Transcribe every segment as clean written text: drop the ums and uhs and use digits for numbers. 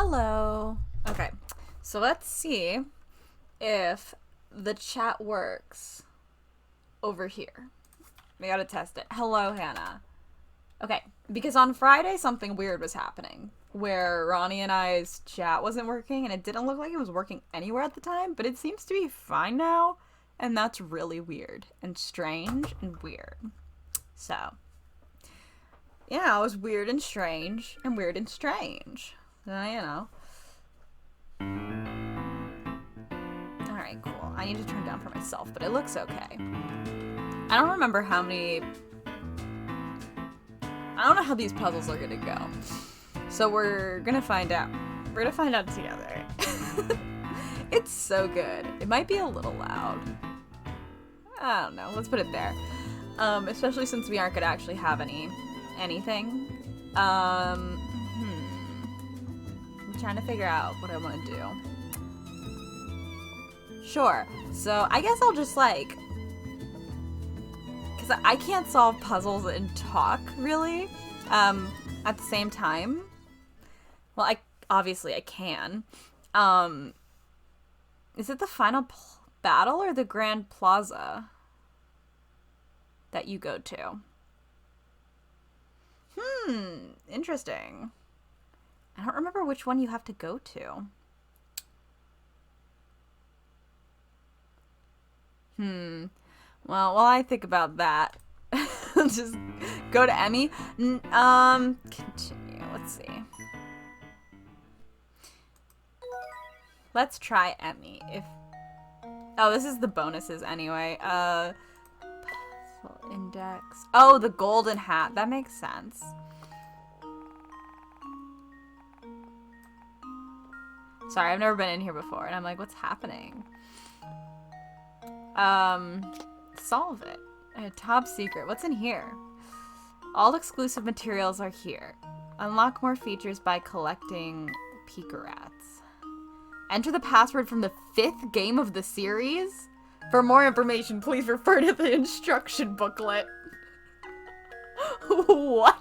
Hello. Okay, so let's see if the chat works over here. We gotta test it. Hello, Hannah. Okay, because on Friday something weird was happening where Ronnie and I's chat wasn't working and it didn't look like it was working anywhere at the time, but it seems to be fine now, and that's really weird and strange and weird. So, yeah, it was weird and strange and weird and strange. You know. Alright, cool. I need to turn down for myself, but it looks okay. I don't remember how many... I don't know how these puzzles are gonna go. So we're gonna find out. We're gonna find out together. It's so good. It might be a little loud. I don't know. Let's put it there. Especially since we aren't gonna actually have anything. I'm trying to figure out what I want to do. Sure. So I guess I'll just like... Because I can't solve puzzles and talk, really, at the same time. Well, obviously I can. Is it the final battle or the Grand Plaza that you go to? Interesting. I don't remember which one you have to go to. Well, while I think about that, just go to Emmy. Continue. Let's see. Let's try Emmy. Oh, this is the bonuses anyway. Puzzle index. Oh, the golden hat. That makes sense. Sorry, I've never been in here before, and I'm like, what's happening? Solve it. Top secret. What's in here? All exclusive materials are here. Unlock more features by collecting Pika Rats. Enter the password from the 5th game of the series. For more information, please refer to the instruction booklet. What?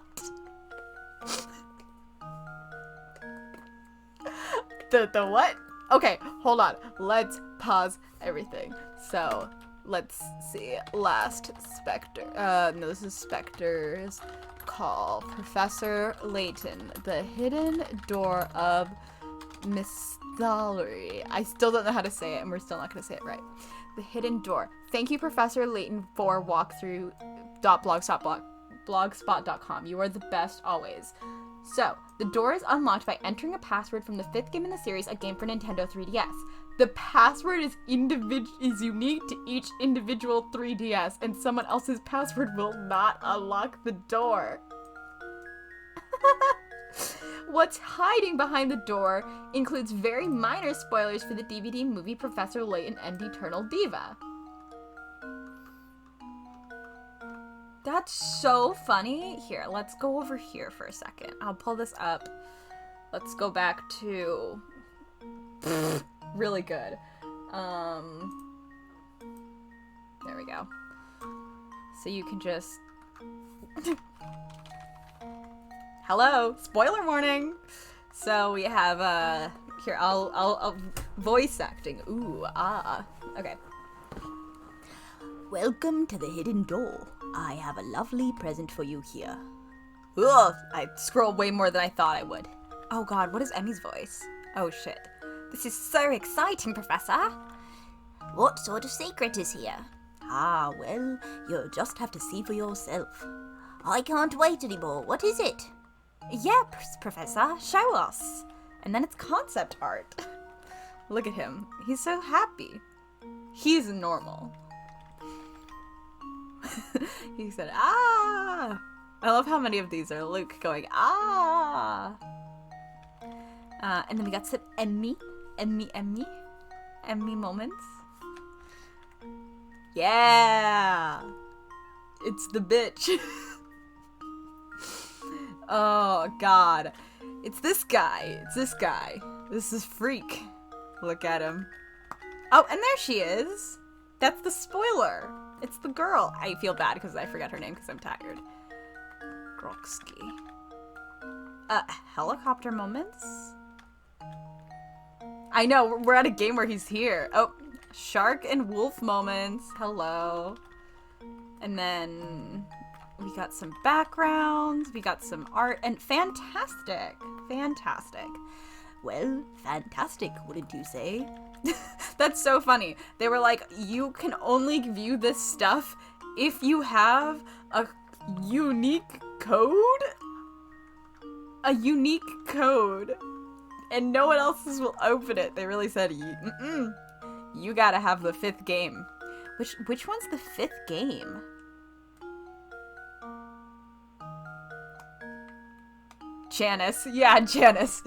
The what? Okay, hold on. Let's pause everything. So, let's see. Last Spectre. No, this is Spectre's Call. Professor Layton. The hidden door of mystery. I still don't know how to say it, and we're still not going to say it right. The hidden door. Thank you, Professor Layton, for walkthrough.blogspot.com. You are the best always. So, the door is unlocked by entering a password from the 5th game in the series, a game for Nintendo 3DS. The password is unique to each individual 3DS, and someone else's password will not unlock the door. What's hiding behind the door includes very minor spoilers for the DVD movie Professor Layton and Eternal Diva. That's so funny. Here, let's go over here for a second. I'll pull this up. Let's go back to... really good. There we go. So you can just... Hello! Spoiler warning! So we have, here, I'll voice acting. Ooh, ah. Okay. Welcome to the hidden door. I have a lovely present for you here. Ugh! I scrolled way more than I thought I would. Oh god, what is Emmy's voice? Oh shit. This is so exciting, Professor! What sort of secret is here? Ah, well, you'll just have to see for yourself. I can't wait anymore. What is it? Yeah, Professor, show us. And then it's concept art. Look at him. He's so happy. He's normal. He said, ah! I love how many of these are Luke going, ah! And then we got some Emmy moments. Yeah! It's the bitch. Oh, God. It's this guy. This is Freak. Look at him. Oh, and there she is. That's the spoiler. It's the girl. I feel bad because I forgot her name because I'm tired. Groxky. Helicopter moments. I know, we're at a game where he's here. Oh, shark and wolf moments. Hello. And then we got some backgrounds, we got some art, and fantastic. Fantastic. Well, fantastic, wouldn't you say? That's so funny. They were like, you can only view this stuff if you have a unique code? A unique code. And no one else will open it. They really said, you gotta have the 5th game. Which one's the 5th game? Janice. Yeah, Janice.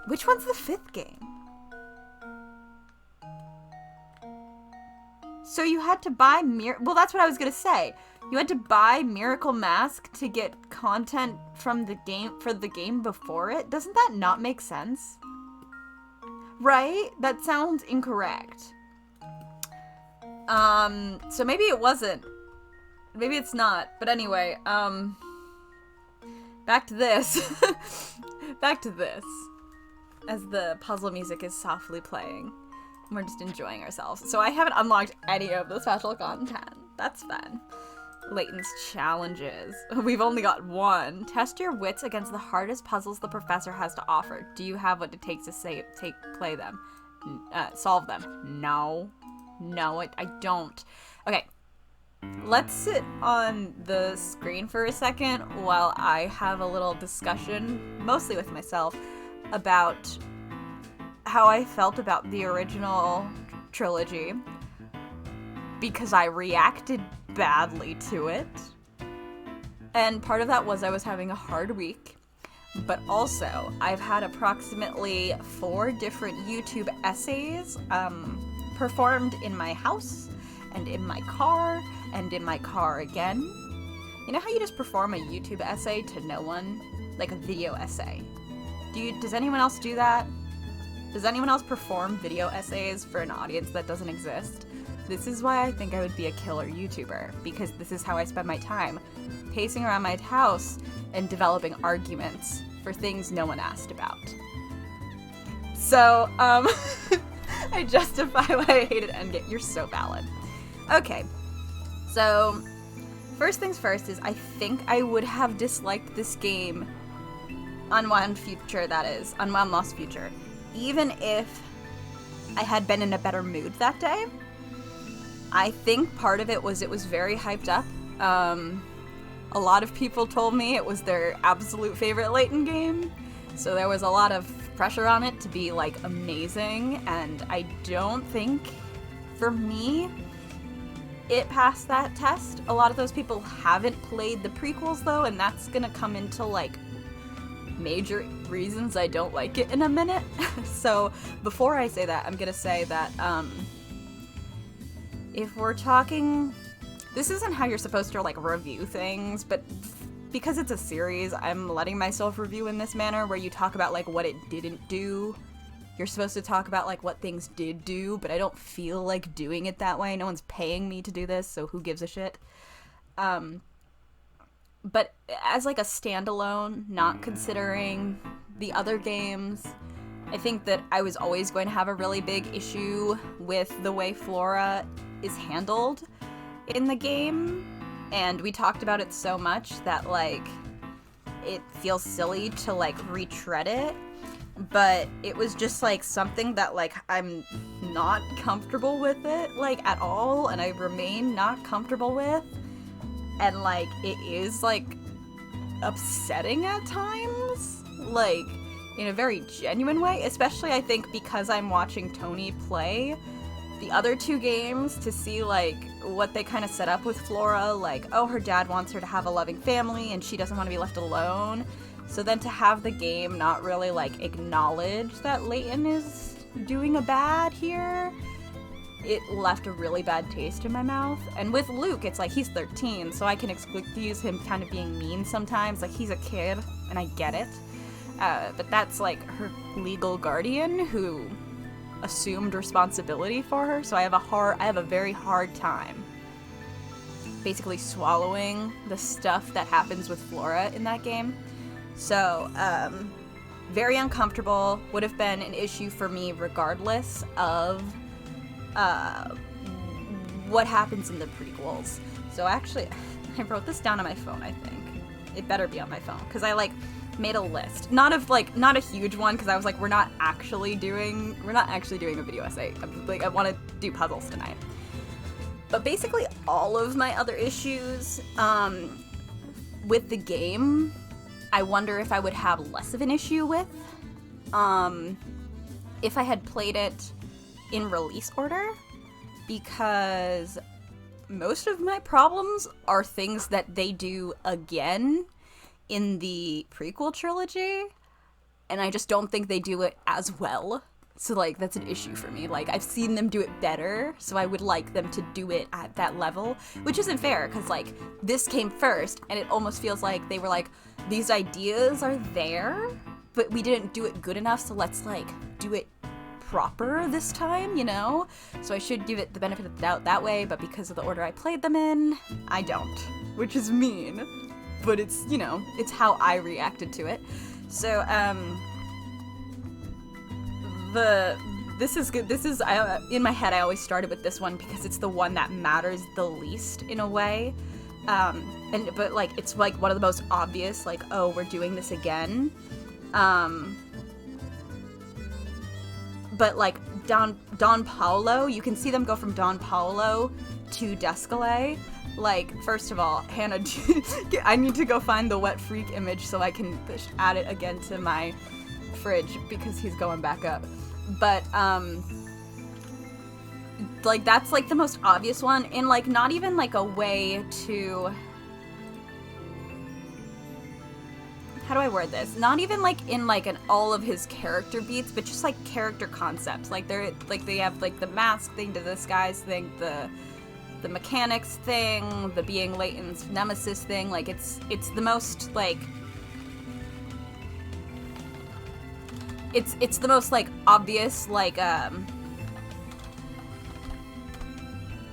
Which one's the 5th game? So you had to buy well, that's what I was gonna say. You had to buy Miracle Mask to get content from the game for the game before it? Doesn't that not make sense? Right? That sounds incorrect. So maybe it wasn't. Maybe it's not. But anyway, back to this. Back to this. As the puzzle music is softly playing. We're just enjoying ourselves. So I haven't unlocked any of the special content. That's fun. Layton's challenges. We've only got one. Test your wits against the hardest puzzles the professor has to offer. Do you have what it takes to play them? Solve them. No. No, I don't. Okay. Let's sit on the screen for a second while I have a little discussion, mostly with myself, about how I felt about the original trilogy, because I reacted badly to it. And part of that was I was having a hard week, but also I've had approximately 4 different YouTube essays performed in my house and in my car and in my car again. You know how you just perform a YouTube essay to no one? Like a video essay. Does anyone else do that? Does anyone else perform video essays for an audience that doesn't exist? This is why I think I would be a killer YouTuber, because this is how I spend my time, pacing around my house and developing arguments for things no one asked about. So, I justify why I hated Endgame. You're so valid. Okay, so first things first is I think I would have disliked this game, Unwound Future, that is, Unwound Lost Future, even if I had been in a better mood that day. I think part of it was very hyped up. A lot of people told me it was their absolute favorite Layton game, so there was a lot of pressure on it to be, like, amazing, and I don't think, for me, it passed that test. A lot of those people haven't played the prequels, though, and that's gonna come into, like, major reasons I don't like it in a minute. So before I say that, I'm gonna say that if we're talking, this isn't how you're supposed to, like, review things, but because it's a series, I'm letting myself review in this manner where you talk about, like, what it didn't do. You're supposed to talk about, like, what things did do, but I don't feel like doing it that way. No one's paying me to do this, so who gives a shit? But as, like, a standalone, not considering the other games, I think that I was always going to have a really big issue with the way Flora is handled in the game, and we talked about it so much that, like, it feels silly to, like, retread it, but it was just, like, something that, like, I'm not comfortable with it, like, at all, and I remain not comfortable with. And, like, it is, like, upsetting at times, like, in a very genuine way, especially, I think, because I'm watching Tony play the other 2 games to see, like, what they kind of set up with Flora, like, oh, her dad wants her to have a loving family, and she doesn't want to be left alone, so then to have the game not really, like, acknowledge that Layton is doing a bad here, it left a really bad taste in my mouth. And with Luke, it's like, he's 13, so I can excuse him kind of being mean sometimes. Like, he's a kid, and I get it. But that's, like, her legal guardian who assumed responsibility for her, so I have a very hard time basically swallowing the stuff that happens with Flora in that game. So, very uncomfortable, would have been an issue for me regardless of what happens in the prequels. So actually, I wrote this down on my phone, I think. It better be on my phone, because I, like, made a list. Not a huge one, because I was like, we're not actually doing a video essay. Like, I want to do puzzles tonight. But basically all of my other issues with the game, I wonder if I would have less of an issue with if I had played it in release order, because most of my problems are things that they do again in the prequel trilogy, and I just don't think they do it as well. So, like, that's an issue for me. Like, I've seen them do it better, so I would like them to do it at that level, which isn't fair, because, like, this came first, and it almost feels like they were like, these ideas are there, but we didn't do it good enough, so let's, like, do it proper this time, you know? So I should give it the benefit of the doubt that way, but because of the order I played them in, I don't, which is mean, but it's, you know, it's how I reacted to it. So, this is good. In my head, I always started with this one because it's the one that matters the least in a way. But like, it's like one of the most obvious, like, oh, we're doing this again. But like Don Paolo, you can see them go from Don Paolo to Descalay. Like, first of all, Hannah, I need to go find the wet freak image so I can add it again to my fridge because he's going back up. But like, that's like the most obvious one, and like not even like a way to, how do I word this? Not even like in like all of his character beats, but just like character concepts. Like they have like the mask thing, the disguise thing, the mechanics thing, the being Layton's nemesis thing. Like it's the most like, it's the most like obvious like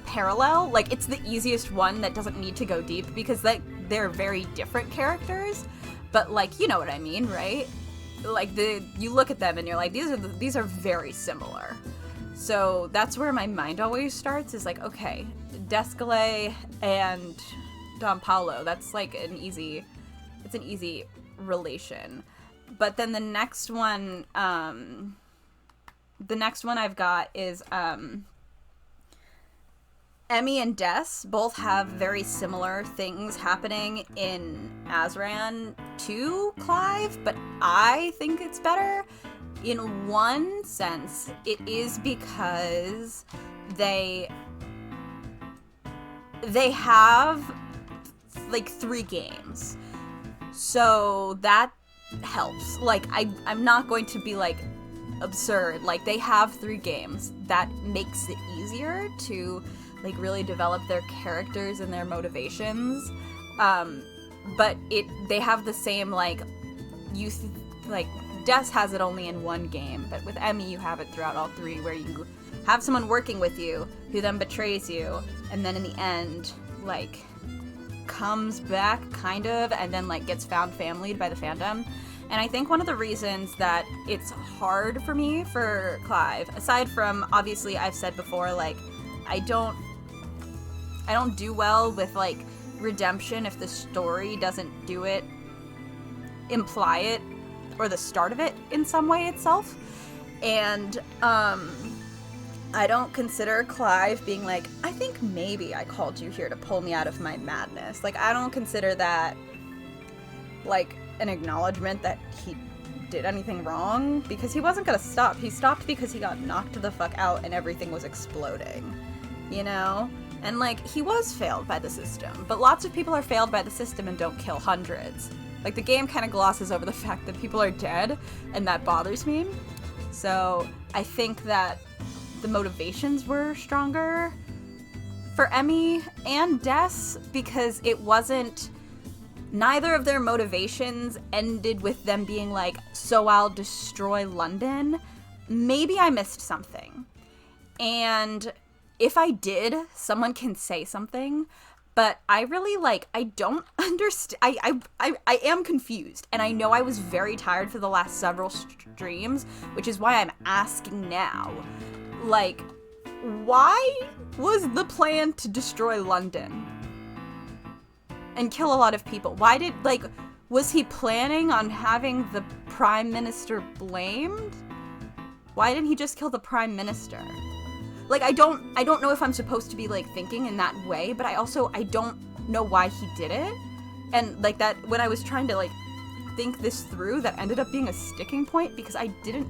parallel. Like it's the easiest one that doesn't need to go deep because like they're very different characters, but like, you know what I mean, right? Like you look at them and you're like, these are very similar. So that's where my mind always starts, is like, okay, Descalay and Don Paolo, that's like it's an easy relation. But then the next one I've got is Emmy and Des both have very similar things happening in Azran to Clive, but I think it's better. In one sense, it is because they have like 3 games. So that helps. Like, I'm not going to be like absurd. Like, they have 3 games. That makes it easier to like really develop their characters and their motivations. But they have the same like like Des has it only in 1 game, but with Emmy you have it throughout all 3, where you have someone working with you who then betrays you, and then in the end like comes back kind of, and then like gets found familyed by the fandom. And I think one of the reasons that it's hard for me for Clive, aside from obviously I've said before, like I don't do well with like redemption if the story doesn't do it, imply it, or the start of it in some way itself. And I don't consider Clive being like, I think maybe I called you here to pull me out of my madness. Like, I don't consider that like an acknowledgement that he did anything wrong, because he wasn't gonna stop. He stopped because he got knocked the fuck out and everything was exploding, you know? And like, he was failed by the system, but lots of people are failed by the system and don't kill hundreds. Like, the game kind of glosses over the fact that people are dead, and that bothers me. So I think that the motivations were stronger for Emmy and Des, because it wasn't, neither of their motivations ended with them being like, so I'll destroy London. Maybe I missed something. And if I did, someone can say something, But I really, like, I don't understand. I am confused. And I know I was very tired for the last several streams, which is why I'm asking now. Like, why was the plan to destroy London? And kill a lot of people? Why did, like, was he planning on having the Prime Minister blamed? Why didn't he just kill the Prime Minister? Like, I don't know if I'm supposed to be, like, thinking in that way, but I don't know why he did it. And, like, that, when I was trying to, like, think this through, that ended up being a sticking point, because I didn't,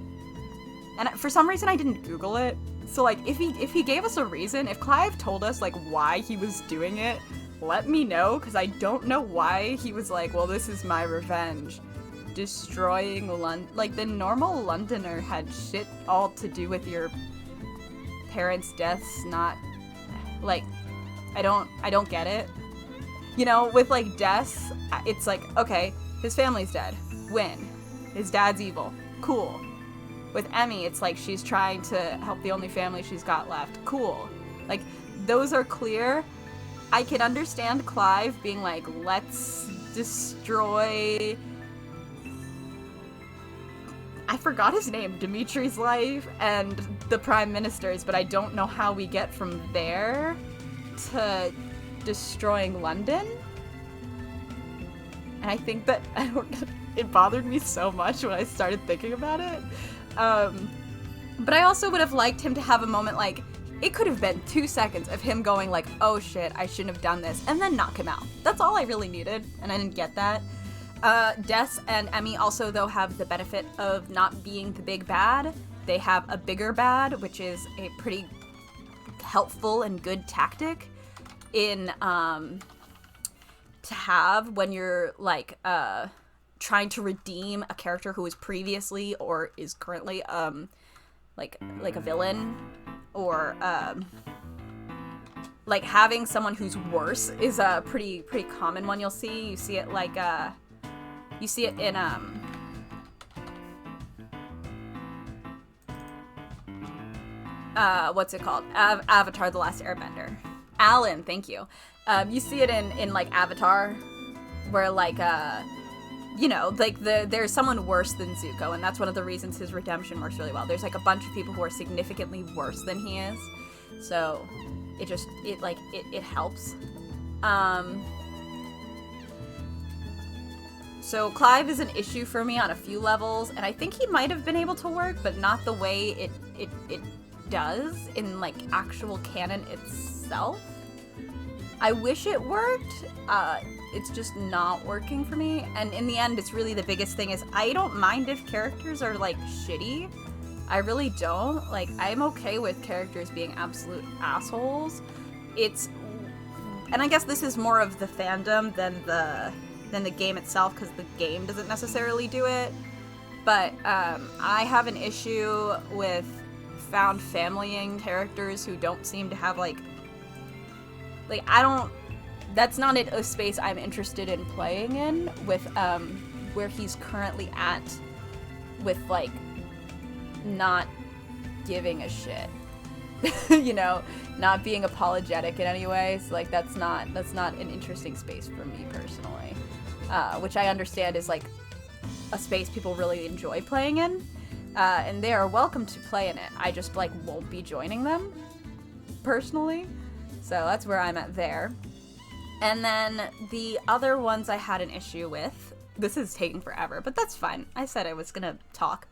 and for some reason I didn't Google it. So, like, if he gave us a reason, if Clive told us, like, why he was doing it, let me know, because I don't know why he was like, well, this is my revenge. Destroying London. Like, the normal Londoner had shit all to do with your parents' deaths, not, like, I don't get it. You know, with, like, deaths, it's like, okay, his family's dead. Win. His dad's evil. Cool. With Emmy, it's like she's trying to help the only family she's got left. Cool. Like, those are clear. I can understand Clive being like, let's destroy... I forgot his name, Dimitri's life, and the Prime Minister's, but I don't know how we get from there to destroying London. And I think that, it bothered me so much when I started thinking about it. But I also would have liked him to have a moment, like, it could have been 2 seconds of him going like, oh shit, I shouldn't have done this, and then knock him out. That's all I really needed, and I didn't get that. Des and Emmy also, though, have the benefit of not being the big bad. They have a bigger bad, which is a pretty helpful and good tactic in, to have when you're, like, trying to redeem a character who was previously or is currently, like a villain, or, like, having someone who's worse is a pretty common one you'll see. You see it, like, you see it in, what's it called? Avatar: The Last Airbender. Alan, thank you. You see it in like, Avatar, where, like, you know, like, there's someone worse than Zuko, and that's one of the reasons his redemption works really well. There's, like, a bunch of people who are significantly worse than he is, so it helps. So Clive is an issue for me on a few levels, and I think he might have been able to work, but not the way it does in, like, actual canon itself. I wish it worked. It's just not working for me, and in the end, it's really the biggest thing is I don't mind if characters are, like, shitty. I really don't. Like, I'm okay with characters being absolute assholes. And I guess this is more of the fandom than the game itself, because the game doesn't necessarily do it. But I have an issue with found familying characters who don't seem to have, like, that's not a space I'm interested in playing in with, where he's currently at with, like, not giving a shit. You know, not being apologetic in any way. So, like, that's not an interesting space for me personally. Which I understand is, like, a space people really enjoy playing in. And they are welcome to play in it. I just, like, won't be joining them personally. So that's where I'm at there. And then the other ones I had an issue with, this is taking forever, but that's fine. I said I was gonna talk.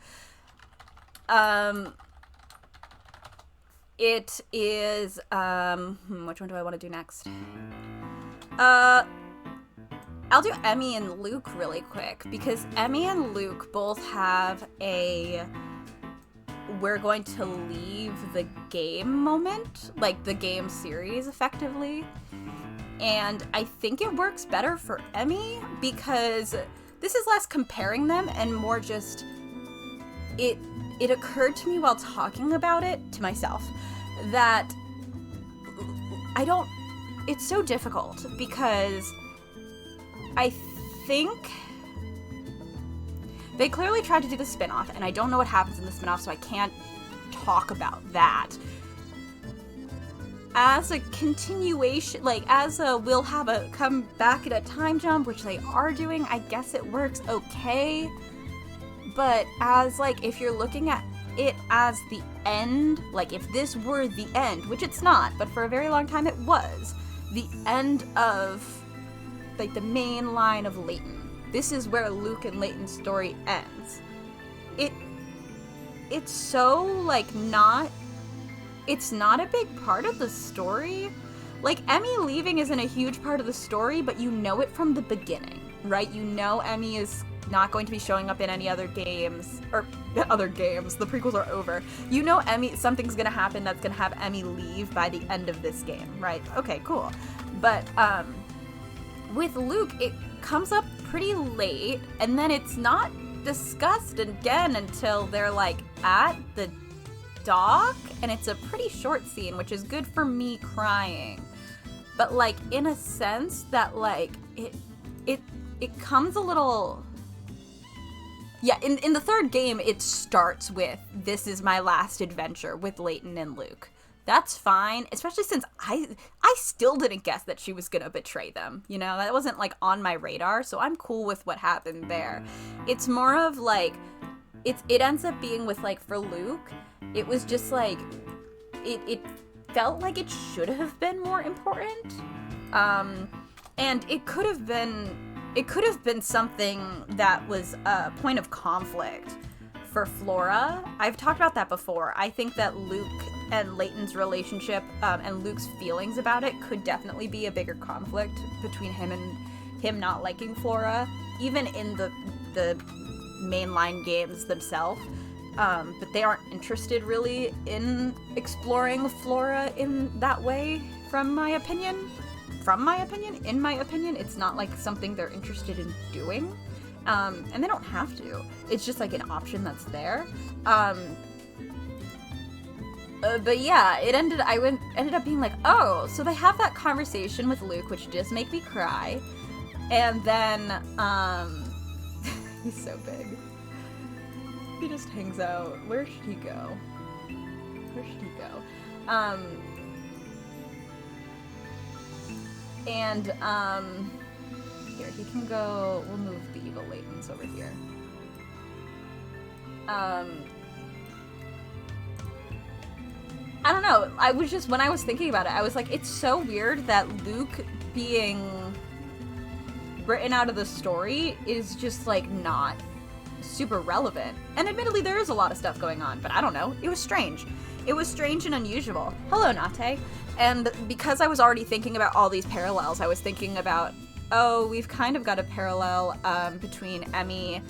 It is, which one do I want to do next? I'll do Emmy and Luke really quick, because Emmy and Luke both have a we're going to leave the game moment, like the game series effectively. And I think it works better for Emmy because this is less comparing them and more just it occurred to me while talking about it to myself that it's so difficult because I think they clearly tried to do the spin-off, and I don't know what happens in the spin-off, so I can't talk about that. as a continuation, like, as a we'll have a come back at a time jump, which they are doing, I guess it works okay. But as, like, if you're looking at it as the end, like, if this were the end, which it's not, but for a very long time it was, the end of, like, the main line of Layton. This is where Luke and Layton's story ends. It's so, like, it's not a big part of the story. Like, Emmy leaving isn't a huge part of the story, but you know it from the beginning, right? You know Emmy is not going to be showing up in any other games, or other games, the prequels are over. You know something's gonna happen that's gonna have Emmy leave by the end of this game, right? Okay, cool. But, with Luke, it comes up pretty late, and then it's not discussed again until they're, like, at the dock, and it's a pretty short scene, which is good for me crying. But, like, in a sense that, like, it comes a little... Yeah, in the third game, it starts with, this is my last adventure with Layton and Luke. That's fine, especially since I still didn't guess that she was gonna betray them, you know? That wasn't, like, on my radar, so I'm cool with what happened there. It's more of, like, it ends up being with, like, for Luke, it was just, like, it felt like it should have been more important, and it could have been something that was a point of conflict for Flora. I've talked about that before. I think that Luke and Layton's relationship, and Luke's feelings about it could definitely be a bigger conflict between him and him not liking Flora, even in the mainline games themselves. But they aren't interested really in exploring Flora in that way, in my opinion, it's not like something they're interested in doing. And they don't have to. It's just like an option that's there. But yeah, it ended up being like, oh, so they have that conversation with Luke, which does make me cry. And then, he's so big. He just hangs out. Where should he go? Here, he can go, we'll move the evil Laytons over here. I don't know, when I was thinking about it, I was like, it's so weird that Luke being written out of the story is just, like, not super relevant. And admittedly, there is a lot of stuff going on, but I don't know, it was strange. It was strange and unusual. Hello, Nate. And because I was already thinking about all these parallels, I was thinking about, oh, we've kind of got a parallel between Emmy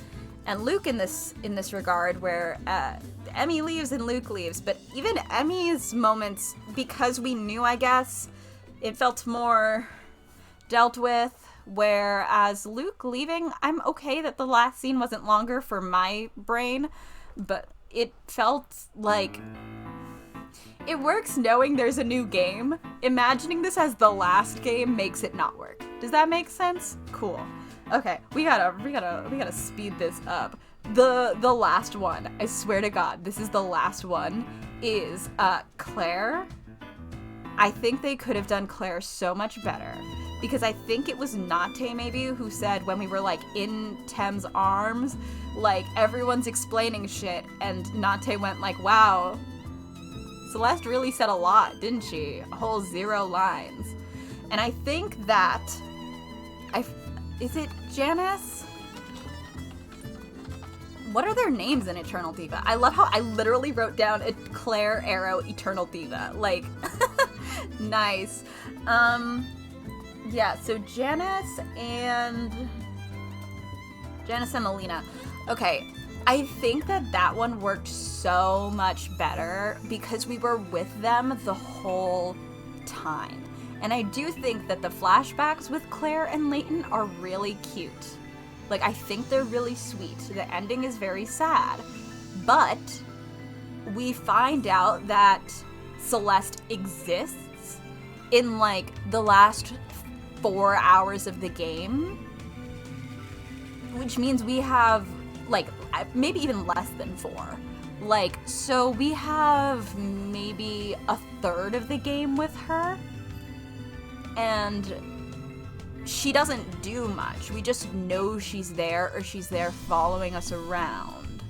and Luke in this regard, where Emmy leaves and Luke leaves. But even Emmy's moments, because we knew, I guess, it felt more dealt with. Whereas Luke leaving, I'm okay that the last scene wasn't longer for my brain, but it felt like it works knowing there's a new game. Imagining this as the last game makes it not work. Does that make sense? Cool. Okay, we gotta speed this up. The last one, I swear to God, this is the last one, is Claire. I think they could have done Claire so much better. Because I think it was Nate, maybe, who said when we were, like, in Tem's arms, like, everyone's explaining shit, and Nate went, like, wow, Celeste really said a lot, didn't she? A whole 0 lines. And I think that, is it Janice? What are their names in Eternal Diva? I love how I literally wrote down a Claire Arrow Eternal Diva. Like, nice. Yeah, so Janice and Melina. Okay, I think that one worked so much better because we were with them the whole time. And I do think that the flashbacks with Claire and Layton are really cute. Like, I think they're really sweet. The ending is very sad. But we find out that Celeste exists in, like, the last 4 hours of the game, which means we have, like, maybe even less than 4. Like, so we have maybe a third of the game with her, and she doesn't do much. We just know she's there, or she's there following us around.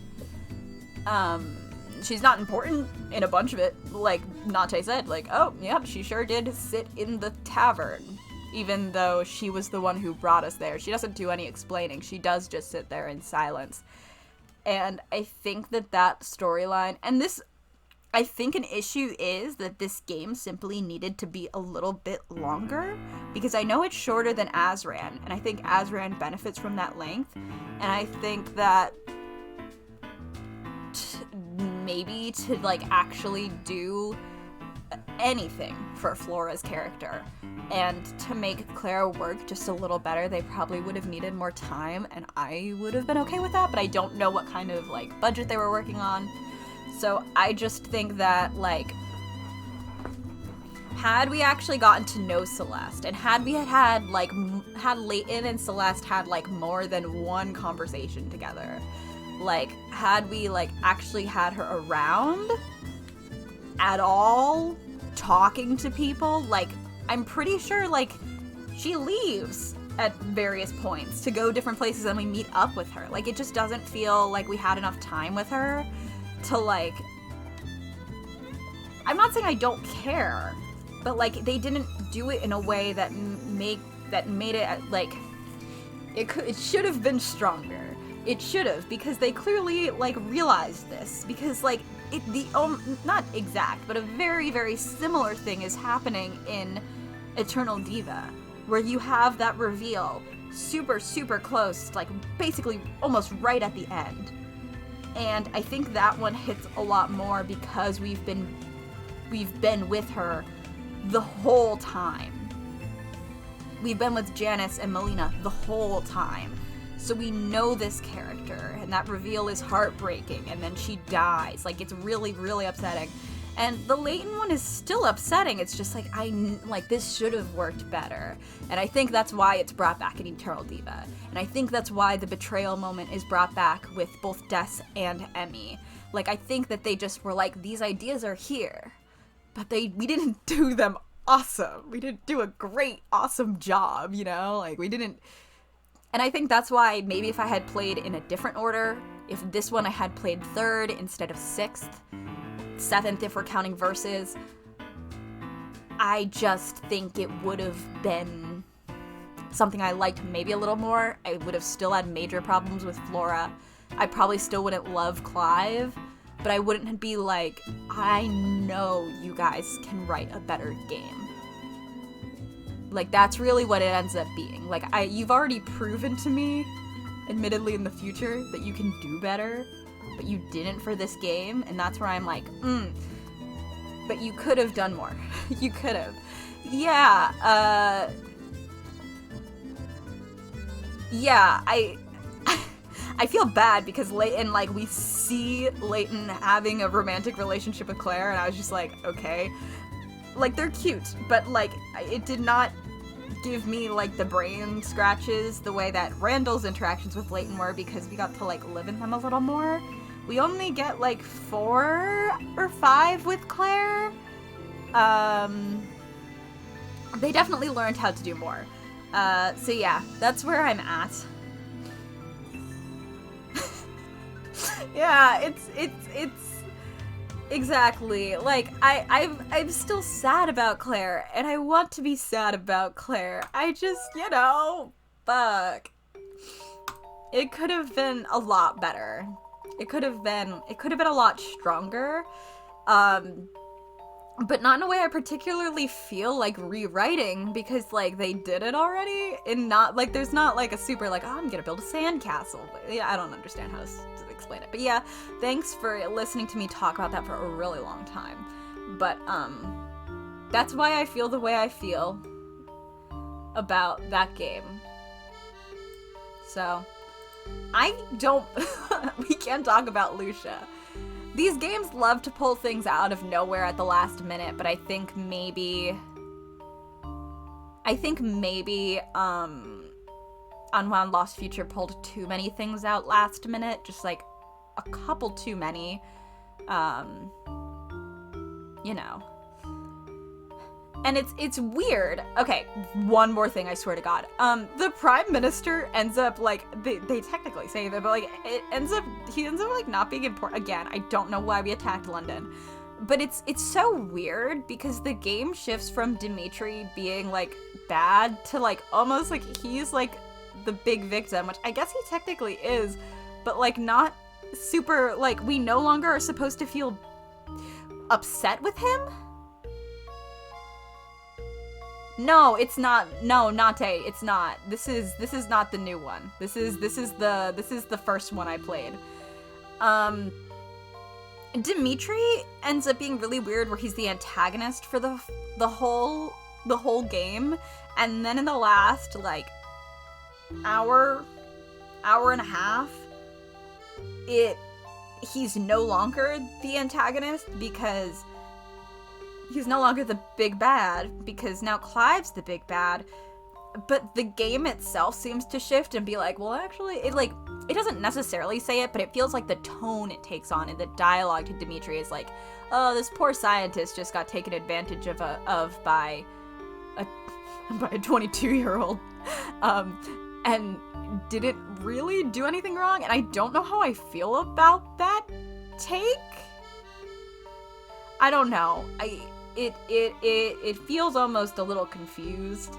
She's not important in a bunch of it. Like Nate said, like, oh, yep, she sure did sit in the tavern, even though she was the one who brought us there. She doesn't do any explaining. She does just sit there in silence. And I think that storyline, and this, I think an issue is that this game simply needed to be a little bit longer, because I know it's shorter than Azran, and I think Azran benefits from that length, and I think that maybe to, like, actually do anything for Flora's character and to make Claire work just a little better, they probably would have needed more time, and I would have been okay with that, but I don't know what kind of, like, budget they were working on. So I just think that, like, had we actually gotten to know Celeste, and had we had Layton and Celeste had, like, more than one conversation together, like, had we, like, actually had her around at all, talking to people, like, I'm pretty sure, like, she leaves at various points to go different places and we meet up with her. Like, it just doesn't feel like we had enough time with her to, like, I'm not saying I don't care, but, like, they didn't do it in a way that made it, like, it should have been stronger. It should have, because they clearly, like, realized this, because, like, not exact, but a very, very similar thing is happening in Eternal Diva, where you have that reveal super, super close, like, basically almost right at the end. And I think that one hits a lot more because we've been with her the whole time. We've been with Janice and Melina the whole time. So we know this character, and that reveal is heartbreaking, and then she dies. Like, it's really, really upsetting. And the Layton one is still upsetting. It's just like, this should have worked better. And I think that's why it's brought back in Eternal Diva. And I think that's why the betrayal moment is brought back with both Des and Emmy. Like, I think that they just were like, these ideas are here, but we didn't do them awesome. We didn't do a great, awesome job, you know? Like, we didn't... And I think that's why maybe if I had played in a different order, if this one I had played 3rd instead of 6th, 7th if we're counting verses, I just think it would have been something I liked maybe a little more. I would have still had major problems with Flora. I probably still wouldn't love Clive, but I wouldn't be like, I know you guys can write a better game. Like, that's really what it ends up being. Like, you've already proven to me, admittedly in the future, that you can do better, but you didn't for this game, and that's where I'm like, but you could have done more. You could have. Yeah, I feel bad because Layton, like, we see Layton having a romantic relationship with Claire, and I was just like, okay. Like, they're cute, but, like, it did not give me, like, the brain scratches the way that Randall's interactions with Layton were, because we got to, like, live in them a little more. We only get, like, 4 or 5 with Claire. They definitely learned how to do more. So yeah, that's where I'm at. Yeah, it's exactly, like, I'm still sad about Claire, and I want to be sad about Claire. I just, you know, fuck. It could have been a lot better. It could have been a lot stronger, but not in a way I particularly feel like rewriting, because, like, they did it already, and not, like, there's not, like, a super, like, oh, I'm gonna build a sandcastle, but yeah, I don't understand how to explain it, but yeah, thanks for listening to me talk about that for a really long time, but, that's why I feel the way I feel about that game. So, we can't talk about Lucia. These games love to pull things out of nowhere at the last minute, but I think maybe, Unwound Lost Future pulled too many things out last minute, just, like, a couple too many. You know. And it's weird. Okay, one more thing, I swear to God. The Prime Minister ends up, like, they technically say that, but, like, he ends up, like, not being important. Again, I don't know why we attacked London. But it's so weird, because the game shifts from Dimitri being, like, bad to, like, almost, like, he's, like, the big victim, which I guess he technically is, but, like, not super, like, we no longer are supposed to feel upset with him? No, it's not. No, Nate, it's not. This is not the new one. This is the first one I played. Dimitri ends up being really weird, where he's the antagonist for the whole game, and then in the last, like, hour and a half, he's no longer the antagonist, because he's no longer the big bad, because now Clive's the big bad. But the game itself seems to shift and be like, well, actually, it doesn't necessarily say it, but it feels like the tone it takes on in the dialogue to Dimitri is like, oh, this poor scientist just got taken advantage of by a 22-year-old, and didn't really do anything wrong, and I don't know how I feel about that take. I don't know. It feels almost a little confused.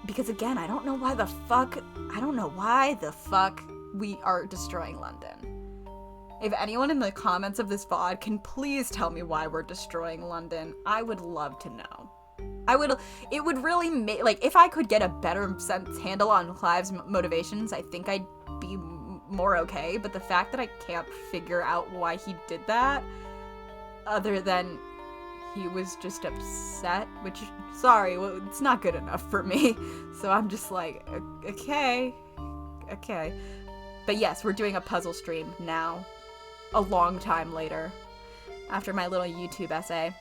Because again, I don't know why the fuck we are destroying London. If anyone in the comments of this VOD can please tell me why we're destroying London, I would love to know. It would really make, like, if I could get a better handle on Clive's motivations, I think I'd be more okay, but the fact that I can't figure out why he did that, other than he was just upset, which, sorry, well, it's not good enough for me. So I'm just like, okay. But yes, we're doing a puzzle stream now, a long time later, after my little YouTube essay.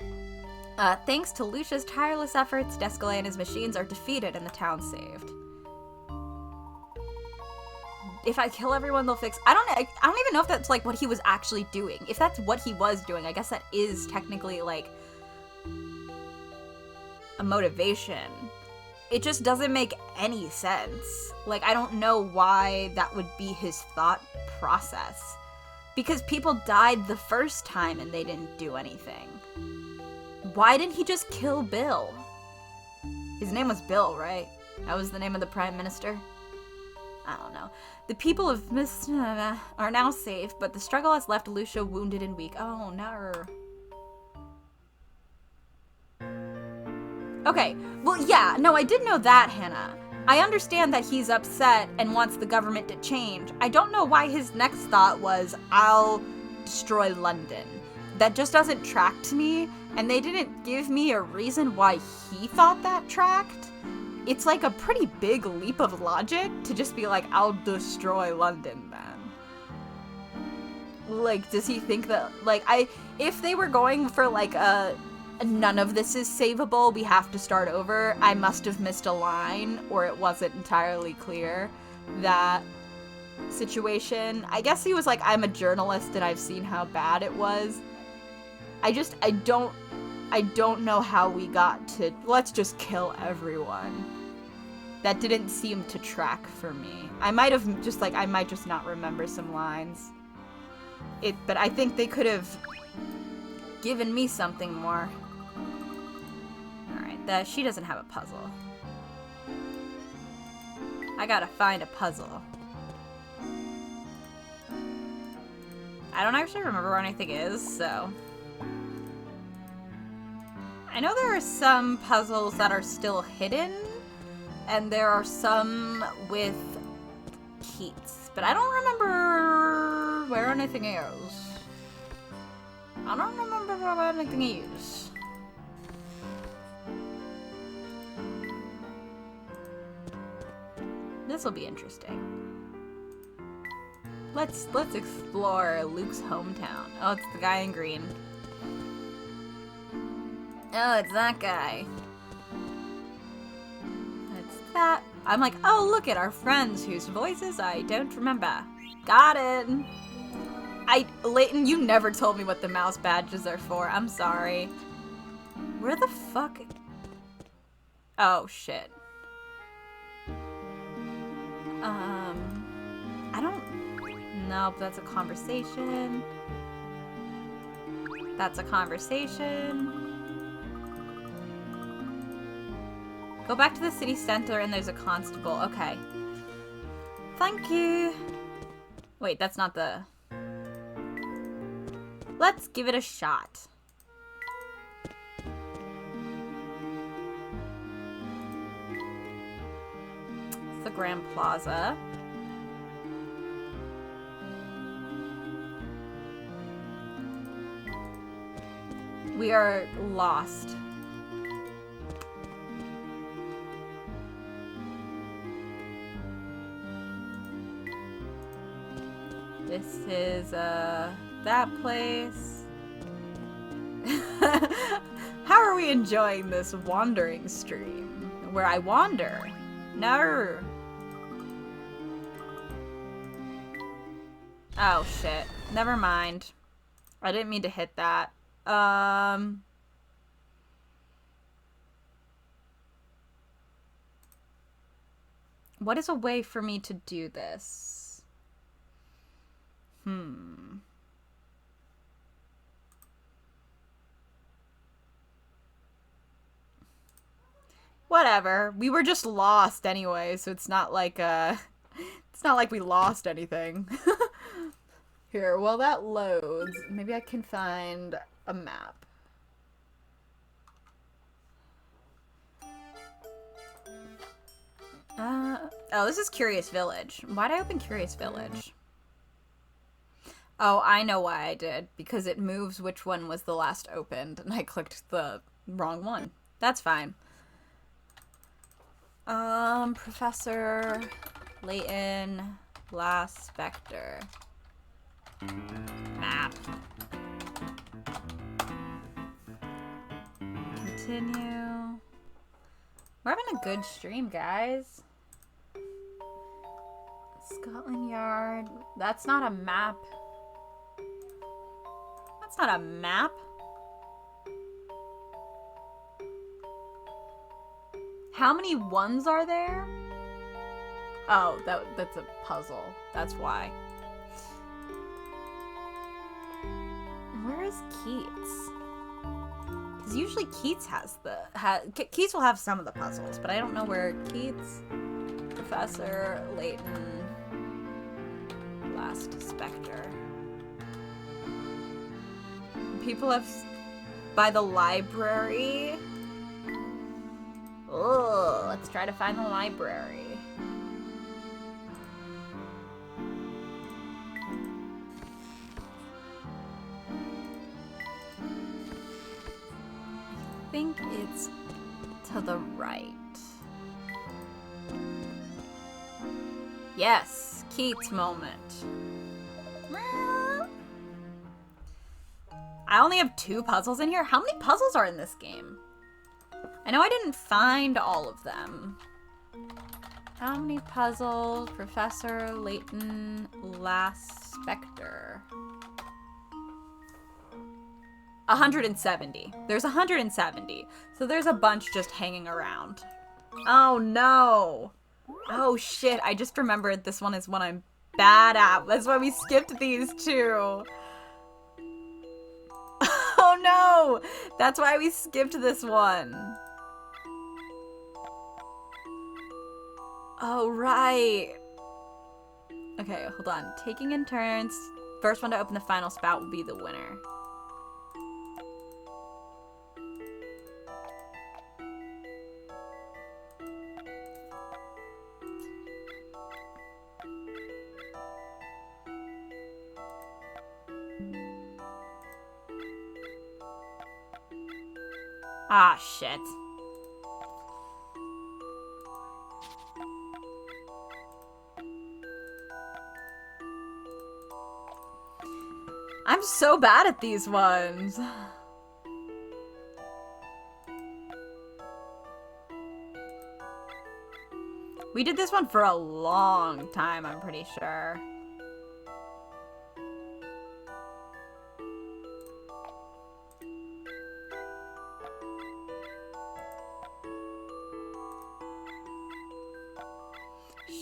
Thanks to Lucia's tireless efforts, Descalay and his machines are defeated and the town saved. If I kill everyone, they'll fix... I don't even know if that's, like, what he was actually doing. If that's what he was doing, I guess that is technically, like, a motivation. It just doesn't make any sense. Like, I don't know why that would be his thought process. Because people died the first time and they didn't do anything. Why didn't he just kill Bill? His name was Bill, right? That was the name of the Prime Minister? I don't know. The people of are now safe, but the struggle has left Lucia wounded and weak. Oh, no. Okay, well, yeah, no, I did know that, Hannah. I understand that he's upset and wants the government to change. I don't know why his next thought was, I'll destroy London. That just doesn't track to me, and they didn't give me a reason why he thought that tracked. It's like a pretty big leap of logic to just be like, I'll destroy London then. Like, does he think that, like, if they were going for, like, none of this is savable, we have to start over, I must have missed a line, or it wasn't entirely clear, that situation. I guess he was like, I'm a journalist and I've seen how bad it was. I don't know how we got to, let's just kill everyone. That didn't seem to track for me. I might just not remember some lines. But I think they could have given me something more. Alright, she doesn't have a puzzle. I gotta find a puzzle. I don't actually remember where anything is, so... I know there are some puzzles that are still hidden, and there are some with Keats, but I don't remember where anything is. I don't remember where anything is. This will be interesting. Let's explore Luke's hometown. Oh, it's the guy in green. Oh, it's that guy. It's that. I'm like, oh, look at our friends whose voices I don't remember. Got it. Layton, you never told me what the mouse badges are for. I'm sorry. Where the fuck? Oh, shit. I don't... Nope, that's a conversation. That's a conversation. Go back to the city center and there's a constable. Okay. Thank you. Wait, that's not the... Let's give it a shot. It's the Grand Plaza. We are lost. This is, that place. How are we enjoying this wandering stream? Where I wander? No. Oh, shit. Never mind. I didn't mean to hit that. What is a way for me to do this? Whatever. We were just lost anyway, so it's not like it's not like we lost anything. Here, while that loads, maybe I can find a map. Oh, this is Curious Village. Why'd I open Curious Village? Oh, I know why I did. Because it moves which one was the last opened, and I clicked the wrong one. That's fine. Professor Layton, last spectre. Map. Continue. We're having a good stream, guys. Scotland Yard. That's not a map. That's not a map. How many ones are there? Oh, that's a puzzle. That's why. Where is Keats? Because usually Keats has the... Keats will have some of the puzzles, but I don't know where Keats... Professor Layton... Last Spectre. People have... By the library... Oh, let's try to find the library. I think it's to the right. Yes, Keats moment. I only have 2 puzzles in here. How many puzzles are in this game? I know I didn't find all of them. How many puzzles? Professor Layton, last spectre. 170. There's 170. So there's a bunch just hanging around. Oh no. Oh shit, I just remembered this one is one I'm bad at. That's why we skipped these 2. Oh no! That's why we skipped this one. Oh, right. Okay, hold on. Taking in turns. First one to open the final spout will be the winner. Ah, shit. I'm so bad at these ones. We did this one for a long time, I'm pretty sure.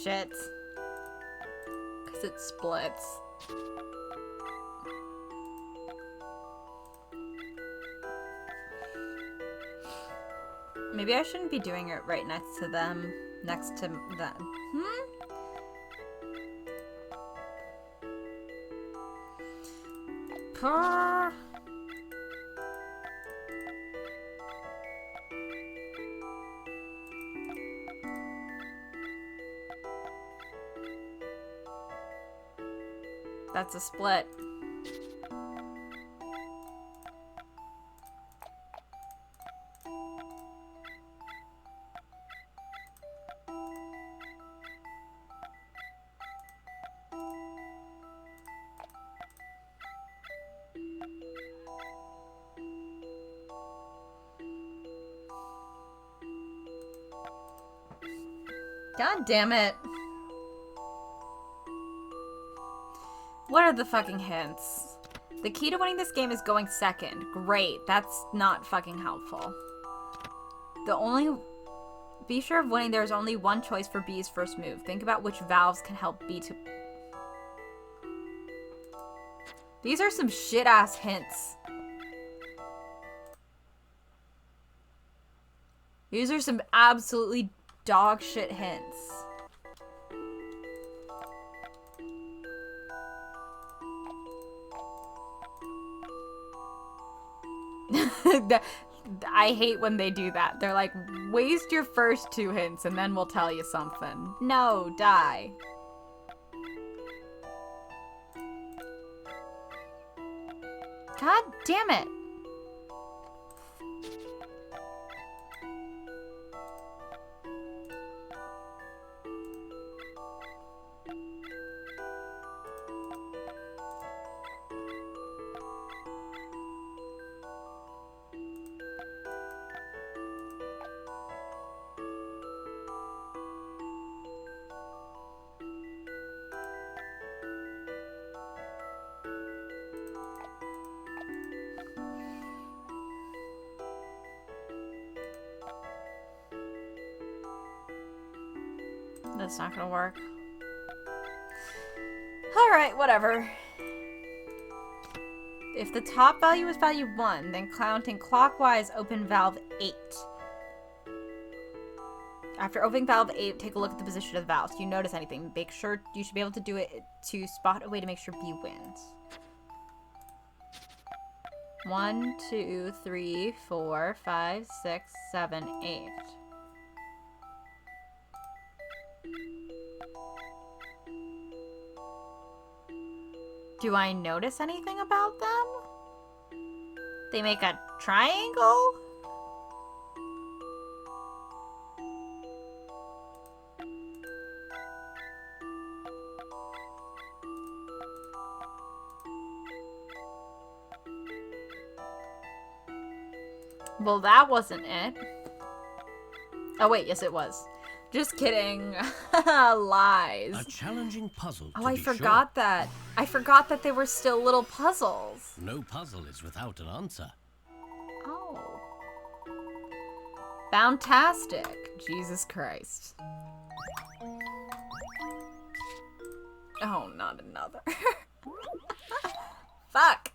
shit. Because it splits. Maybe I shouldn't be doing it right next to them. Next to them. Purr. That's a split. God damn it. What are the fucking hints? The key to winning this game is going second. Great. That's not fucking helpful. Be sure of winning there is only one choice for B's first move. Think about which valves can help B to... These are some shit-ass hints. These are some absolutely dog shit hints. I hate when they do that. They're like, waste your first 2 hints and then we'll tell you something. No, die. God damn it. That's not gonna work. Alright, whatever. If the top value is value 1, then counting clockwise, open valve 8. After opening valve 8, take a look at the position of the valves. If you notice anything, make sure you should be able to do it to spot a way to make sure B wins. 1, 2, 3, 4, 5, 6, 7, 8. Do I notice anything about them? They make a triangle? Well, that wasn't it. Oh, wait, yes, it was. Just kidding. Lies. A challenging puzzle. Oh, I forgot that. I forgot that they were still little puzzles. No puzzle is without an answer. Oh. Boundtastic. Jesus Christ. Oh, not another. Fuck.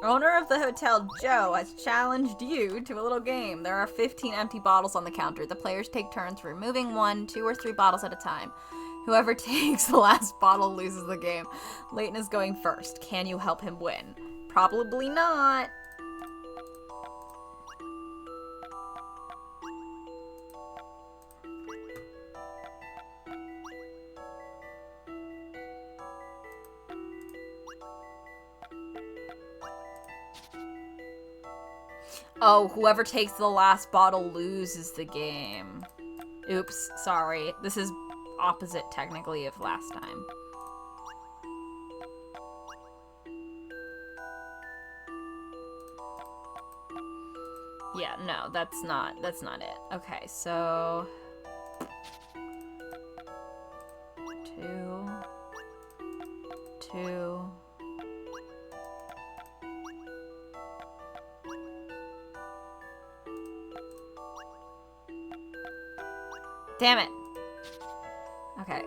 Owner of the hotel, Joe, has challenged you to a little game. There are 15 empty bottles on the counter. The players take turns removing 1, 2, or 3 bottles at a time. Whoever takes the last bottle loses the game. Layton is going first. Can you help him win? Probably not. Oh, whoever takes the last bottle loses the game. Oops, sorry. This is opposite, technically, of last time. Yeah, no, that's not it. Okay, so... 2... 2... Damn it. Okay,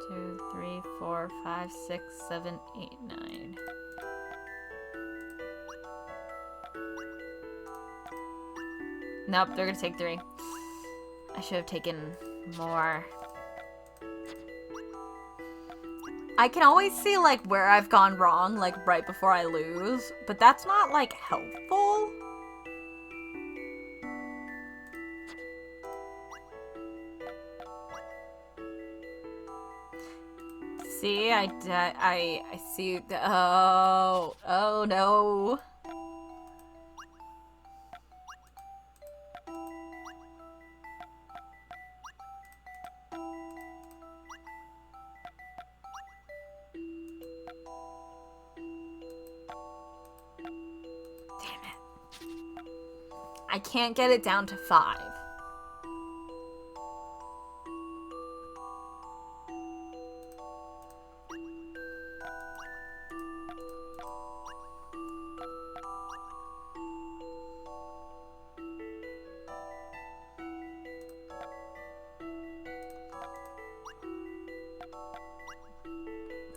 2, 3, 4, 5, 6, 7, 8, 9. Nope, they're gonna take 3. I should have taken more. I can always see, like, where I've gone wrong, like, right before I lose, but that's not, like, helpful. See, I see, oh no. I can't get it down to 5.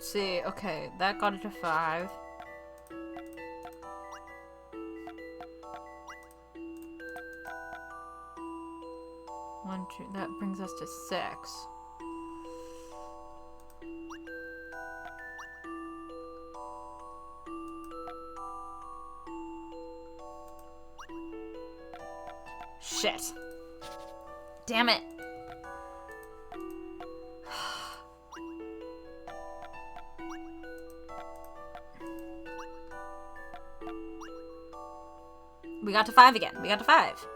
See, okay, that got it to 5. One, two, that brings us to 6. Shit. Damn it. We got to 5 again. We got to 5.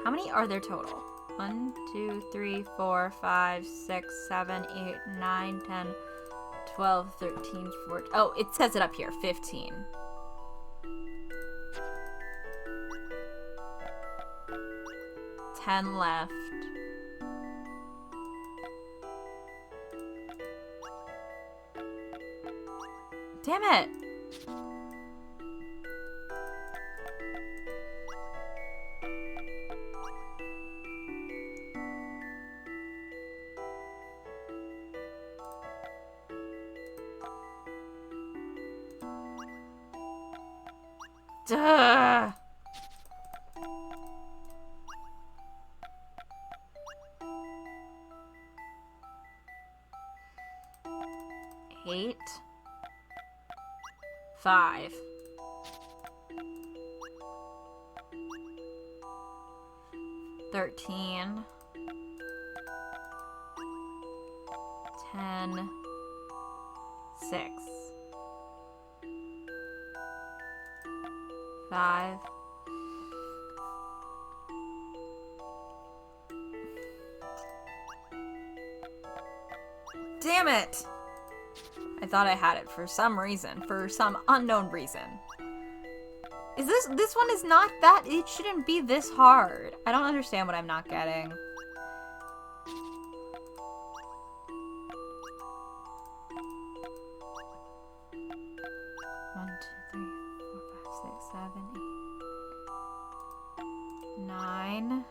How many are there total? 1, 2, 3, 4, 5, 6, 7, 8, 9, 10, 12, 13, 14. Oh, it says it up here. 15. 10 left. Damn it! Duh. Eight. 5. 13. 10. 6. 5. Damn it! I thought I had it for some reason, for some unknown reason. Is this one is not that, it shouldn't be this hard. I don't understand what I'm not getting. One, two, three, 4, 5, 6, 7, 8, 9.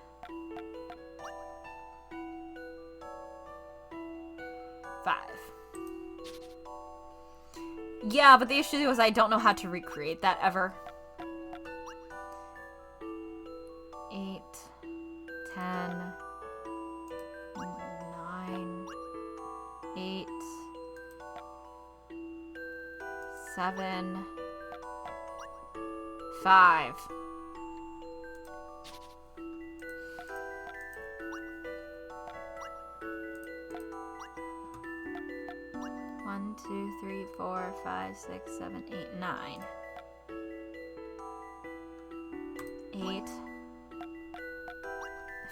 5. Yeah, but the issue is I don't know how to recreate that ever. 8, 10, 9, 8, 7, 5. One, 2, 3, 4, 5, 6, 7, 8, 9. 8,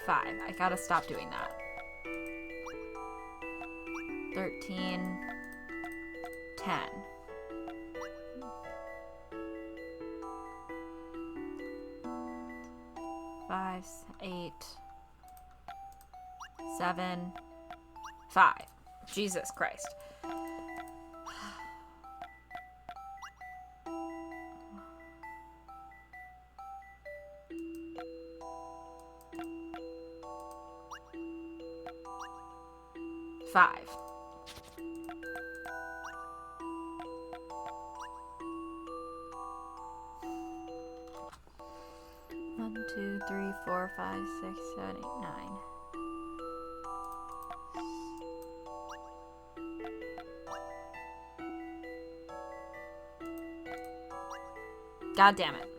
5. I gotta stop doing that. 13, 10. 5, 8, 7, 5. Jesus Christ. 5. One, two, three, four, 5, 6, 7, 8, 9. God damn it.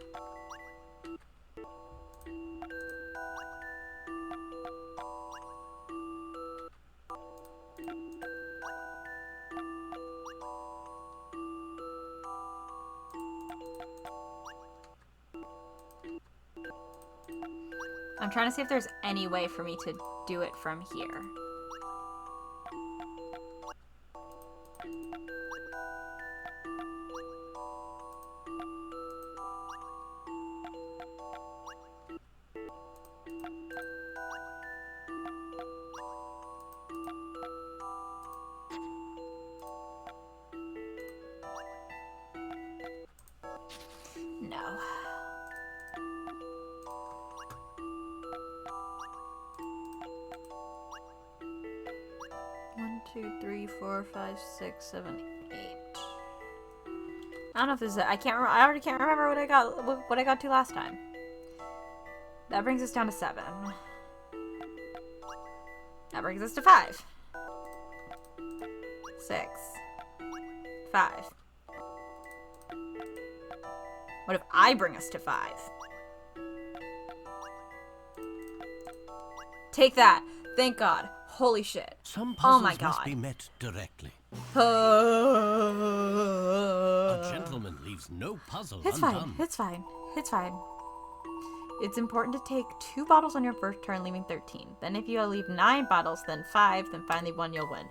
I'm trying to see if there's any way for me to do it from here. No. One, two, three, four, 5, 6, 7, 8. I don't know if this is it. I already can't remember what I got to last time. That brings us down to 7. That brings us to 5. 6. 5. What if I bring us to 5? Take that. Thank God. Holy shit. Some Oh puzzles my must God. be met directly. Uh, A gentleman leaves no puzzle It's undone. fine. It's fine. It's fine. It's important to take 2 bottles on your first turn, leaving 13. Then if you leave 9 bottles, then 5, then finally 1, you'll win.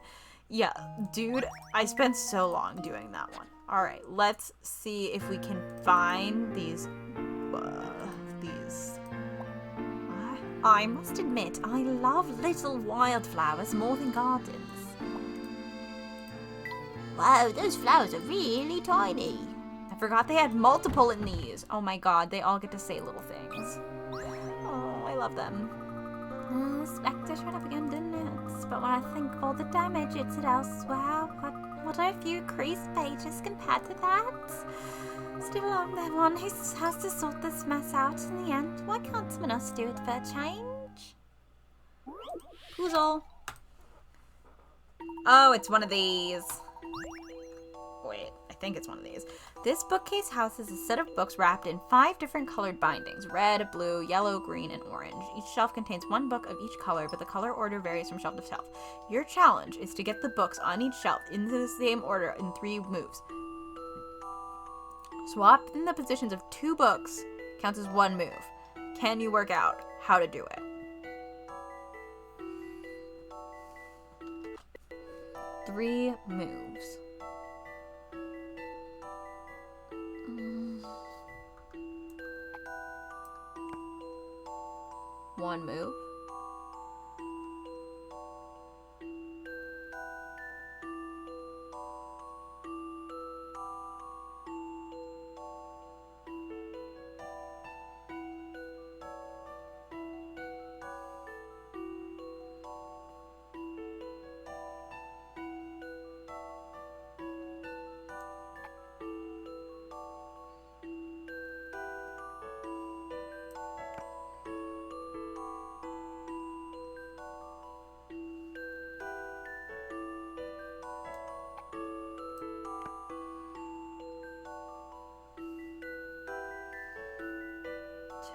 Yeah, dude, I spent so long doing that one. Alright, let's see if we can find these. I must admit, I love little wildflowers more than gardens. Wow, those flowers are really tiny. I forgot they had multiple in these. Oh my god, they all get to say little things. Oh, I love them. Spectre showed up again, didn't it? But when I think of all the damage it did elsewhere, what are a few creased pages compared to that? Still, I'm the one who has to sort this mess out in the end. Why can't someone else do it for a change? Poozle. Oh, it's one of these. Wait, I think it's one of these. This bookcase houses a set of books wrapped in 5 different colored bindings: red, blue, yellow, green, and orange. Each shelf contains 1 book of each color, but the color order varies from shelf to shelf. Your challenge is to get the books on each shelf into the same order in 3 moves. Swap in the positions of 2 books counts as 1 move. Can you work out how to do it? Three moves. One move.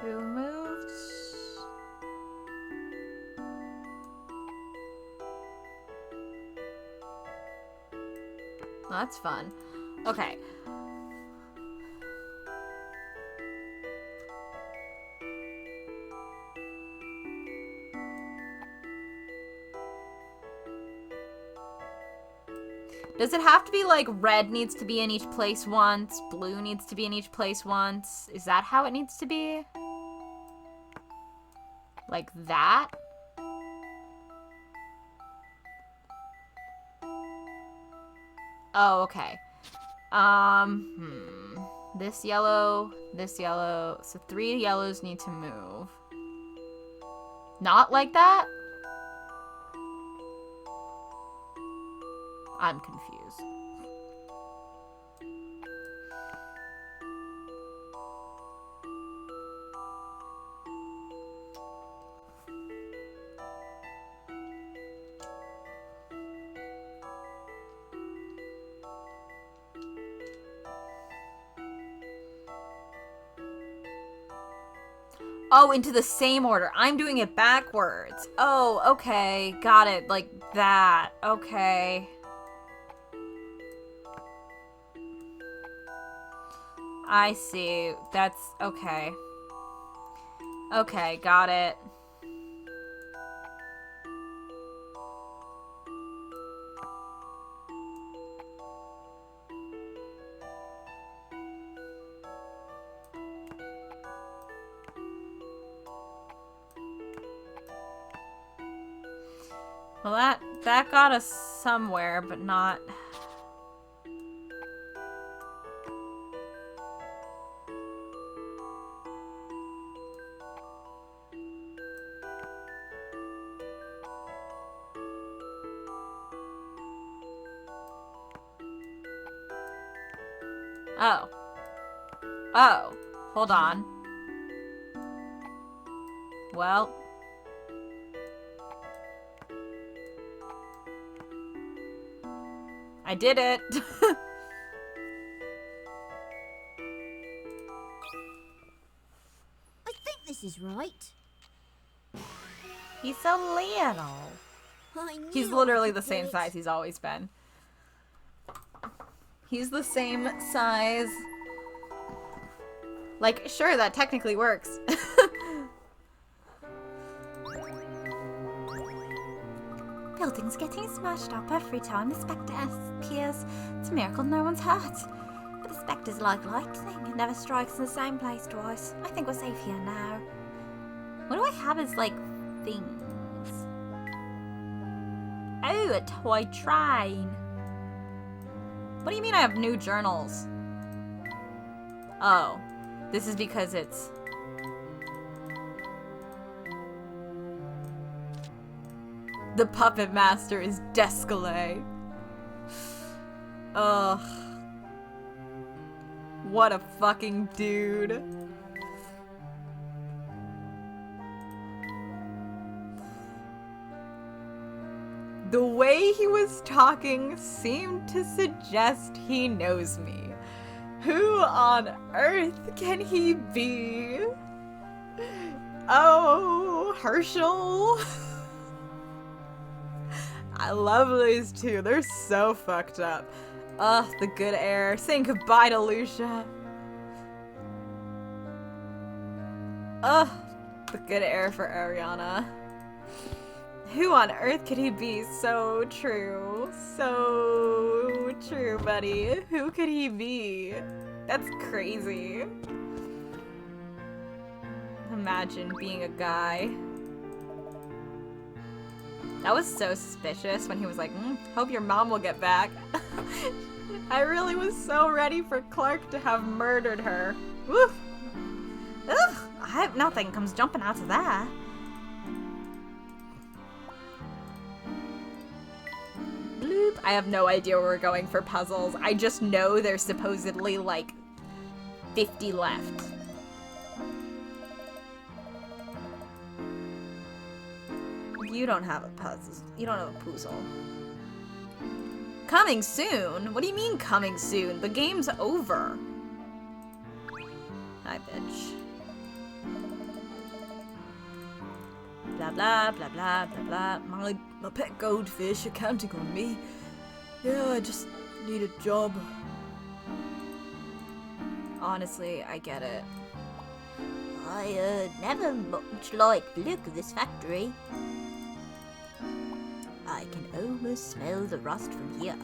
Two moves. That's fun. Okay. Does it have to be like red needs to be in each place once, blue needs to be in each place once? Is that how it needs to be? Like that? Oh, okay. This yellow, so 3 yellows need to move. Not like that? I'm confused. Oh, into the same order. I'm doing it backwards. Oh, okay. Got it. Like that. Okay. I see. That's okay. Okay, got it. Well, that got us somewhere, but not... Oh. Oh. Hold on. Well... I did it! I think this is right. He's so little. He's literally the same size he's always been. He's the same size. Like, sure, that technically works. Buildings getting smashed up every time the spectre appears. It's a miracle no one's hurt. But the spectre's like lightning. It never strikes in the same place twice. I think we're safe here now. What do I have as, like, things? Oh, a toy train. What do you mean I have new journals? Oh, this is because it's... The puppet master is Descalay. Ugh. What a fucking dude. The way he was talking seemed to suggest he knows me. Who on earth can he be? Oh, Herschel. I love these two. They're so fucked up. Ugh, the good air. Saying goodbye to Lucia. Ugh, the good air for Ariana. Who on earth could he be? So true. So true, buddy. Who could he be? That's crazy. Imagine being a guy. That was so suspicious when he was like, hope your mom will get back. I really was so ready for Clark to have murdered her. Woof. Ugh, I hope nothing comes jumping out of there. Bloop. I have no idea where we're going for puzzles. I just know there's supposedly like 50 left. You don't have a puzzle. You don't have a puzzle. Coming soon? What do you mean coming soon? The game's over. Hi, bitch. Blah, blah, blah, blah, blah, blah. My pet goldfish are counting on me. Yeah, I just need a job. Honestly, I get it. I never much liked the look of this factory. I can almost smell the rust from here.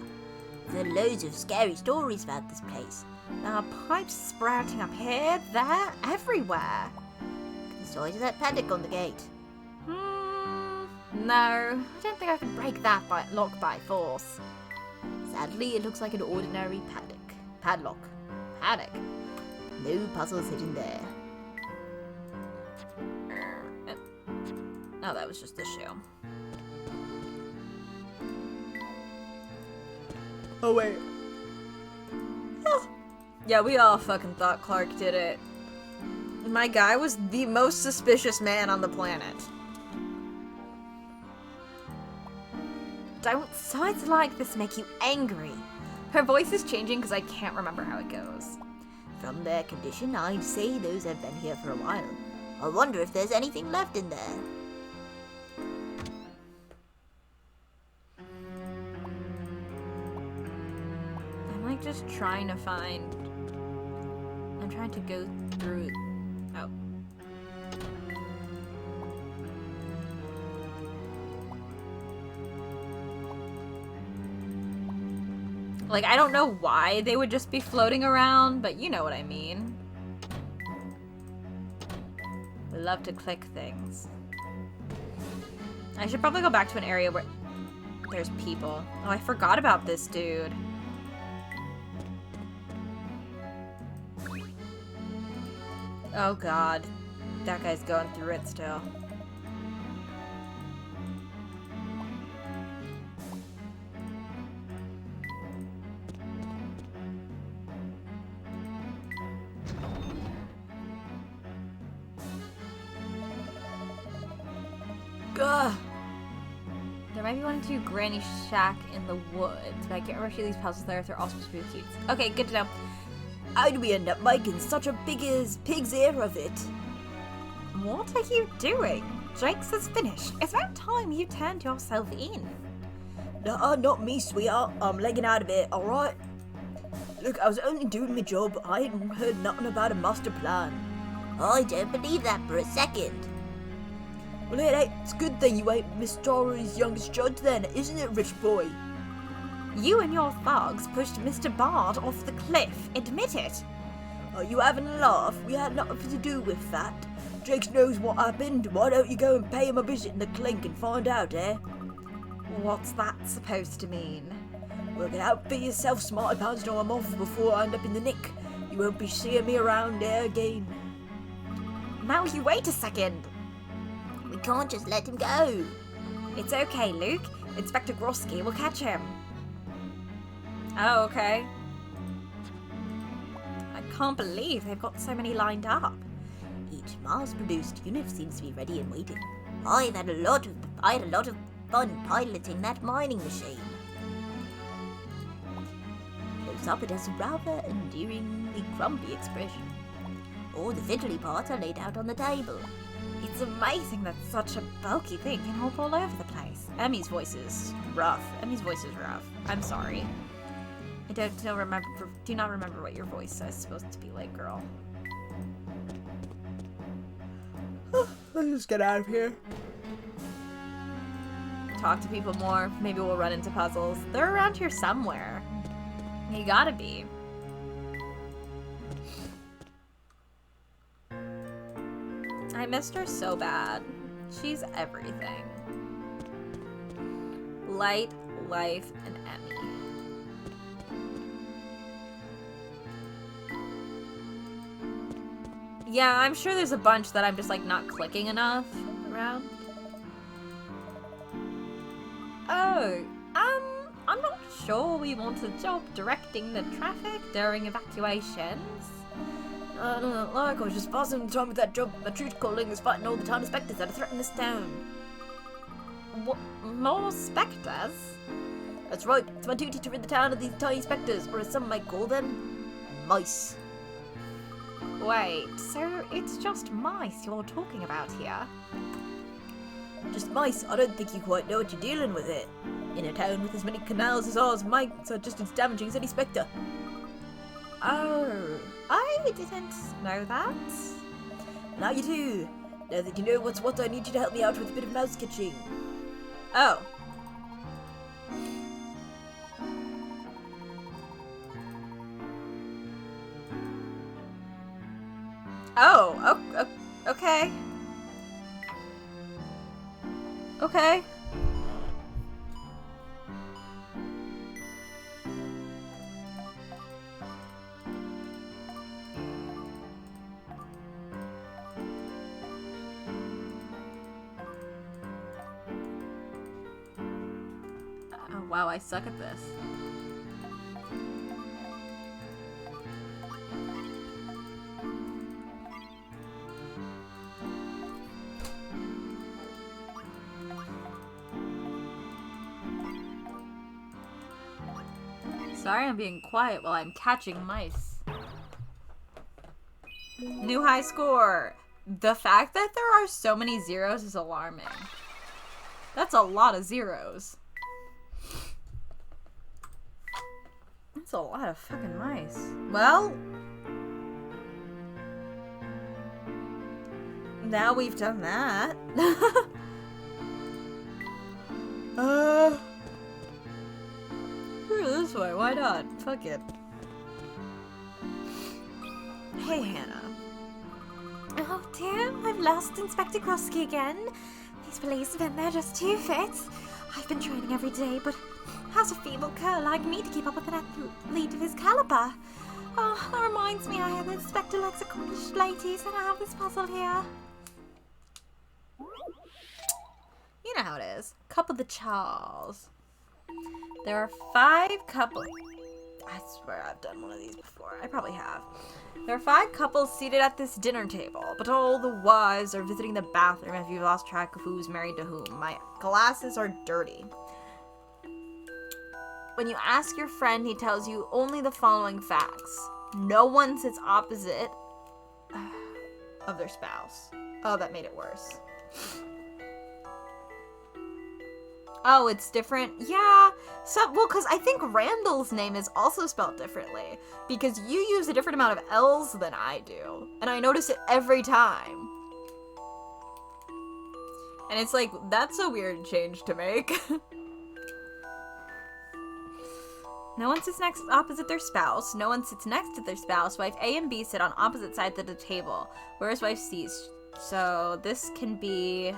There are loads of scary stories about this place. There are pipes sprouting up here, there, everywhere. Look at the size of that paddock on the gate. No, I don't think I could break that lock by force. Sadly, it looks like an ordinary padlock. Paddock. No puzzles hidden there. Oh, that was just the shoe. Oh, wait. Yeah, we all fucking thought Clark did it. My guy was the most suspicious man on the planet. Don't sights like this make you angry? Her voice is changing because I can't remember how it goes. From their condition, I'd say those have been here for a while. I wonder if there's anything left in there. I'm like just trying to find... I'm trying to go through... Oh. Like, I don't know why they would just be floating around, but you know what I mean. We love to click things. I should probably go back to an area where there's people. Oh, I forgot about this dude. Oh god. That guy's going through it still. Gah! There might be one to Granny Shack in the woods, but I can't remember if she leaves puzzles there if they're all supposed to be cute. Okay, good to know. How'd we end up making such a big as pig's ear of it? What are you doing? Jake's is finished. It's about time you turned yourself in. Nuh-uh, not me, sweetheart. I'm legging out of it, alright? Look, I was only doing my job. I ain't heard nothing about a master plan. I don't believe that for a second. Well, it's a good thing you ain't Miss Story's youngest judge then, isn't it, rich boy? You and your thugs pushed Mr. Bard off the cliff. Admit it. Are you having a laugh? We had nothing to do with that. Jakes knows what happened. Why don't you go and pay him a visit in the clink and find out, eh? What's that supposed to mean? Work it out for yourself, smarty pants, or I'm off before I end up in the nick. You won't be seeing me around there again. Now you wait a second. We can't just let him go. It's okay, Luke. Inspector Grosky will catch him. Oh, okay. I can't believe they've got so many lined up. Each mass-produced unit seems to be ready and waiting. I had a lot of fun piloting that mining machine. Close up, it has a rather endearingly grumpy expression. All the fiddly parts are laid out on the table. It's amazing that such a bulky thing can hop all over the place. Emmy's voice is rough. I'm sorry. I do not remember what your voice is supposed to be like, girl. Let's just get out of here. Talk to people more. Maybe we'll run into puzzles. They're around here somewhere. You gotta be. I missed her so bad. She's everything. Light, life, and Emmy. Yeah, I'm sure there's a bunch that I'm just like not clicking enough around. Oh, I'm not sure we want a job directing the traffic during evacuations. I don't like, I was just passing the time with that job. My truth calling is fighting all the town spectres that are threatening this town. What? More spectres? That's right, it's my duty to rid the town of these tiny spectres, or as some might call them, mice. Wait, so it's just mice you're talking about here? Just mice, I don't think you quite know what you're dealing with it. In a town with as many canals as ours, mice are just as damaging as any spectre. Oh, I didn't know that. Now you do. Now that you know what's what, I need you to help me out with a bit of mouse catching. Oh. Oh, okay. Okay. Oh, wow, I suck at this. Sorry I'm being quiet while I'm catching mice. New high score. The fact that there are so many zeros is alarming. That's a lot of zeros. That's a lot of fucking mice. Well, now we've done that. Screw this way, why not? Fuck it. Hey, Hannah. Oh dear, I've lost Inspector Krosky again. These police have been there just too fit. I've been training every day, but how's a feeble cur like me to keep up with an athlete of his caliber? Oh, that reminds me I have the Inspector likes accomplished ladies, and I have this puzzle here. You know how it is. Couple the Charles. There are 5 couples. I swear I've done one of these before. I probably have. There are 5 couples seated at this dinner table, but all the wives are visiting the bathroom if you've lost track of who's married to whom. My glasses are dirty. When you ask your friend, he tells you only the following facts. No one sits opposite of their spouse. Oh, that made it worse. Oh, it's different? Yeah. Well, because I think Randall's name is also spelled differently. Because you use a different amount of L's than I do. And I notice it every time. And it's like, that's a weird change to make. No one sits opposite their spouse. No one sits next to their spouse. Wife A and B sit on opposite sides of the table. Whereas wife C? So this can be...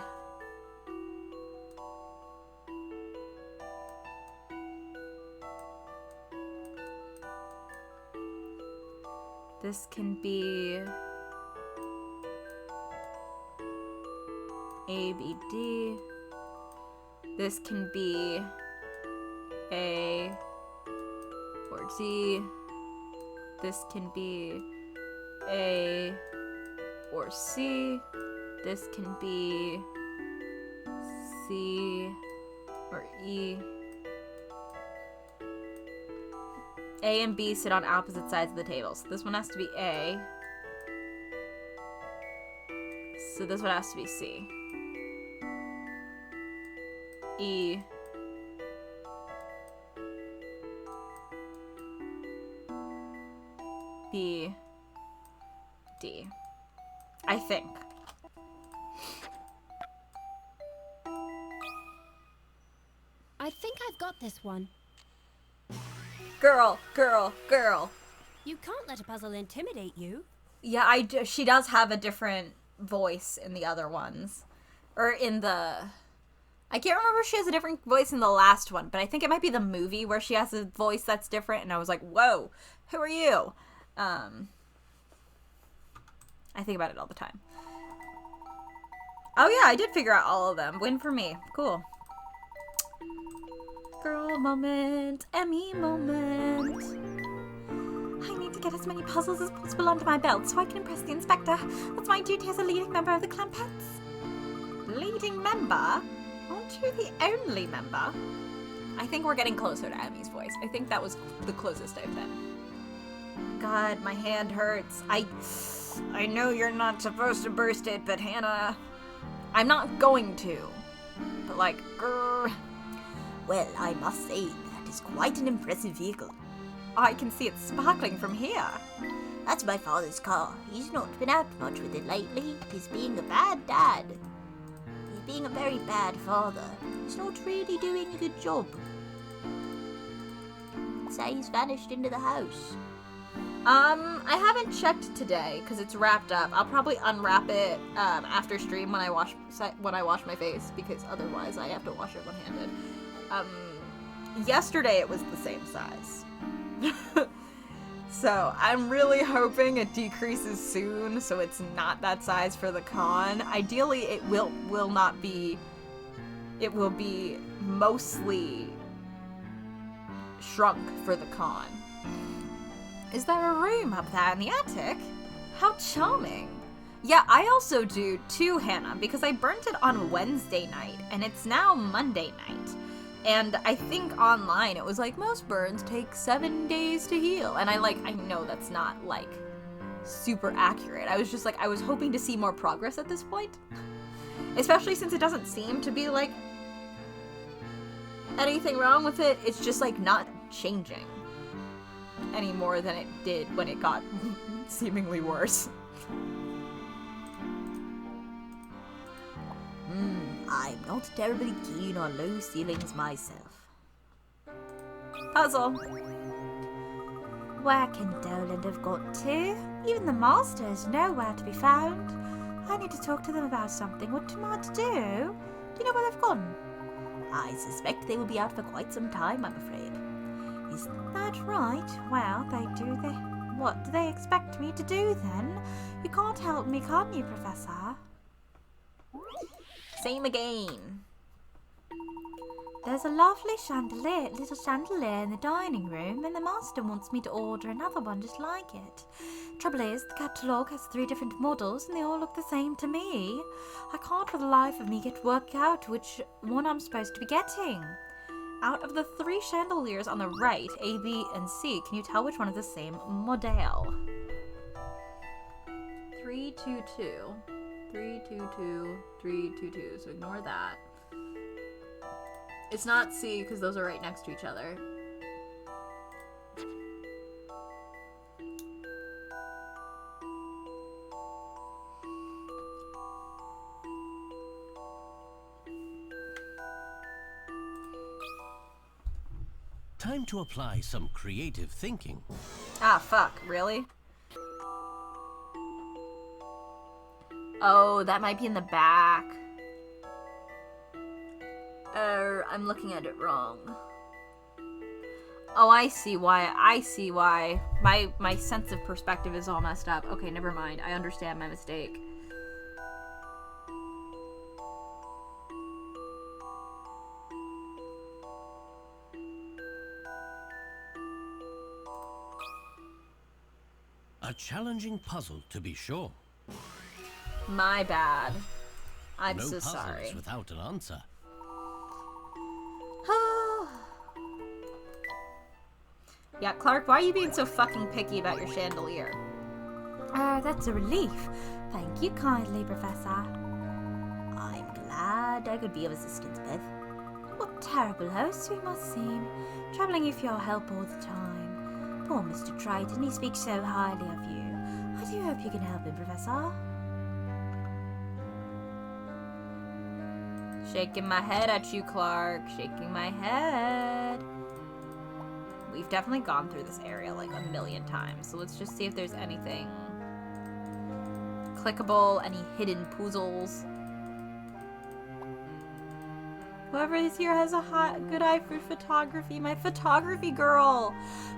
This can be A, B, D. This can be A or D. This can be A or C. This can be C or E. A and B sit on opposite sides of the table. So this one has to be A. So this one has to be C. E. B. D. I think. I think I've got this one. Girl, girl, girl. You can't let a puzzle intimidate you. Yeah, she does have a different voice in the other ones. Or in the... I can't remember if she has a different voice in the last one, but I think it might be the movie where she has a voice that's different, and I was like, whoa, who are you? I think about it all the time. Oh yeah, I did figure out all of them. Win for me. Cool. Girl moment. Emmy moment. I need to get as many puzzles as possible under my belt so I can impress the inspector. That's my duty as a leading member of the Clampets. Leading member? Aren't you the only member? I think we're getting closer to Emmy's voice. I think that was the closest I've been. God, my hand hurts. I know you're not supposed to burst it, but Hannah, I'm not going to. But like, grrr. Well, I must say, that is quite an impressive vehicle. I can see it sparkling from here. That's my father's car. He's not been out much with it lately. He's being a bad dad. He's being a very bad father. He's not really doing a good job. Say he's vanished into the house. I haven't checked today because it's wrapped up. I'll probably unwrap it after stream when I wash my face, because otherwise I have to wash it one-handed. Yesterday it was the same size. So I'm really hoping it decreases soon so it's not that size for the con. Ideally it will not be, it will be mostly shrunk for the con. Is there a room up there in the attic? How charming. Yeah, I also do too, Hannah, because I burnt it on Wednesday night and it's now Monday night. And I think online it was like, most burns take 7 days to heal. And I know that's not, like, super accurate. I was just like, I was hoping to see more progress at this point. Especially since it doesn't seem to be, like, anything wrong with it. It's just, like, not changing any more than it did when it got seemingly worse. I'm not terribly keen on low ceilings myself. Puzzle. Where can Doland have got to? Even the master is nowhere to be found. I need to talk to them about something. What am I to do? Do you know where they've gone? I suspect they will be out for quite some time, I'm afraid. Is that right? Well, what do they expect me to do then? You can't help me, can you, Professor? Same again. There's a lovely little chandelier in the dining room, and the master wants me to order another one just like it. Trouble is, the catalogue has 3 different models, and they all look the same to me. I can't for the life of me work out which one I'm supposed to be getting. Out of the 3 chandeliers on the right, A, B, and C, can you tell which one is the same model? 3, 2, 2. 3, 2, 2, 3, 2, 2. So ignore that. It's not C because those are right next to each other. Time to apply some creative thinking. Ah, fuck. Really? Oh, that might be in the back. I'm looking at it wrong. Oh, I see why. My sense of perspective is all messed up. Okay, never mind. I understand my mistake. A challenging puzzle, to be sure. My bad. I'm No so puzzles sorry. without an answer. Yeah, Clark, why are you being so fucking picky about your chandelier? That's a relief. Thank you kindly, Professor. I'm glad I could be of assistance, Beth. What terrible hosts we must seem, troubling you for your help all the time. Poor Mr. Triton, he speaks so highly of you. I do hope you can help him, Professor. Shaking my head at you, Clark. Shaking my head. We've definitely gone through this area like a million times, so let's just see if there's anything clickable, any hidden puzzles. Whoever is here has a good eye for photography. My photography girl.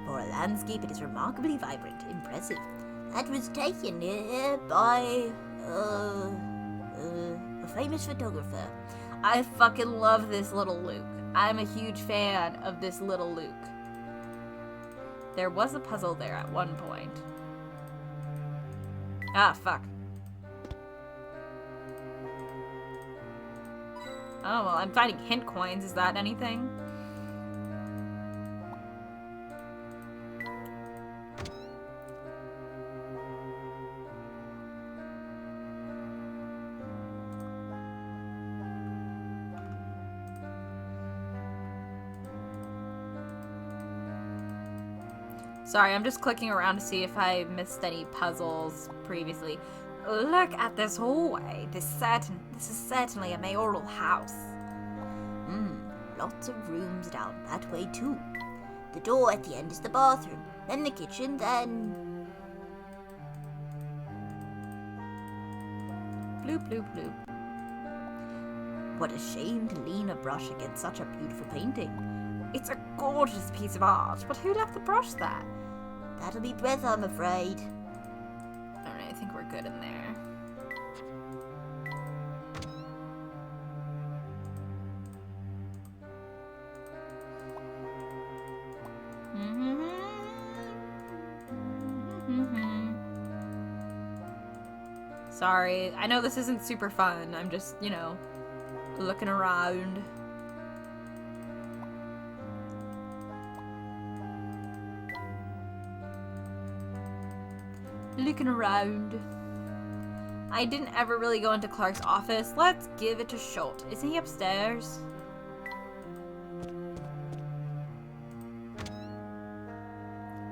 For a landscape, it is remarkably vibrant. Impressive. That was taken by a famous photographer. I fucking love this little Luke. I'm a huge fan of this little Luke. There was a puzzle there at one point. Ah, fuck. Oh, well, I'm finding hint coins. Is that anything? Sorry, I'm just clicking around to see if I missed any puzzles previously. Look at this hallway. This is certainly a mayoral house. Lots of rooms down that way too. The door at the end is the bathroom, then the kitchen, then... Bloop, bloop, bloop. What a shame to lean a brush against such a beautiful painting. It's a gorgeous piece of art, but who left the brush there? That'll be Breath, I'm afraid. I don't know, I think we're good in there. Sorry, I know this isn't super fun. I'm just, looking around. Looking around. I didn't ever really go into Clark's office. Let's give it a shot. Isn't he upstairs?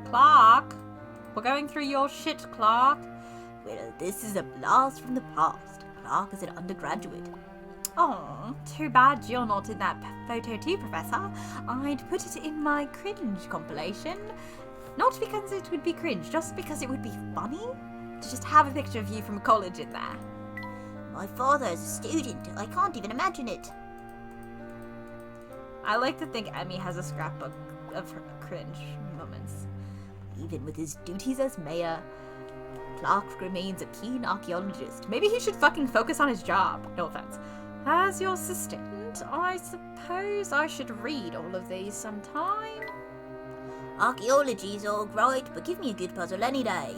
Clark? We're going through your shit, Clark. Well, this is a blast from the past. Clark is an undergraduate. Oh, too bad you're not in that photo too, Professor. I'd put it in my cringe compilation. Not because it would be cringe, just because it would be funny to just have a picture of you from college in there. My father is a student. I can't even imagine it. I like to think Emmy has a scrapbook of her cringe moments. Even with his duties as mayor, Clark remains a keen archaeologist. Maybe he should fucking focus on his job. No offense. As your assistant, I suppose I should read all of these sometime. Archaeology's all right, but give me a good puzzle any day.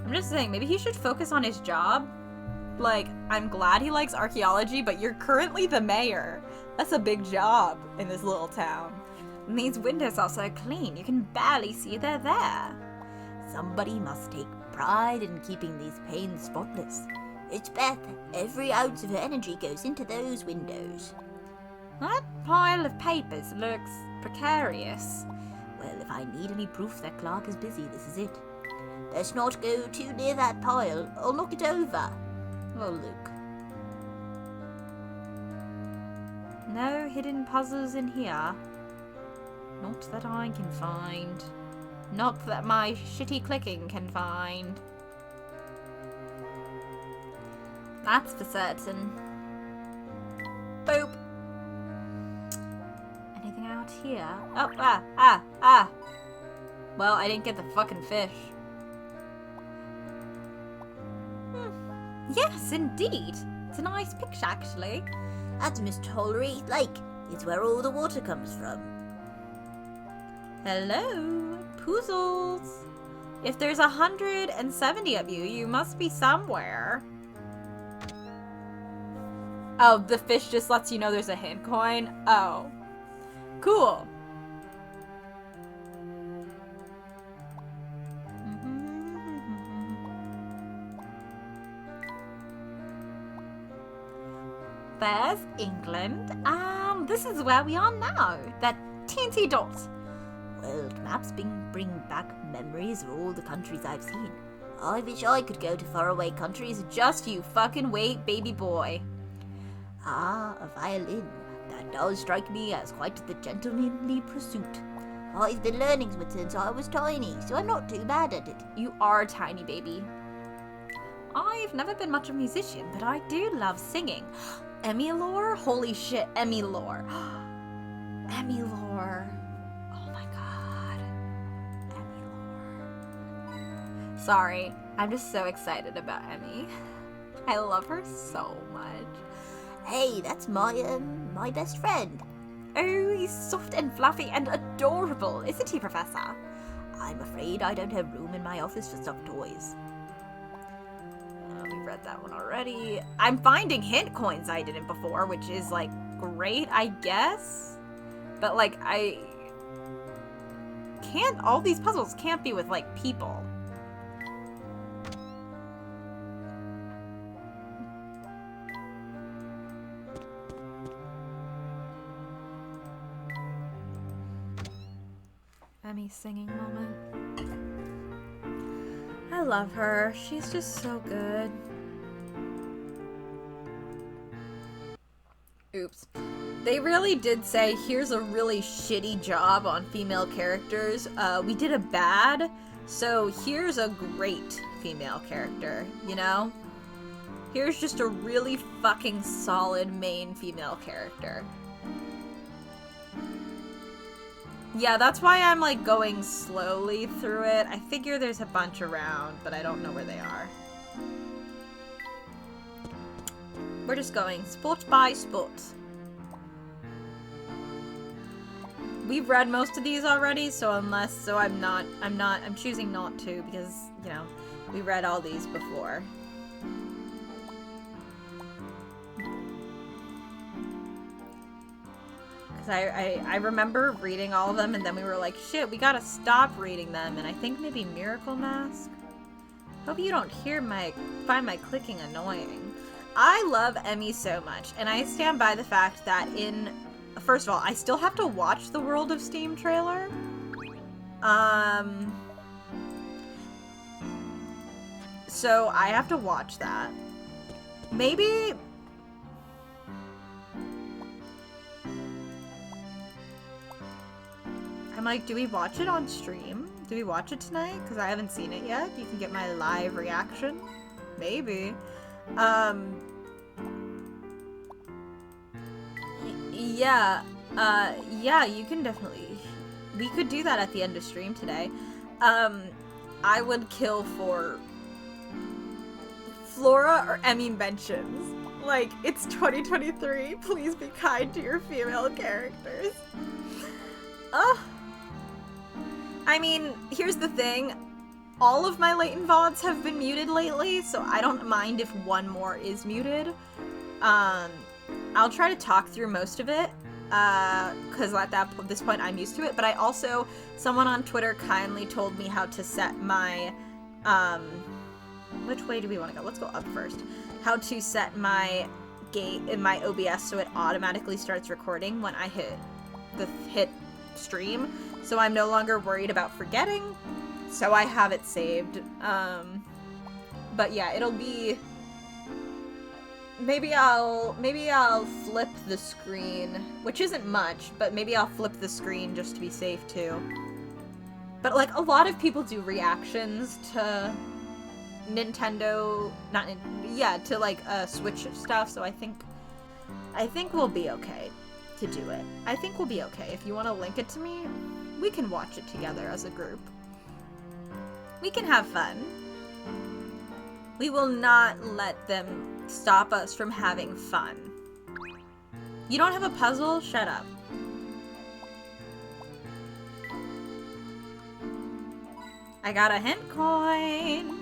I'm just saying, maybe he should focus on his job. Like, I'm glad he likes archaeology, but you're currently the mayor. That's a big job in this little town. And these windows are so clean, you can barely see they're there. Somebody must take pride in keeping these panes spotless. It's Beth. Every ounce of energy goes into those windows. That pile of papers looks precarious. Well, if I need any proof that Clark is busy, this is it. Let's not go too near that pile. I'll knock it over. Oh, look. No hidden puzzles in here. Not that I can find. Not that my shitty clicking can find. That's for certain. Boop. Anything out here? Oh, Well, I didn't get the fucking fish. Yes, indeed. It's a nice picture, actually. That's Miss Tollery Lake. It's where all the water comes from. Hello, Poozles. If there's 170 of you, you must be somewhere. Oh, the fish just lets you know there's a hint coin? Oh. Cool. There's England. This is where we are now. That teensy dot. Well, maps bring back memories of all the countries I've seen. I wish I could go to faraway countries. Just you fucking wait, baby boy. Ah, a violin. That does strike me as quite the gentlemanly pursuit. I've been learning it since I was tiny, so I'm not too bad at it. You are a tiny baby. I've never been much of a musician, but I do love singing. Emmy lore? Holy shit, Emmy lore. Emmy lore. Oh my god. Emmy lore. Sorry, I'm just so excited about Emmy. I love her so much. Hey, that's my best friend. Oh, he's soft and fluffy and adorable, isn't he, Professor? I'm afraid I don't have room in my office for stuffed toys. We read that one already. I'm finding hint coins I didn't before, which is, like, great, I guess. But, like, I can't... All these puzzles can't be with, like, people. Emmy's singing moment. I love her. She's just so good. Oops. They really did say, here's a really shitty job on female characters. We did a bad, so here's a great female character, you know? Here's just a really fucking solid main female character. Yeah, that's why I'm, like, going slowly through it. I figure there's a bunch around, but I don't know where they are. We're just going spot by spot. We've read most of these already, so I'm choosing not to because, you know, we read all these before. 'Cause I remember reading all of them, and then we were like, shit, we gotta stop reading them, and I think maybe Miracle Mask. Hope you don't find my clicking annoying. I love Emmy so much, and I stand by the fact that first of all, I still have to watch the World of Steam trailer. So I have to watch that. Maybe... I'm like, do we watch it on stream? Do we watch it tonight? Because I haven't seen it yet. You can get my live reaction. Maybe. Yeah. Yeah, you can definitely... We could do that at the end of stream today. I would kill for Flora or Emmy mentions. Like, it's 2023. Please be kind to your female characters. Ugh. I mean, here's the thing. All of my layton VODs have been muted lately, so I don't mind if one more is muted. I'll try to talk through most of it, because at this point I'm used to it, but I also, someone on Twitter kindly told me how to set my, which way do we want to go? Let's go up first. How to set my gate in my OBS so it automatically starts recording when I hit stream, so I'm no longer worried about forgetting, so I have it saved. But yeah, it'll be... Maybe I'll flip the screen, which isn't much, but maybe I'll flip the screen just to be safe too. But like, a lot of people do reactions to Nintendo, to like Switch stuff, so I think we'll be okay to do it. I think we'll be okay. If you want to link it to me, we can watch it together as a group. We can have fun. We will not let them stop us from having fun. You don't have a puzzle? Shut up. I got a hint coin.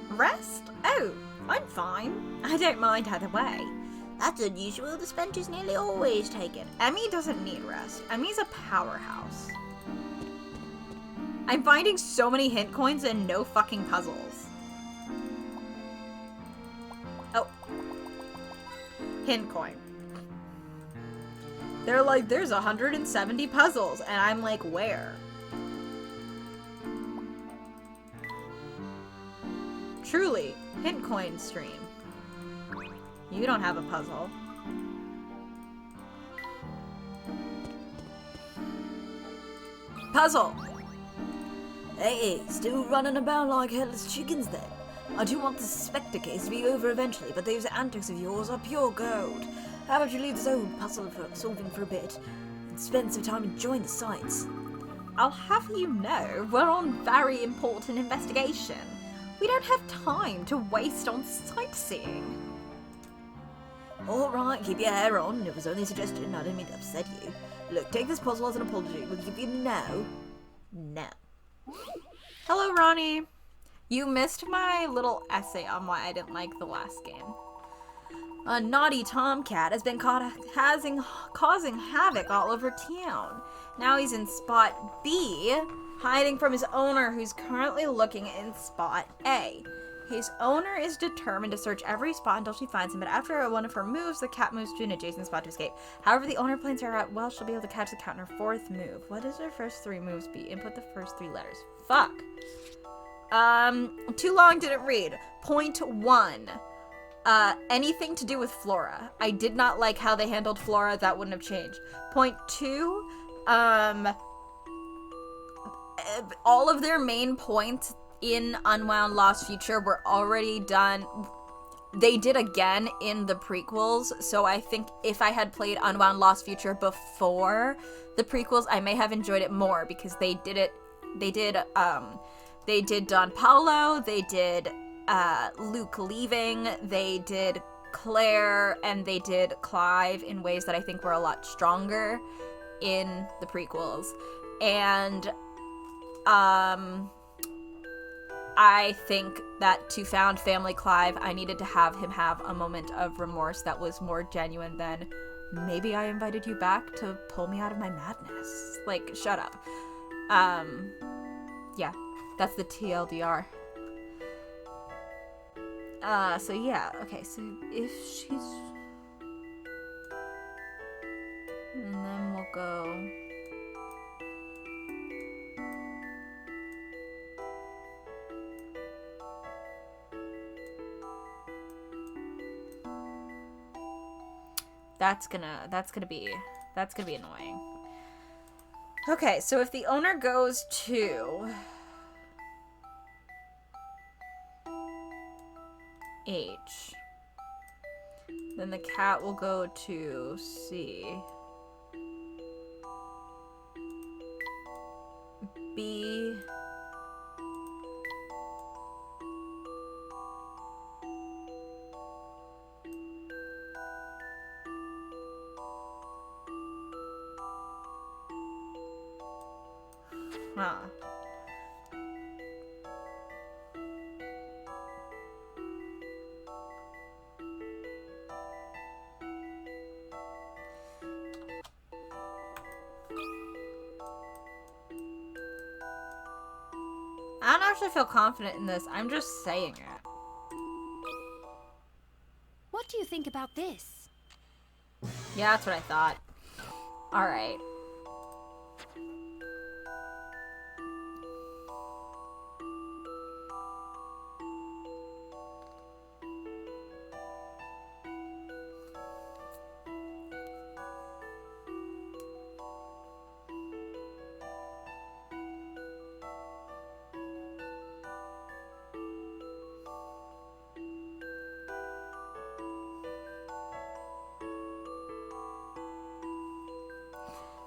Rest? Oh, I'm fine. I don't mind either way. That's unusual. The Spencer's nearly always taken. Emmy doesn't need rest. Emmy's a powerhouse. I'm finding so many hint coins and no fucking puzzles. Oh. Hint coin. They're like, there's 170 puzzles, and I'm like, where? Truly, hint coin stream. You don't have a puzzle. Puzzle! Hey, still running about like headless chickens then. I do want the spectre case to be over eventually, but those antics of yours are pure gold. How about you leave this old puzzle for solving for a bit, and spend some time enjoying the sights? I'll have you know, we're on very important investigation. We don't have time to waste on sightseeing. Alright, keep your hair on. It was only a suggestion. I didn't mean to upset you. Look, take this puzzle as an apology. We'll give you no. Hello, Ronnie. You missed my little essay on why I didn't like the last game. A naughty tomcat has been caught causing havoc all over town. Now he's in Spot B, hiding from his owner, who's currently looking in Spot A. His owner is determined to search every spot until she finds him, but after one of her moves, the cat moves to an adjacent spot to escape. However, the owner plans her out well, she'll be able to catch the cat in her fourth move. What does her first three moves be? Input the first three letters. Fuck. Too long, didn't read. Point 1. Anything to do with Flora. I did not like how they handled Flora. That wouldn't have changed. Point 2. All of their main points in Unwound Lost Future were already done. They did again in the prequels, so I think if I had played Unwound Lost Future before the prequels, I may have enjoyed it more, because they did Don Paulo, they did Luke leaving, they did Claire, and they did Clive in ways that I think were a lot stronger in the prequels. And I think that to found family Clive, I needed to have him have a moment of remorse that was more genuine than maybe I invited you back to pull me out of my madness. Like, shut up. Yeah, that's the TLDR. So yeah, okay, so if she's... And then we'll go... That's gonna be annoying. Okay, so if the owner goes to H, then the cat will go to C. B. Huh. I don't actually feel confident in this. I'm just saying it. What do you think about this? Yeah, that's what I thought. Alright.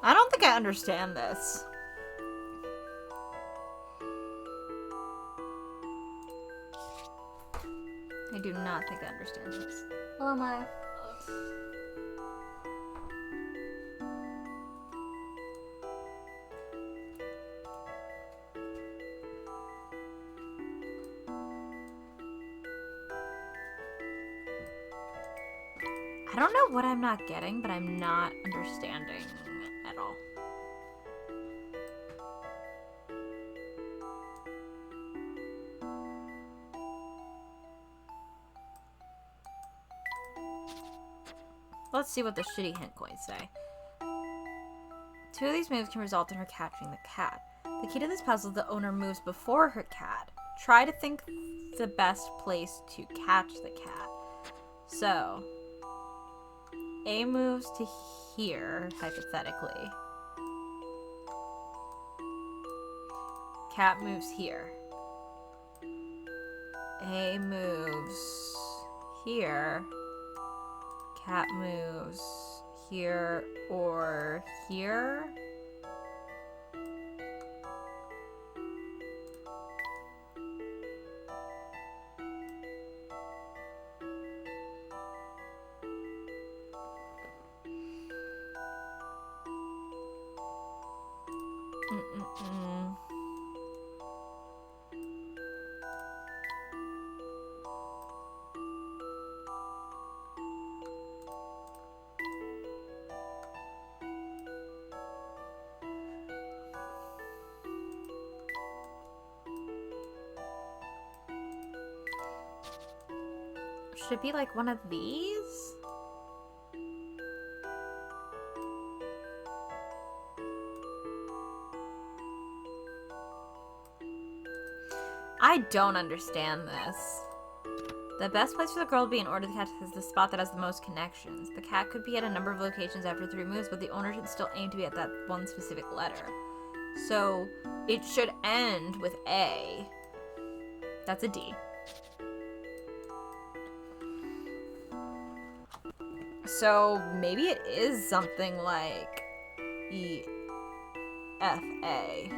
I don't think I understand this. I do not think I understand this. Hello, Maya. I don't know what I'm not getting, but I'm not understanding at all. Let's see what the shitty hint coins say. 2 of these moves can result in her capturing the cat. The key to this puzzle, the owner moves before her cat. Try to think the best place to catch the cat. So, A moves to here, hypothetically. Cat moves here. A moves here. Cat moves here or here. Should it be like one of these? I don't understand this. The best place for the girl to be in order to catch is the spot that has the most connections. The cat could be at a number of locations after 3 moves, but the owner should still aim to be at that one specific letter. So it should end with A. That's a D. So maybe it is something like E, F, A.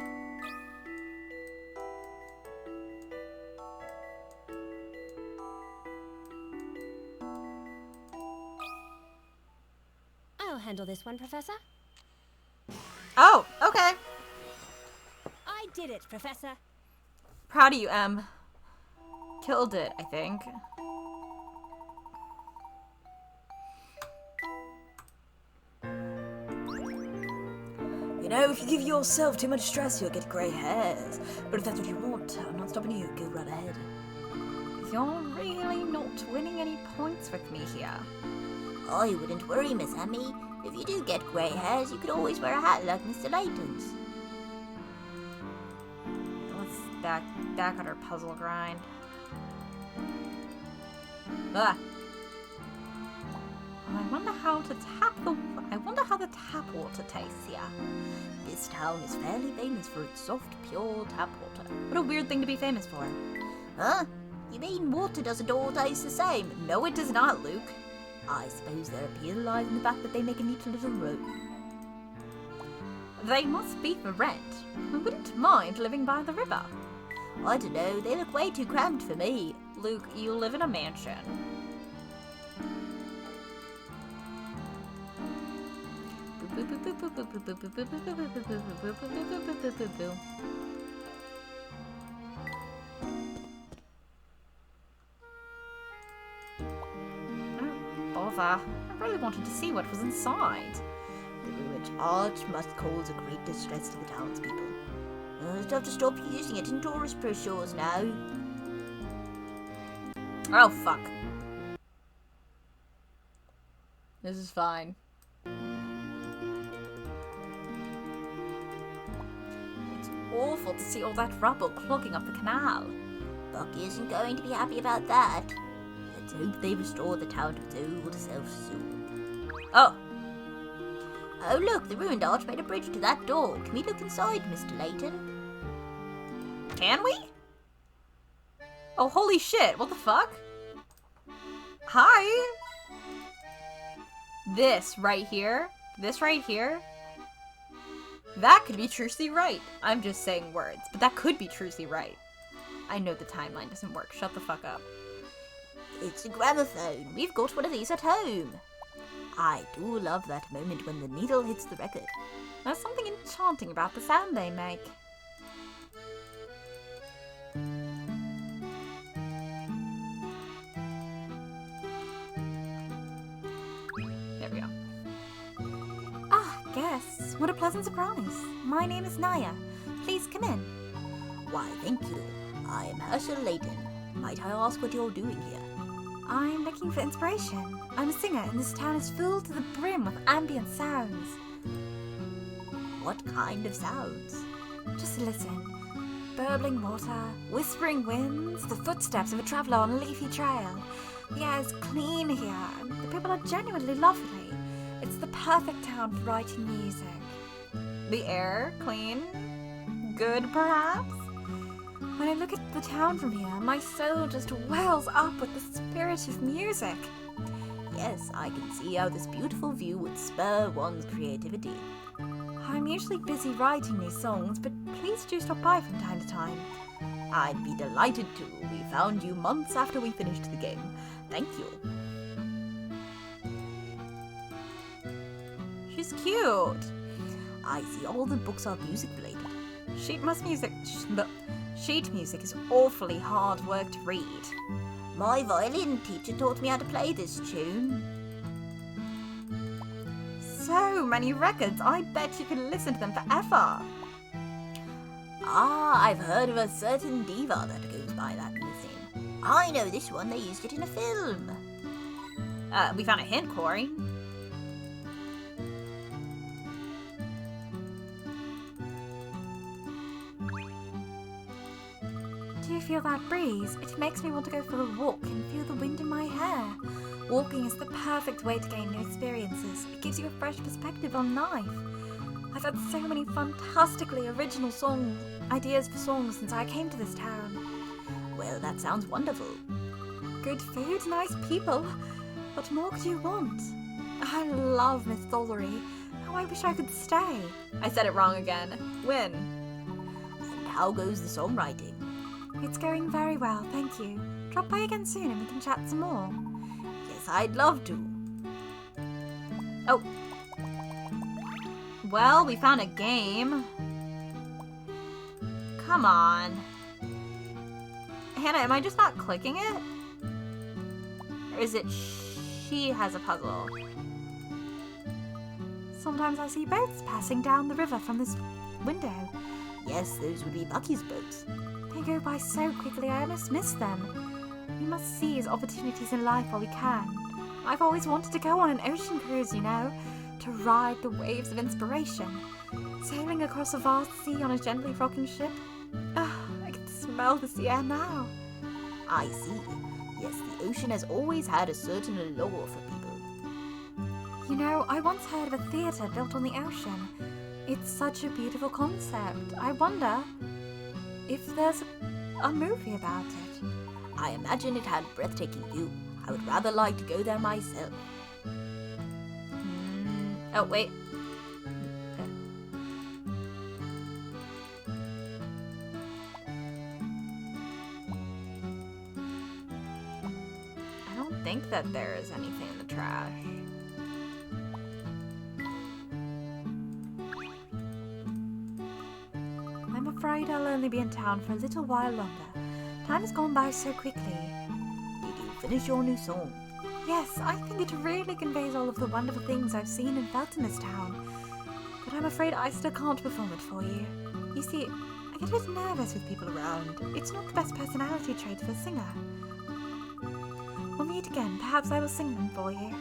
I'll handle this one, Professor. Oh, okay. I did it, Professor. Proud of you, Em. Killed it, I think. You know, if you give yourself too much stress, you'll get grey hairs. But if that's what you want, I'm not stopping you. Go right ahead. You're really not winning any points with me here. I wouldn't worry, Miss Emmy. If you do get grey hairs, you could always wear a hat like Mr. Layton's. Let's back on our puzzle grind. Ah. I wonder how the tap water tastes here. This town is fairly famous for its soft, pure tap water. What a weird thing to be famous for. Huh? You mean water doesn't all taste the same? No, it does not, Luke. I suppose their appeal lies in the fact that they make a neat little road. They must be for rent. I wouldn't mind living by the river. I don't know, they look way too cramped for me. Luke, you live in a mansion. Bother. I really wanted to see what was inside. The ruined arch must cause a great distress to the townspeople. I'll just have to stop using it in tourist brochures now. Oh, fuck. This is fine. It's awful to see all that rubble clogging up the canal. Bucky isn't going to be happy about that. Let's hope they restore the town to its old self soon. Oh. Oh look, the ruined arch made a bridge to that door. Can we look inside, Mr. Layton? Can we? Oh, holy shit. What the fuck? Hi. This right here. That could be truly right. I'm just saying words, but that could be truly right. I know the timeline doesn't work. Shut the fuck up. It's a gramophone. We've got one of these at home. I do love that moment when the needle hits the record. There's something enchanting about the sound they make. There we go. Ah, guests. What a pleasant surprise. My name is Naya. Please come in. Why, thank you. I am Herschel Layton. Might I ask what you're doing here? I'm looking for inspiration. I'm a singer, and this town is filled to the brim with ambient sounds. What kind of sounds? Just listen. Burbling water, whispering winds, the footsteps of a traveller on a leafy trail. The air is clean here, and the people are genuinely lovely. It's the perfect town for writing music. The air, clean, good perhaps? When I look at the town from here, my soul just wells up with the spirit of music. Yes, I can see how this beautiful view would spur one's creativity. I'm usually busy writing these songs, but please do stop by from time to time. I'd be delighted to. We found you months after we finished the game. Thank you. She's cute. I see all the books are music related. Sheet music is awfully hard work to read. My violin teacher taught me how to play this tune. So many records, I bet you could listen to them forever. Ah, I've heard of a certain diva that goes by that nickname. I know this one, they used it in a film. We found a hint, Corey. Do you feel that breeze? It makes me want to go for a walk and feel the wind in my hair. Walking is the perfect way to gain new experiences. It gives you a fresh perspective on life. I've had so many fantastically original ideas for songs since I came to this town. Well, that sounds wonderful. Good food, nice people. What more could you want? I love mythology. How I wish I could stay. I said it wrong again. Win. And how goes the songwriting? It's going very well, thank you. Drop by again soon and we can chat some more. Yes, I'd love to. Oh. Well, we found a game. Come on. Hannah, am I just not clicking it? Or is it she has a puzzle? Sometimes I see boats passing down the river from this window. Yes, those would be Bucky's boats. They go by so quickly I almost miss them. We must seize opportunities in life while we can. I've always wanted to go on an ocean cruise, you know, to ride the waves of inspiration. Sailing across a vast sea on a gently rocking ship. I can smell the sea air now. I see. Yes, the ocean has always had a certain allure for people. You know, I once heard of a theatre built on the ocean. It's such a beautiful concept. I wonder if there's a movie about it. I imagine it had breathtaking view. I would rather like to go there myself. Oh, wait. I don't think that there is anything in the trash. I'm afraid I'll only be in town for a little while longer. Time has gone by so quickly. Did you finish your new song? Yes, I think it really conveys all of the wonderful things I've seen and felt in this town. But I'm afraid I still can't perform it for you. You see, I get a bit nervous with people around. It's not the best personality trait for a singer. We'll meet again. Perhaps I will sing them for you.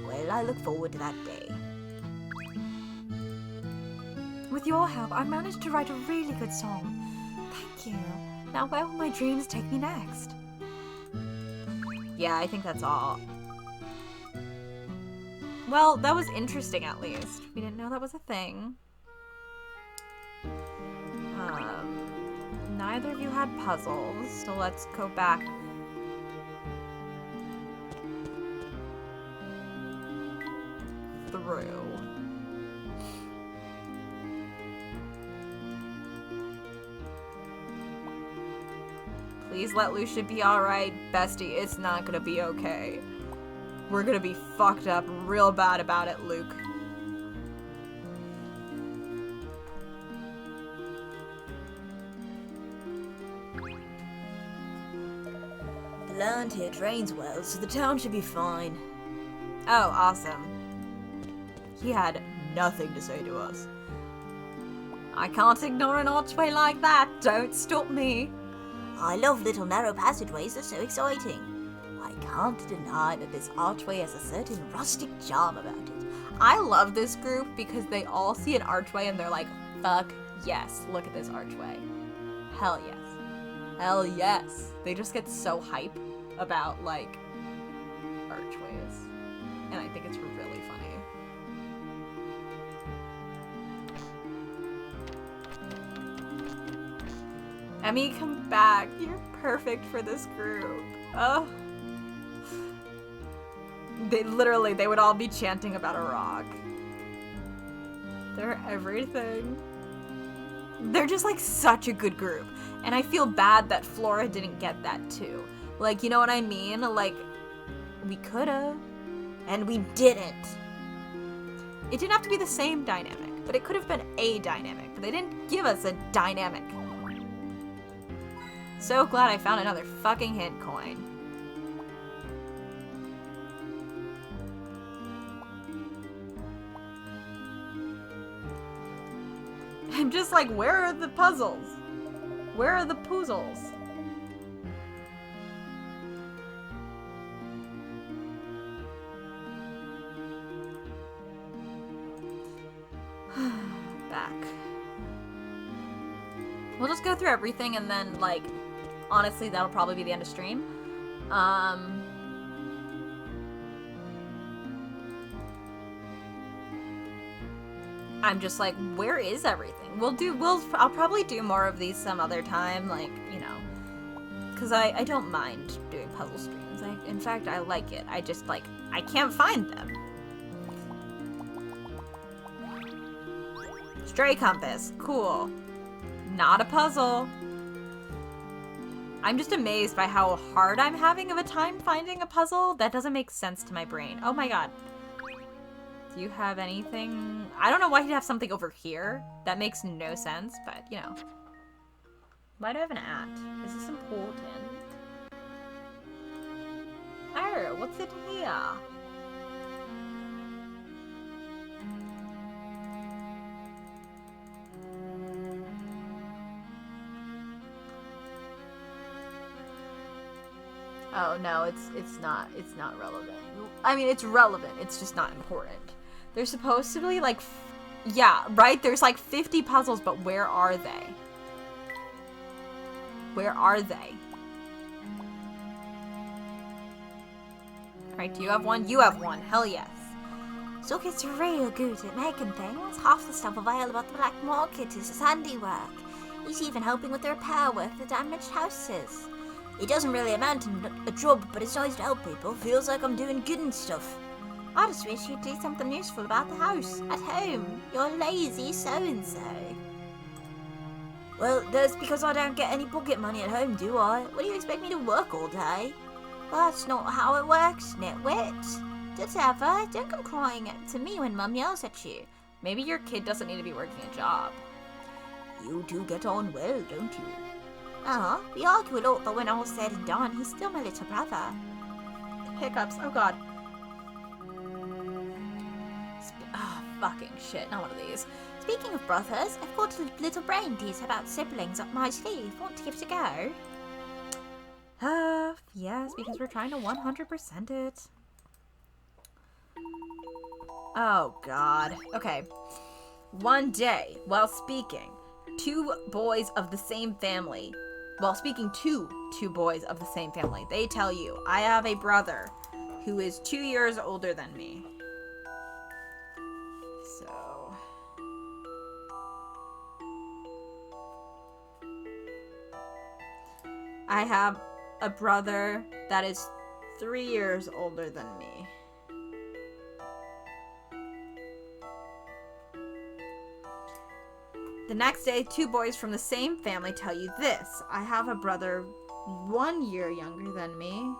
Well, I look forward to that day. With your help, I managed to write a really good song. Thank you. Now where will my dreams take me next? Yeah, I think that's all. Well, that was interesting at least. We didn't know that was a thing. Neither of you had puzzles, so let's go back. Through. Please let Lucia be alright. Bestie, it's not gonna be okay. We're gonna be fucked up real bad about it, Luke. The land here drains well, so the town should be fine. Oh, awesome. He had nothing to say to us. I can't ignore an archway like that. Don't stop me. I love little narrow passageways, they're so exciting. I can't deny that this archway has a certain rustic charm about it. I love this group because they all see an archway and they're like, fuck yes, look at this archway. Hell yes. Hell yes. They just get so hype about, like, archways. And I think it's really funny. Emmy, come back. You're perfect for this group. Oh. They would all be chanting about a rock. They're everything. They're just like such a good group. And I feel bad that Flora didn't get that too. Like, you know what I mean? Like, we could've. And we didn't. It didn't have to be the same dynamic, but it could have been a dynamic. But they didn't give us a dynamic. So glad I found another fucking hint coin. I'm just like, where are the puzzles? Where are the puzzles? Back. We'll just go through everything and then, like, honestly, that'll probably be the end of stream. I'm just like, where is everything? I'll probably do more of these some other time, like, you know, because I don't mind doing puzzle streams. In fact, I like it. I just, like, I can't find them. Stray compass. Cool. Not a puzzle. I'm just amazed by how hard I'm having of a time finding a puzzle. That doesn't make sense to my brain. Oh my god. Do you have anything? I don't know why he'd have something over here. That makes no sense, but, you know. Why do I have an at? Is this important? Oh, what's in here? Oh no, it's not relevant. I mean, it's relevant. It's just not important. There's supposed to be like, yeah, right. There's like 50 puzzles, but where are they? Where are they? Right? Do you have one? You have one. Hell yes. So it's real good at making things. Half the stuff available at the black market is his handiwork. He's even helping with the repair work of the damaged houses. It doesn't really amount to a job, but it's nice to help people. Feels like I'm doing good and stuff. I just wish you'd do something useful about the house. At home, you're lazy so-and-so. Well, that's because I don't get any pocket money at home, do I? What do you expect me to work all day? Well, that's not how it works, nitwit. Whatever, don't come crying to me when Mum yells at you. Maybe your kid doesn't need to be working a job. You two get on well, don't you? We argue a lot, but when all's said and done, he's still my little brother. Hiccups. Oh god. Fucking shit. Not one of these. Speaking of brothers, I've got a little brain tease about siblings up my sleeve. Want to give it a go? Yes, because we're trying to 100% it. Oh god. Okay. One day, while speaking to two boys of the same family, they tell you, I have a brother who is 2 years older than me. So... I have a brother that is 3 years older than me. The next day, two boys from the same family tell you this. I have a brother 1 year younger than me.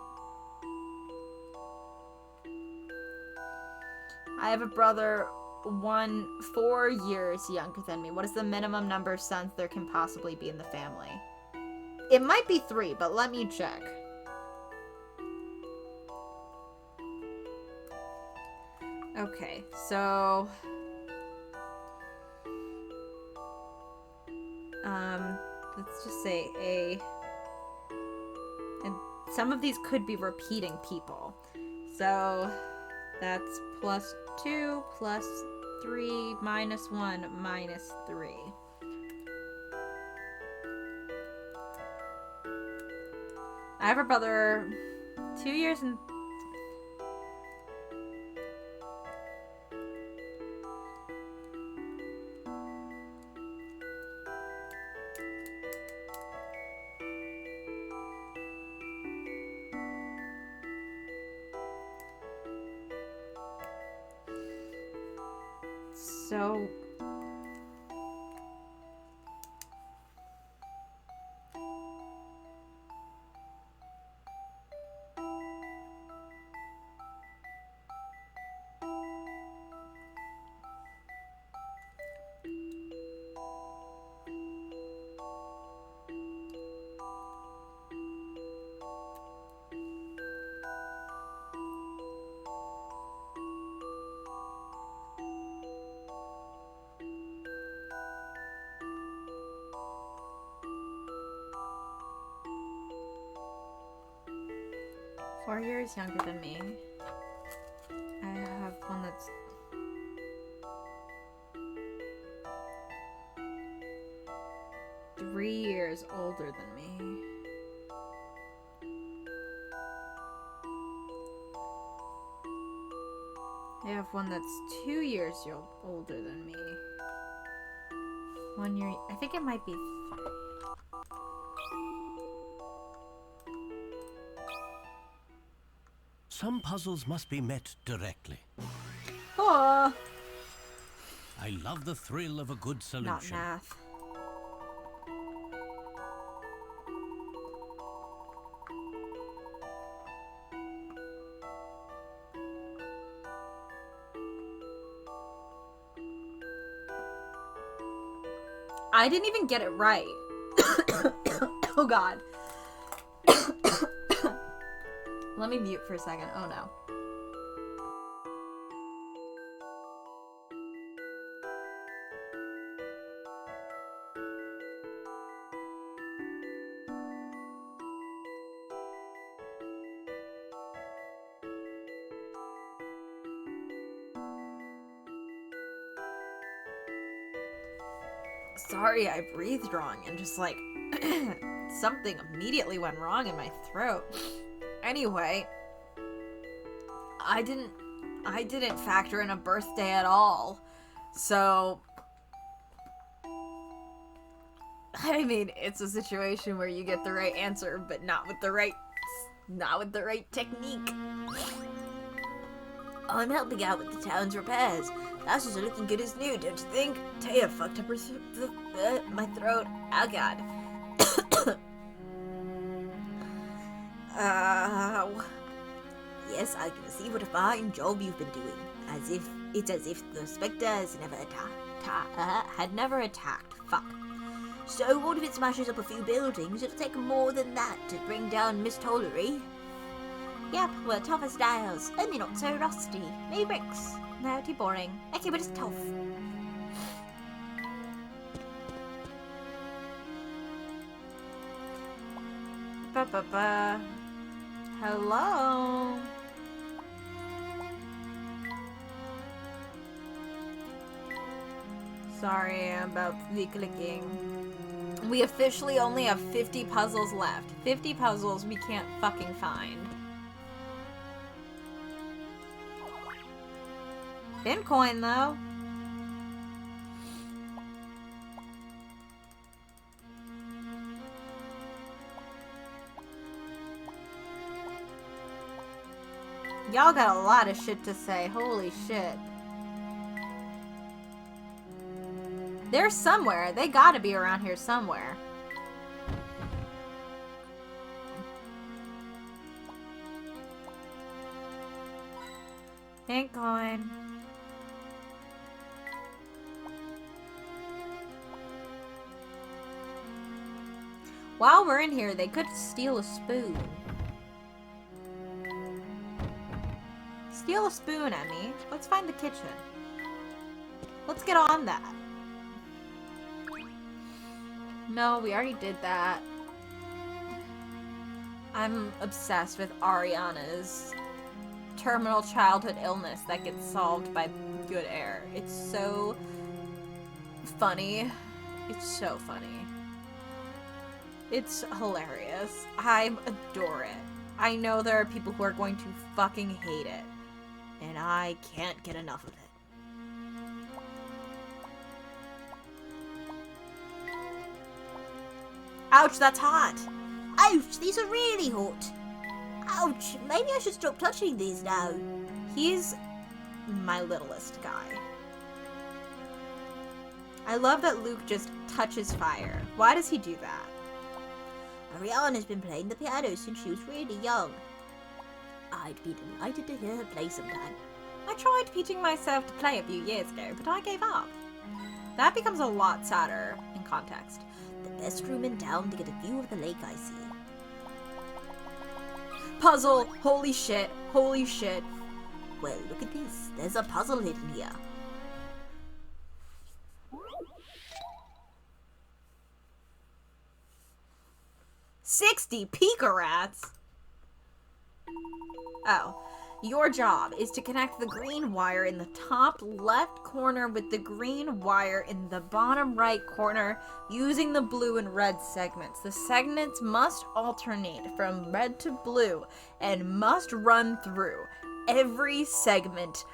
I have a brother 4 years younger than me. What is the minimum number of sons there can possibly be in the family? It might be 3, but let me check. Okay, so... let's just say A. And some of these could be repeating people. So, that's +2, +3, -1, -3. I have a brother 2 years and... So... Four years younger than me. I have one that's 3 years older than me. I have one that's 2 years older than me. 1 year. I think it might be 3. Some puzzles must be met directly. Oh, I love the thrill of a good not solution. math. I didn't even get it right. Oh god. Let me mute for a second. Oh no. sorry I breathed wrong, and just like something immediately went wrong in my throat. Anyway, I didn't factor in a birthday at all. So I mean, it's a situation where you get the right answer, but not with the right technique. I'm helping out with the town's repairs. Houses are looking good as new, don't you think? Taya fucked up my throat. Oh god. Yes, I can see what a fine job you've been doing. As if the spectre has never attacked. Fuck. So what if it smashes up a few buildings? It'll take more than that to bring down Miss Tollery. Yep, we're tough as nails, only not so rusty. No bricks. No, too boring. Okay, we're just tough. Ba-ba-ba. Hello? Sorry about the clicking. We officially only have 50 puzzles left. 50 puzzles we can't fucking find. Bitcoin, though. Y'all got a lot of shit to say. Holy shit. They're somewhere. They gotta be around here somewhere. Bitcoin. While we're in here, they could steal a spoon. Steal a spoon, Emmy. Let's find the kitchen. Let's get on that. No, we already did that. I'm obsessed with Ariana's terminal childhood illness that gets solved by good air. It's so funny. It's so funny. It's hilarious. I adore it. I know there are people who are going to fucking hate it. And I can't get enough of it. Ouch, that's hot! Ouch, these are really hot. Ouch, maybe I should stop touching these now. He's my littlest guy. I love that Luke just touches fire. Why does he do that? Ariana's been playing the piano since she was really young. I'd be delighted to hear her play sometime. I tried teaching myself to play a few years ago, but I gave up. That becomes a lot sadder in context. The best room in town to get a view of the lake, I see. Puzzle! Holy shit! Holy shit! Well, look at this. There's a puzzle hidden here. "60 Pika Rats?" Oh. Your job is to connect the green wire in the top left corner with the green wire in the bottom right corner using the blue and red segments. The segments must alternate from red to blue and must run through every segment,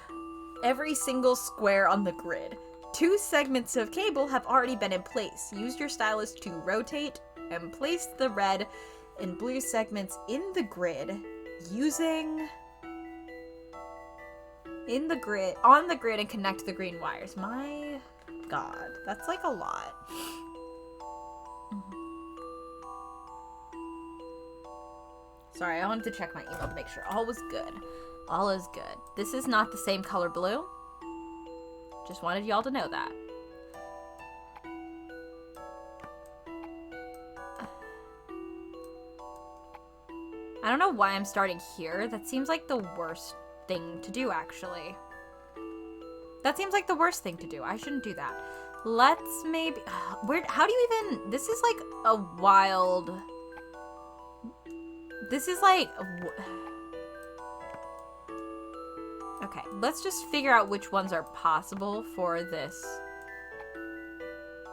every single square on the grid. 2 segments of cable have already been in place. Use your stylus to rotate and place the red and blue segments in the grid using... on the grid and connect the green wires. My god, that's like a lot. Sorry, I wanted to check my email to make sure all was good. All is good. This is not the same color blue. Just wanted y'all to know that. I don't know why I'm starting here. That seems like the worst thing to do, actually. That seems like the worst thing to do. I shouldn't do that. Let's maybe... how do you even... This is like a wild... This is like... Okay, let's just figure out which ones are possible for this.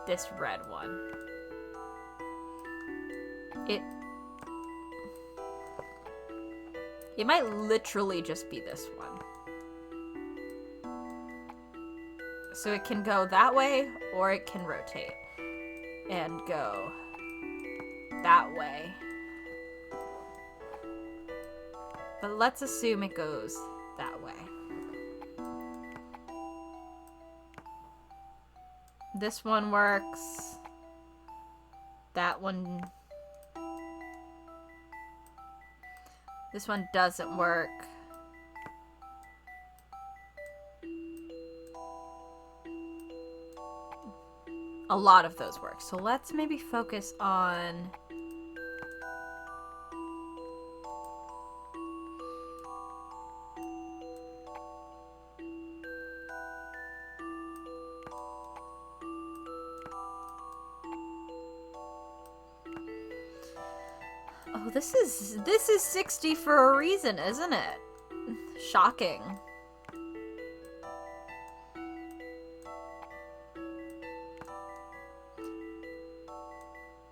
this red one. It might literally just be this one. So it can go that way, or it can rotate and go that way. But let's assume it goes that way. This one works. That one... This one doesn't work. A lot of those work. So let's maybe focus on... Oh, this is 60 for a reason, isn't it? Shocking.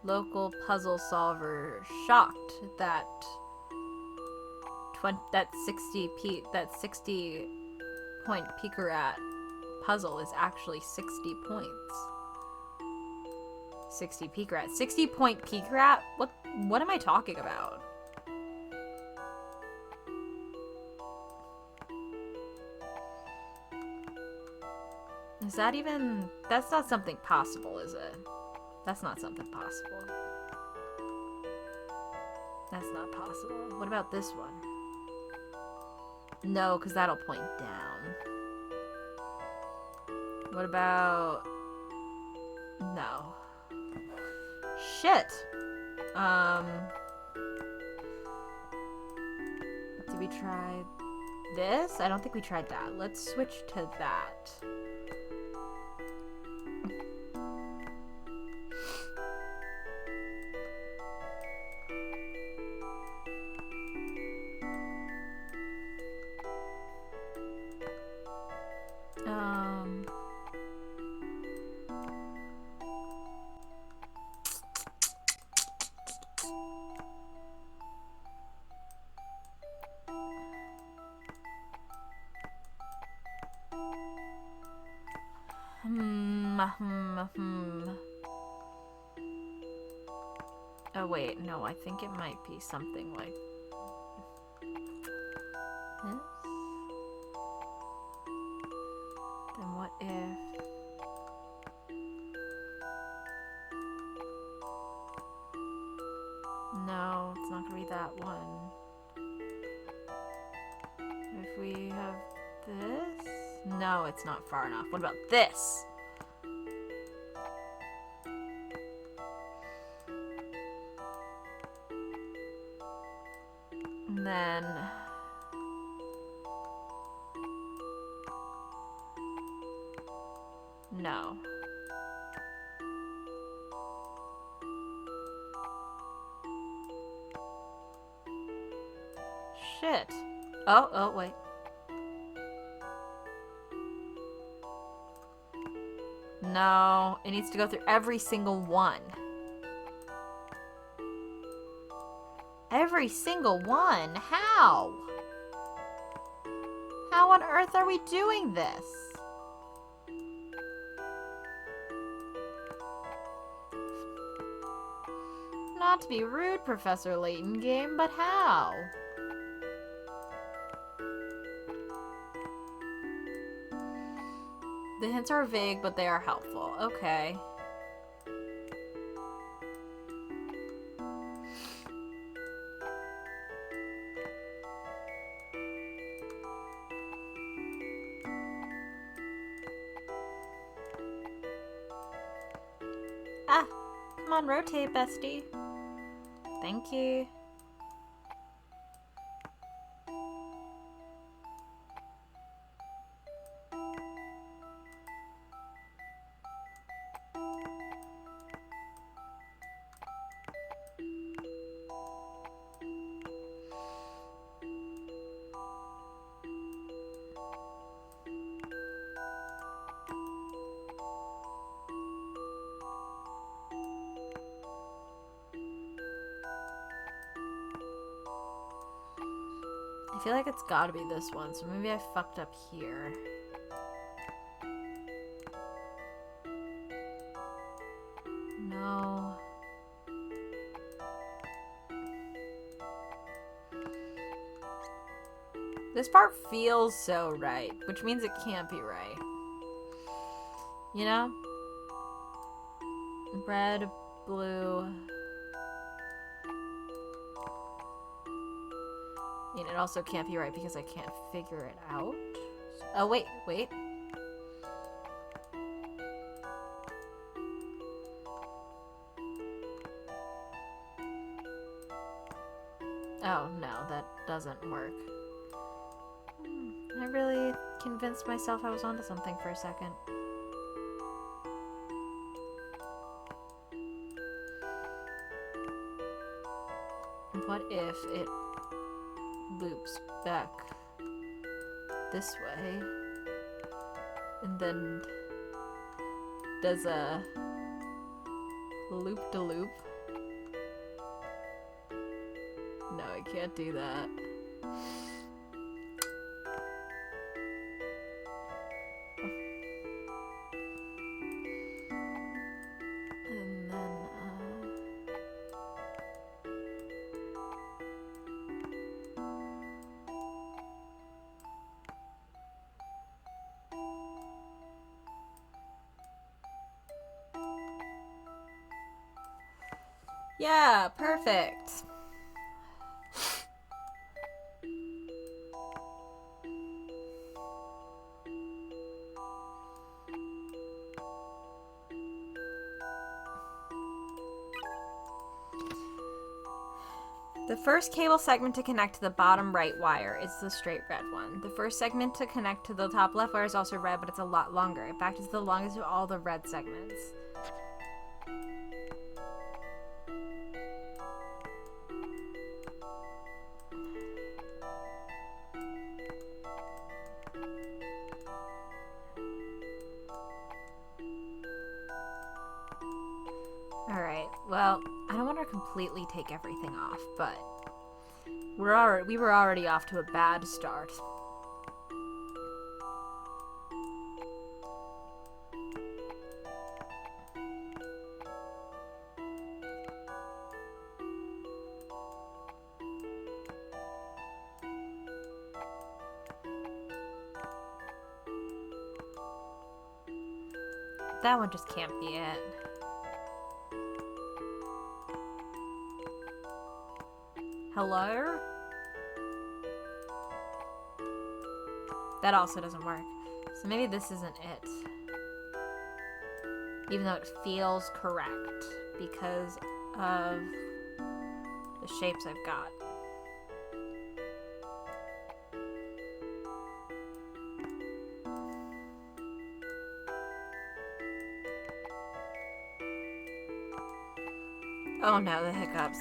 Local puzzle solver shocked that 60 point Pikarat puzzle is actually 60 points. 60 Pikarat. 60 point Pikarat? What am I talking about? Is that even... That's not something possible, is it? That's not something possible. That's not possible. What about this one? No, because that'll point down. What about... No. Shit! Did we try this? I don't think we tried that. Let's switch to that. Oh wait, no, I think it might be something like this. Then what if... No, it's not gonna be that one. If we have this... No, it's not far enough. What about this? And then... No. Shit. Oh, wait. No, it needs to go through every single one. Every single one? How? How on earth are we doing this? Not to be rude, Professor Layton game, but how? The hints are vague, but they are helpful. Okay. Ah! Come on, rotate, bestie. Thank you. I feel like it's gotta be this one, so maybe I fucked up here. No. This part feels so right, which means it can't be right. You know? Red, blue. I mean, it also can't be right because I can't figure it out. Oh, wait. Oh, no, that doesn't work. I really convinced myself I was onto something for a second. What if it loops back this way and then does a loop-de-loop? No, I can't do that. And then, yeah, perfect. The first cable segment to connect to the bottom right wire is the straight red one. The first segment to connect to the top left wire is also red, but it's a lot longer. In fact, it's the longest of all the red segments. Alright, well, I don't want to completely take everything off, but we were already off to a bad start. That one just can't be it. Hello? That also doesn't work. So maybe this isn't it. Even though it feels correct because of the shapes I've got. Oh no, the hiccups.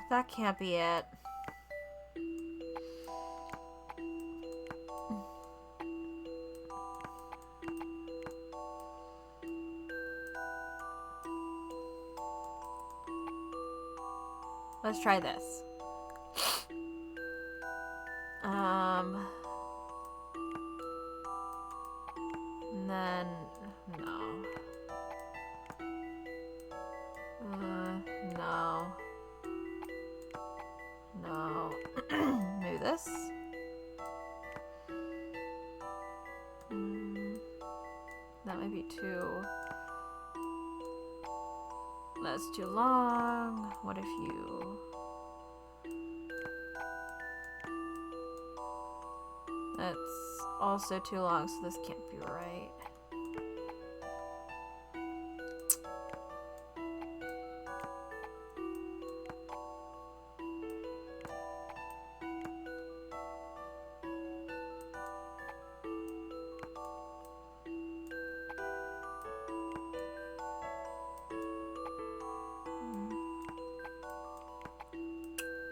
That can't be it. Let's try this. And then, no. No. No. Maybe this? That might be too... That's too long. What if you... That's also too long, so this can't be right.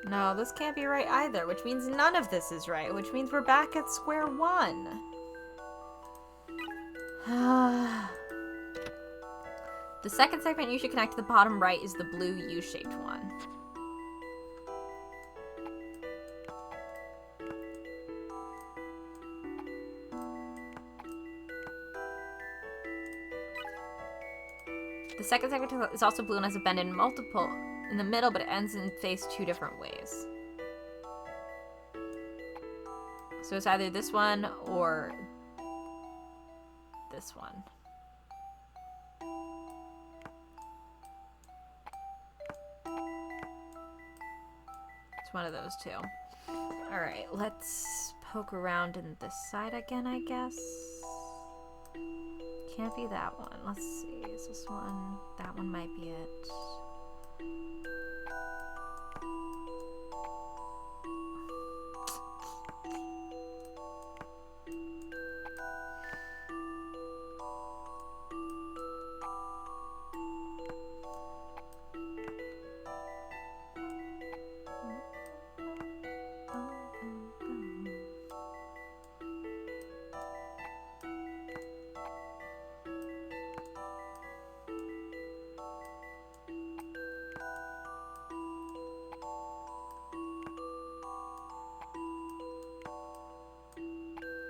No, this can't be right either, which means none of this is right, which means we're back at square one. The second segment you should connect to the bottom right is the blue U-shaped one. The second segment is also blue and has a bend in multiple in the middle, but it ends in face two different ways. So it's either this one or this one. It's one of those two. Alright, let's poke around in this side again, I guess. Can't be that one. Let's see. Is this one? That one might be it.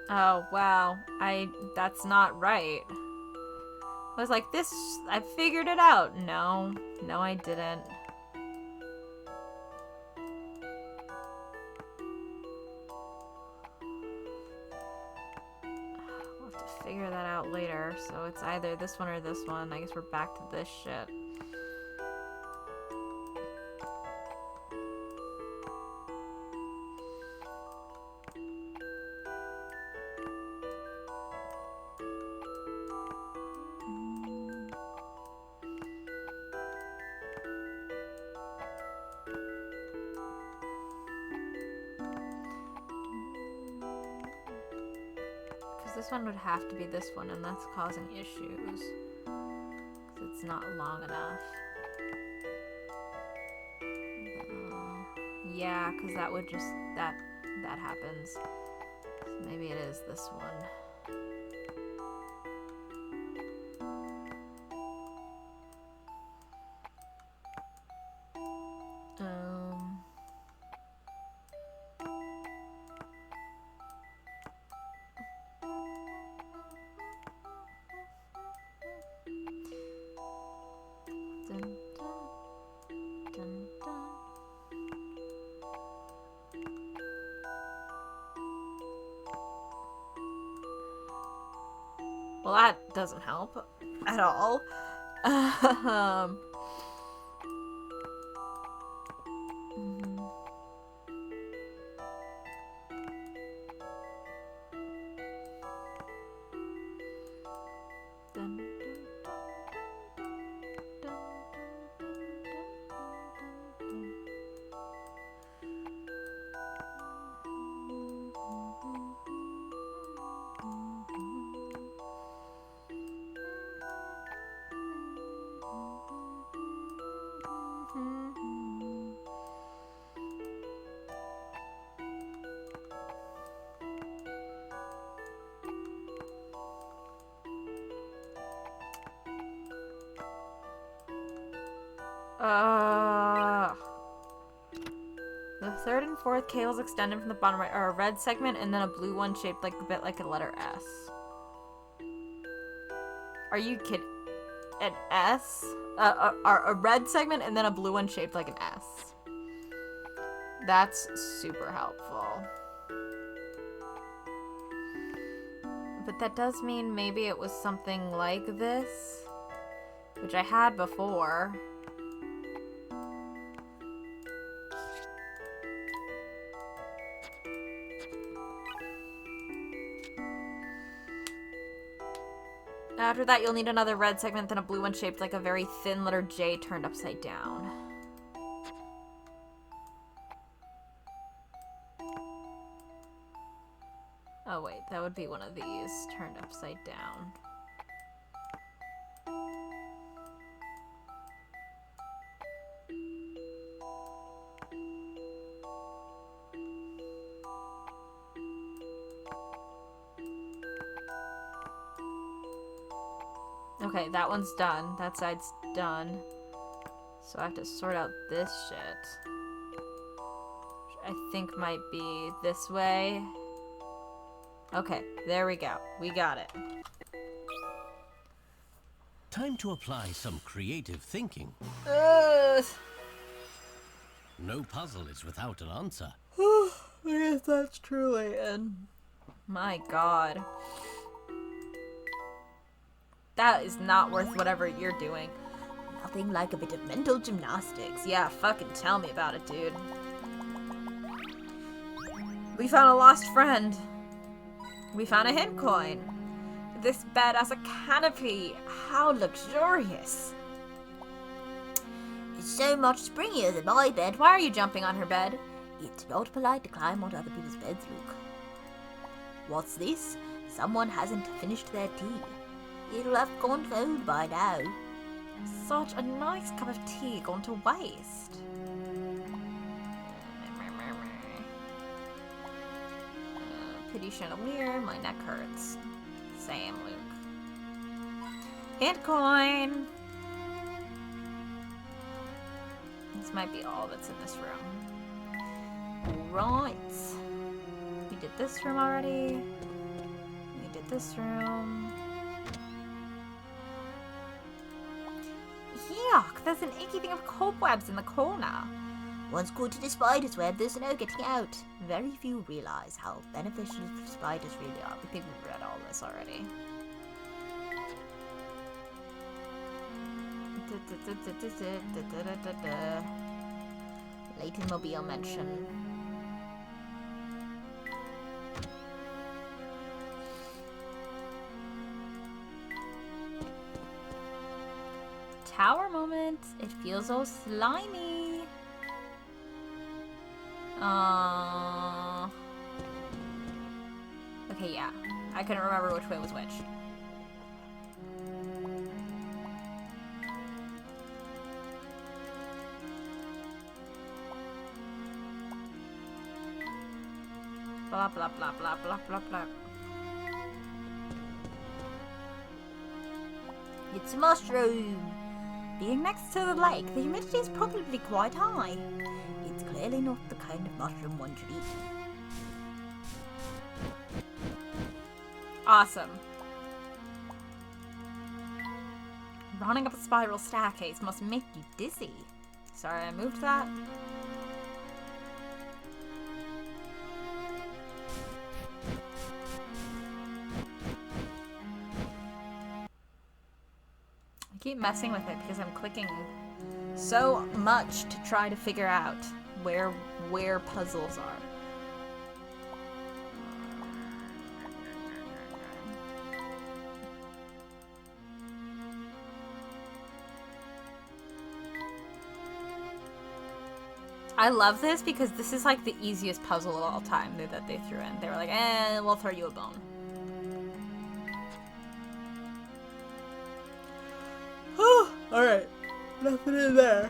Oh, wow. That's not right. I was like, I figured it out. No, I didn't. We'll have to figure that out later. So it's either this one or this one. I guess we're back to this shit. This one would have to be this one, and that's causing issues. 'Cause it's not long enough. Yeah, because that would just, that happens. So maybe it is this one. Well, that doesn't help at all. The third and fourth cables extended from the bottom right are a red segment and then a blue one shaped like a bit like a letter S. Are you kidding? An S? A red segment and then a blue one shaped like an S. That's super helpful. But that does mean maybe it was something like this, which I had before. After that, you'll need another red segment, then a blue one shaped like a very thin letter J turned upside down. Oh wait, that would be one of these turned upside down. Okay, that one's done. That side's done. So I have to sort out this shit. Which I think might be this way. Okay, there we go. We got it. Time to apply some creative thinking. Ugh. No puzzle is without an answer. I guess that's true, Layton. My god. That is not worth whatever you're doing. Nothing like a bit of mental gymnastics. Yeah, fucking tell me about it, dude. We found a lost friend. We found a hint coin. This bed has a canopy. How luxurious. It's so much springier than my bed. Why are you jumping on her bed? It's not polite to climb onto other people's beds, Luke. What's this? Someone hasn't finished their tea. It'll have gone cold by now. Such a nice cup of tea gone to waste. Pity chandelier, my neck hurts. Same, Luke. Hint coin! This might be all that's in this room. Right. We did this room already. We did this room. Yuck, there's an icky thing of cobwebs in the corner. Once caught in a spider's web, there's no getting out. Very few realize how beneficial spiders really are. I think we've read all this already. Layton Mobile mention. Tower moment. It feels so slimy. Okay, yeah. I couldn't remember which way was which. Blah, blah, blah, blah, blah, blah, blah. It's a mushroom. Being next to the lake, the humidity is probably quite high. It's clearly not the kind of mushroom one should eat. Awesome. Running up a spiral staircase must make you dizzy. Sorry, I moved that. I keep messing with it because I'm clicking so much to try to figure out where puzzles are. I love this because this is like the easiest puzzle of all time that they threw in. They were like, we'll throw you a bone. Alright. Nothing in there.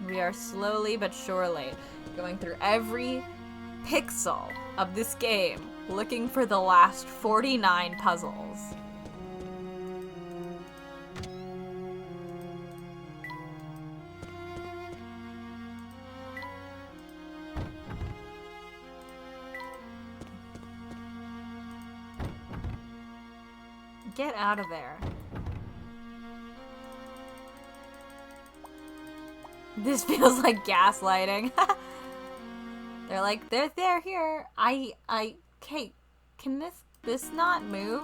We are slowly but surely going through every pixel of this game looking for the last 49 puzzles. Get out of there. This feels like gaslighting. They're like, they're here. Kate, can this not move?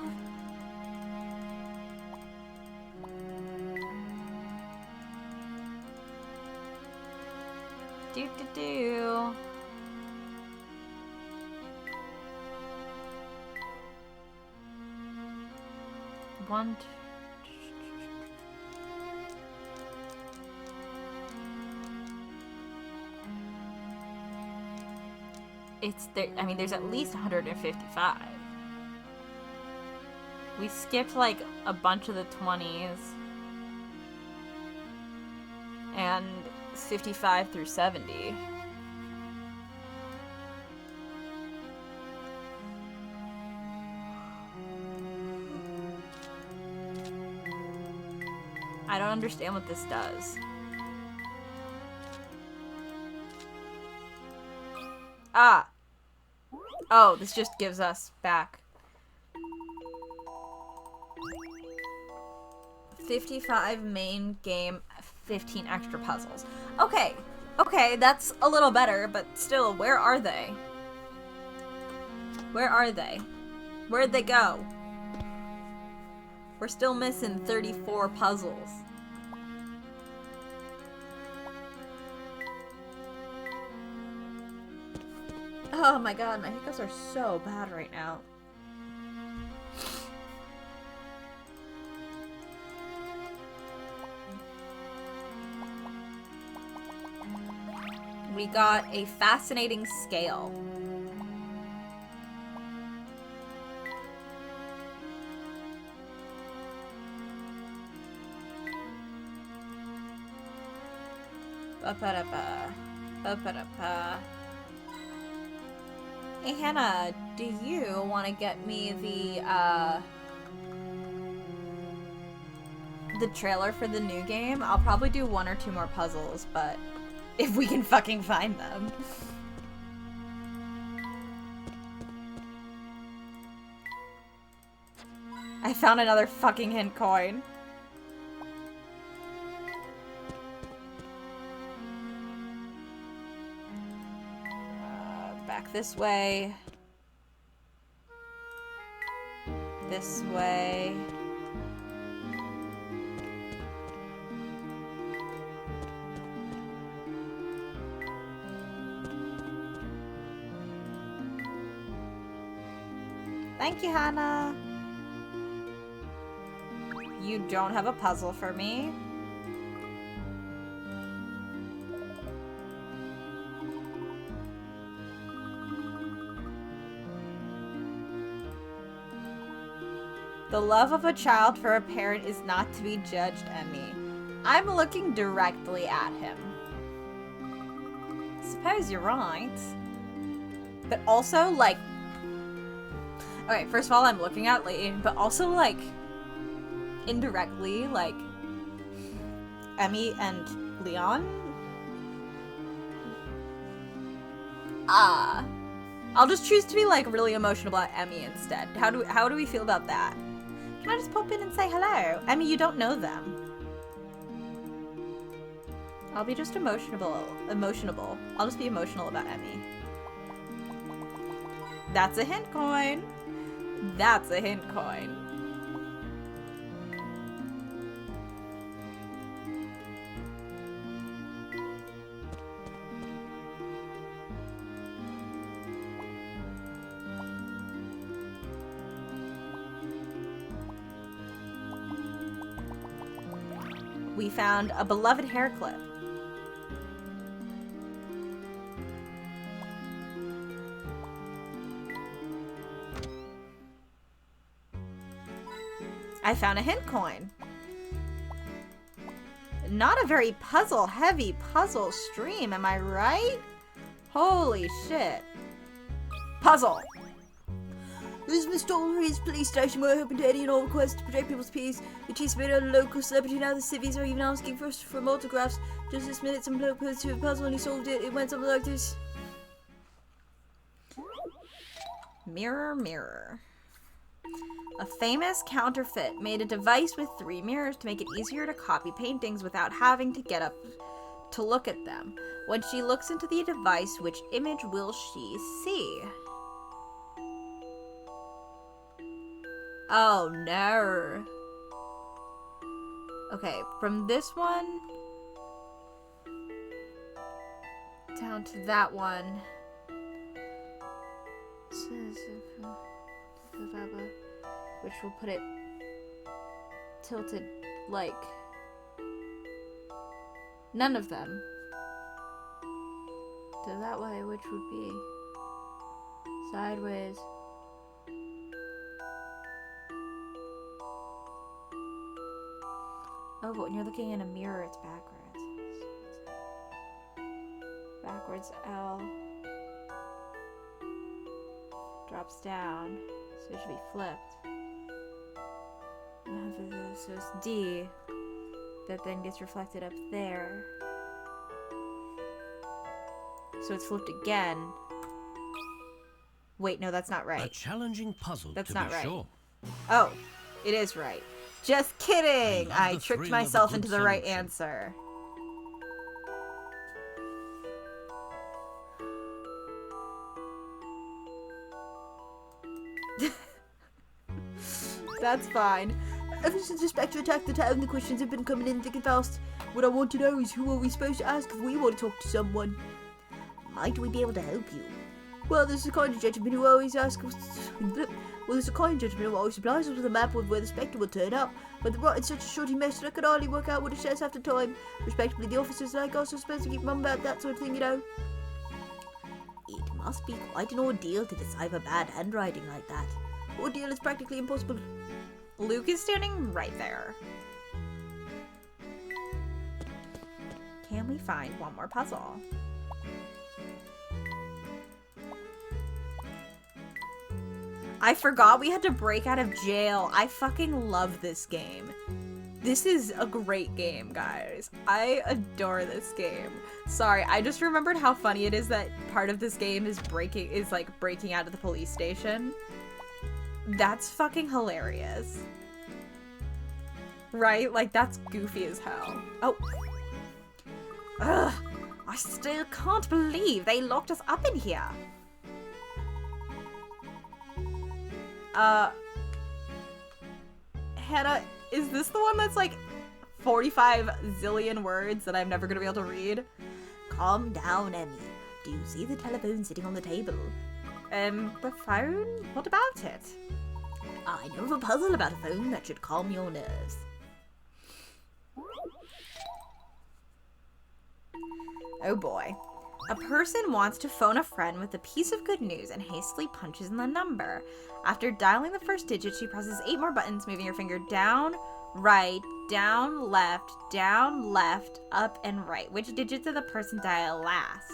Do. One, two. It's there. I mean, there's at least 155. We skipped like a bunch of the 20s and 55 through 70. I don't understand what this does. Ah! Oh, this just gives us back 55 main game, 15 extra puzzles. Okay, okay, that's a little better, but still, where are they? Where are they? Where'd they go? We're still missing 34 puzzles. Oh my god, my hiccups are so bad right now. We got a fascinating scale. Ba-ba-da-ba. Ba-ba-da-ba. Hey Hannah, do you want to get me the trailer for the new game? I'll probably do 1 or 2 more puzzles, but if we can fucking find them. I found another fucking hint coin. Back this way. This way. Thank you, Hannah. You don't have a puzzle for me? The love of a child for a parent is not to be judged, Emmy. I'm looking directly at him. Suppose you're right. But also, like... Okay, first of all, I'm looking at Layton, but also, like, indirectly, like, Emmy and Leon? I'll just choose to be, like, really emotional about Emmy instead. How do we feel about that? Can I just pop in and say hello? Emmy, you don't know them. I'll be just emotionable. I'll just be emotional about Emmy. That's a hint coin. That's a hint coin. We found a beloved hair clip. I found a hint coin. Not a very puzzle-heavy puzzle stream, am I right? Holy shit. Puzzle! This is Miss Dolores Police Station. We're hoping to any and all requests to protect people's peace. The chief's made a local celebrity now. The civvies are even asking for us for autographs. Just this minute, some bloke put to a puzzle and he solved it. It went something like this. Mirror, mirror. A famous counterfeit made a device with 3 mirrors to make it easier to copy paintings without having to get up to look at them. When she looks into the device, which image will she see? Oh no. Okay, from this one down to that one. Which will put it tilted like none of them. So that way, which would be sideways. Oh, but when you're looking in a mirror, it's backwards. Backwards L drops down, so it should be flipped. So it's D. that then gets reflected up there. So it's flipped again. Wait, no, that's not A right. challenging puzzle, That's to not be right. sure. Oh, it is right. Just kidding! I love I the tricked thrill of a myself good into the right solution. answer. That's fine. Ever since the spectre attacked the town, the questions have been coming in thick and fast. What I want to know is, who are we supposed to ask if we want to talk to someone? Might we be able to help you? Well, there's a kind gentleman who always asks us. Well, there's a kind gentleman who always supplies us with a map of where the spectre will turn up. But the writing's such a shorty mess that I can hardly work out what it says half the time. Respectively, the officers like us are supposed to keep mum about that sort of thing, you know. It must be quite an ordeal to decipher bad handwriting like that. Ordeal is practically impossible. Luke is standing right there. Can we find one more puzzle? I forgot we had to break out of jail. I fucking love this game. This is a great game, guys. I adore this game. Sorry, I just remembered how funny it is that part of this game is like breaking out of the police station. That's fucking hilarious. Right? Like, that's goofy as hell. Oh. Ugh. I still can't believe they locked us up in here. Hannah, is this the one that's like 45 zillion words that I'm never gonna be able to read? Calm down, Emmy. Do you see the telephone sitting on the table? The phone? What about it? I know of a puzzle about a phone that should calm your nerves. Oh boy. A person wants to phone a friend with a piece of good news and hastily punches in the number. After dialing the first digit, she presses 8 more buttons, moving her finger down, right, down, left, up, and right. Which digits did the person dial last?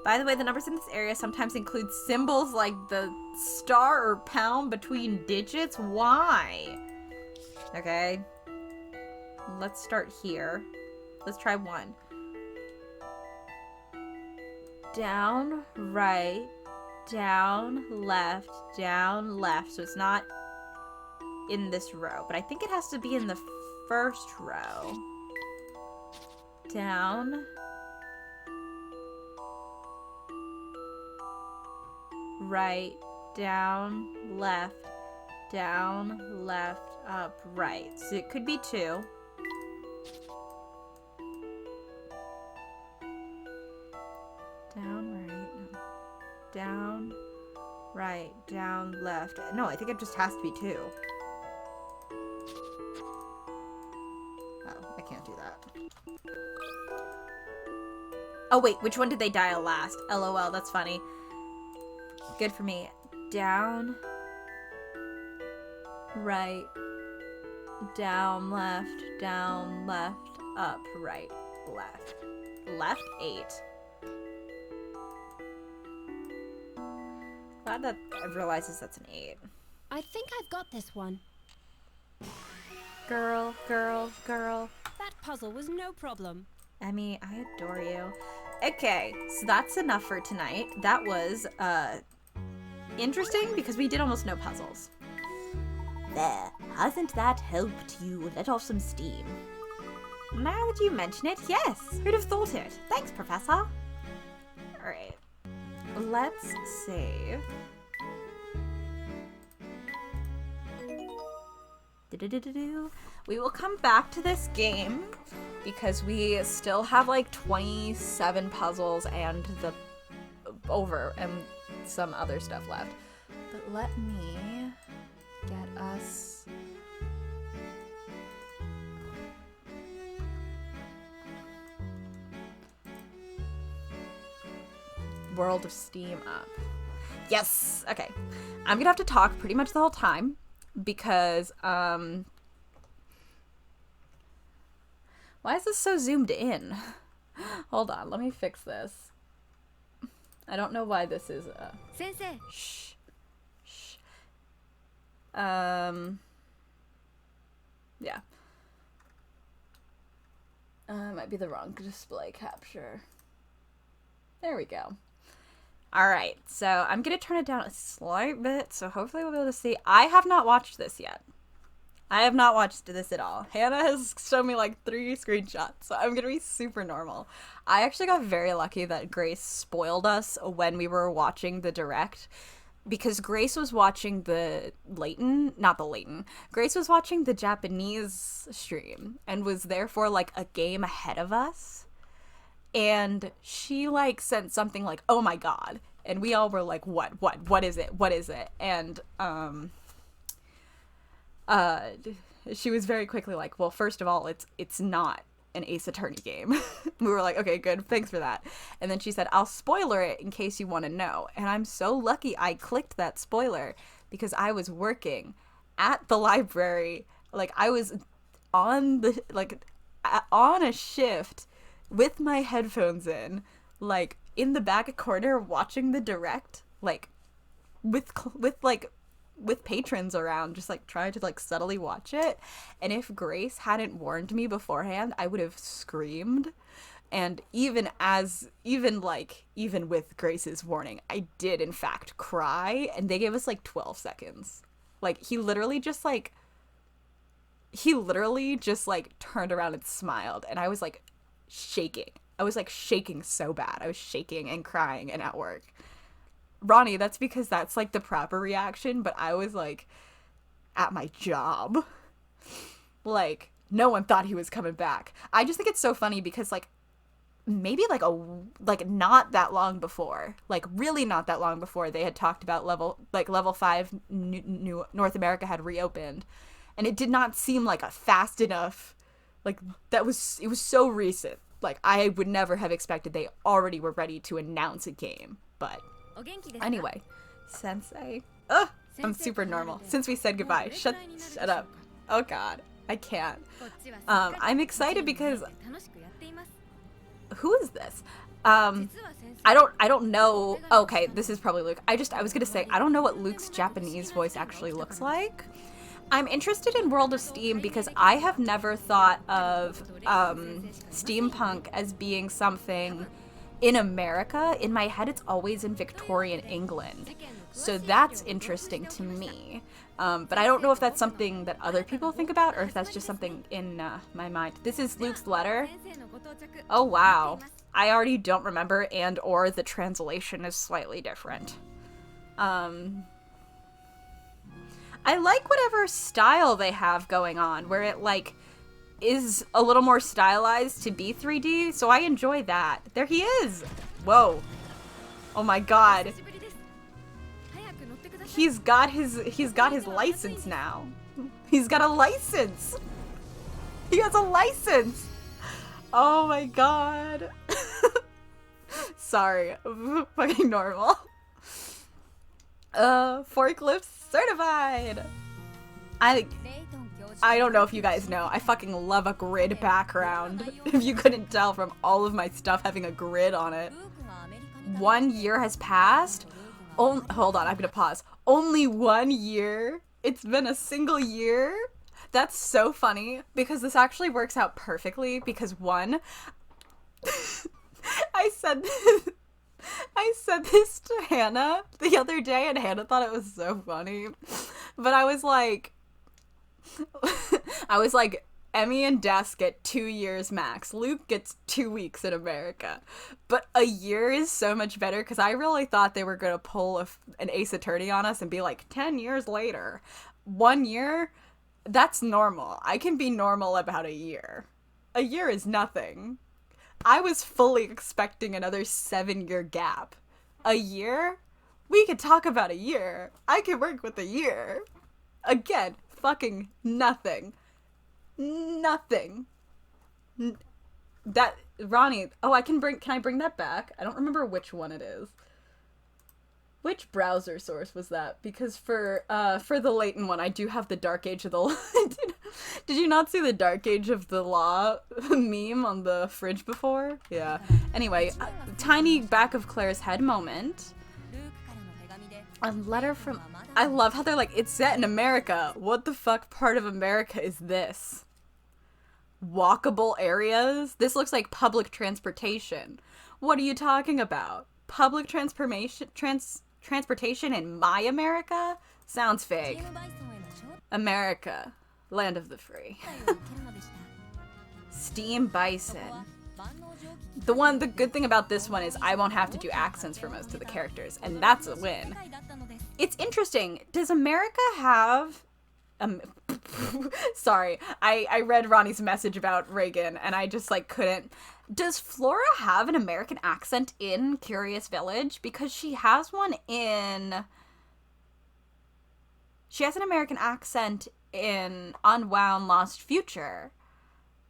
By the way, the numbers in this area sometimes include symbols like the star or pound between digits. Why? Okay. Let's start here. Let's try 1. Down, right, down, left. So it's not in this row, but I think it has to be in the first row. Down, right, down, left, up, right. So it could be 2. Down, right, no. Down, right, down, left. No, I think it just has to be 2. Oh, I can't do that. Oh, wait, which one did they dial last? LOL, that's funny. Good for me. Down, right, down, left, up, right, left. Left, 8. Glad that I realizes that's an 8. I think I've got this one. Girl. That puzzle was no problem. Emmy, I adore you. Okay, so that's enough for tonight. That was, interesting because we did almost no puzzles. There, hasn't that helped you let off some steam? Now that you mention it, yes. Who'd have thought it? Thanks, Professor. Alright. Let's save. We will come back to this game because we still have like 27 puzzles and some other stuff left. But let me get us World of Steam up. Yes. Okay. I'm gonna have to talk pretty much the whole time because why is this so zoomed in? Hold on, let me fix this. I don't know why this is Sensei. shh. Yeah. Might be the wrong display capture. There we go. Alright, so I'm going to turn it down a slight bit, so hopefully we'll be able to see. I have not watched this yet. I have not watched this at all. Hannah has shown me like 3 screenshots, so I'm going to be super normal. I actually got very lucky that Grace spoiled us when we were watching the direct, because Grace was watching the Layton, not the Layton, Grace was watching the Japanese stream and was therefore like a game ahead of us. And she like sent something like, "Oh my god." And we all were like, what is it? And she was very quickly like, "Well, first of all, it's not an Ace Attorney game." We were like, "Okay, good, thanks for that." And then she said, "I'll spoiler it in case you want to know." And I'm so lucky I clicked that spoiler, because I was working at the library. Like, I was on the on a shift with my headphones in, like in the back corner watching the direct, like with patrons around, just like trying to like subtly watch it. And if Grace hadn't warned me beforehand, I would have screamed. And even with Grace's warning, I did in fact cry, and they gave us like 12 seconds. Like, he literally just turned around and smiled, and I was like shaking. I was like shaking so bad. I was shaking and crying and at work. Ronnie, that's because that's like the proper reaction, but I was like at my job. Like, no one thought he was coming back. I just think it's so funny because like maybe like not that long before, like really not that long before, they had talked about level 5 new North America had reopened, and it did not seem like a fast enough, like it was so recent. Like, I would never have expected they already were ready to announce a game. But anyway, Sensei. Ugh, I'm super normal. Since we said goodbye, shut up. Oh god, I can't. I'm excited because who is this? I don't know. Okay, this is probably Luke. I was gonna say, I don't know what Luke's Japanese voice actually looks like. I'm interested in World of Steam because I have never thought of steampunk as being something in America. In my head, it's always in Victorian England. So that's interesting to me. But I don't know if that's something that other people think about, or if that's just something in my mind. This is Luke's letter. Oh, wow. I already don't remember, and or the translation is slightly different. I like whatever style they have going on, where it, like, is a little more stylized to be 3D, so I enjoy that. There he is! Whoa. Oh my god. He's got his license now. He's got a license! He has a license! Oh my god. Sorry. Fucking normal. Forklift certified! I don't know if you guys know, I fucking love a grid background. If you couldn't tell from all of my stuff having a grid on it. 1 year has passed? Hold on, I'm gonna pause. Only 1 year? It's been a single year? That's so funny, because this actually works out perfectly, because one, I said this to Hannah the other day, and Hannah thought it was so funny. But I was like, Emmy and Des get 2 years max. Luke gets 2 weeks in America. But a year is so much better, because I really thought they were going to pull an Ace Attorney on us and be like, 10 years later. 1 year? That's normal. I can be normal about a year. A year is nothing. I was fully expecting another 7-year gap. A year? We could talk about a year. I can work with a year. Again, fucking nothing. Nothing. That, Ronnie, oh, can I bring that back? I don't remember which one it is. Which browser source was that? Because for the Layton one, I do have the Dark Age of the Law. Did you not see the Dark Age of the Law meme on the fridge before? Yeah. Anyway, tiny back of Claire's head moment. A letter from... I love how they're like, it's set in America. What the fuck part of America is this? walkable areas. This looks like public transportation. What are you talking about? Public transportation in my America? Sounds fake. America, land of the free. Steam bison. The good thing about this one is I won't have to do accents for most of the characters, and that's a win. It's interesting. Does America have sorry, I read Ronnie's message about Reagan and I just like couldn't. Does Flora have an American accent in Curious Village? Because she has one in... She has an American accent in Unwound Lost Future.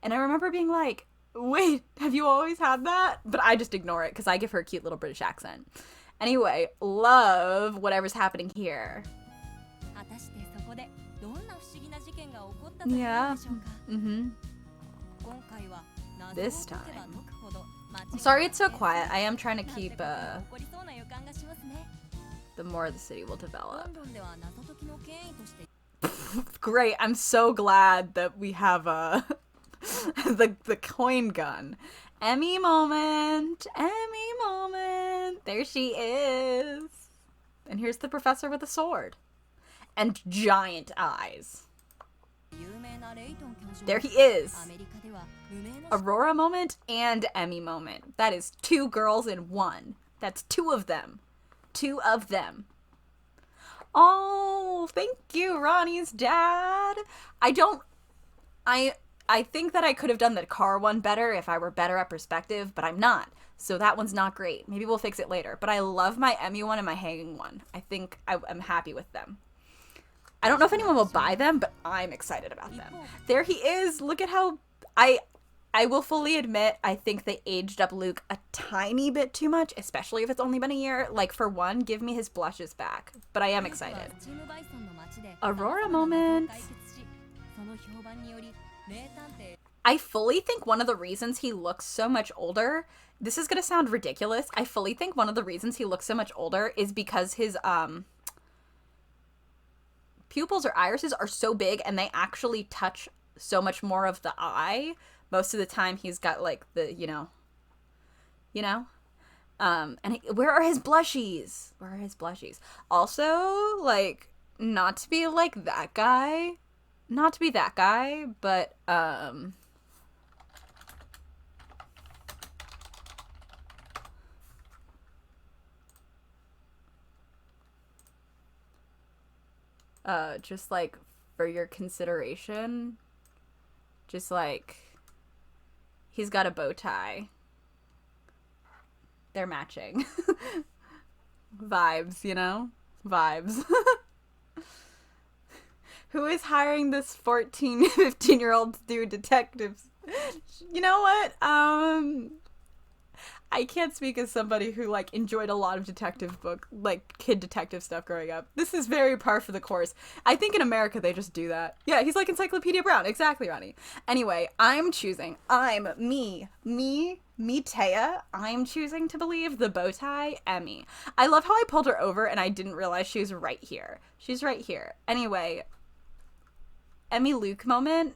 And I remember being like, wait, have you always had that? But I just ignore it because I give her a cute little British accent. Anyway, love whatever's happening here. Yeah. This time. Sorry it's so quiet. I am trying to keep, the more the city will develop. Great. I'm so glad that we have, the coin gun. Emmy moment. Emmy moment. There she is. And here's the professor with a sword. And giant eyes. There he is. Aurora moment and Emmy moment. That is 2 girls in 1. That's 2 of them. 2 of them. Oh, thank you, Ronnie's dad. I think that I could have done the car one better if I were better at perspective, but I'm not. So that one's not great. Maybe we'll fix it later. But I love my Emmy one and my hanging one. I think I'm happy with them. I don't know if anyone will buy them, but I'm excited about them. There he is. Look at how... I will fully admit, I think they aged up Luke a tiny bit too much, especially if it's only been a year. Like, for one, give me his blushes back. But I am excited. Aurora moment. I fully think one of the reasons he looks so much older... This is going to sound ridiculous. I fully think one of the reasons he looks so much older is because his, pupils or irises are so big and they actually touch so much more of the eye. Most of the time he's got like the, where are his blushies? Where are his blushies? Also, like, not to be like that guy, but, just like for your consideration, just like he's got a bow tie. They're matching. Vibes, vibes. Who is hiring this 14, 15-year-old to do detectives? You know what? I can't speak as somebody who, like, enjoyed a lot of kid detective stuff growing up. This is very par for the course. I think in America they just do that. Yeah, he's like Encyclopedia Brown. Exactly, Ronnie. Anyway, I'm choosing. Taya. I'm choosing to believe the bow tie, Emmy. I love how I pulled her over and I didn't realize she was right here. She's right here. Anyway, Emmy Luke moment.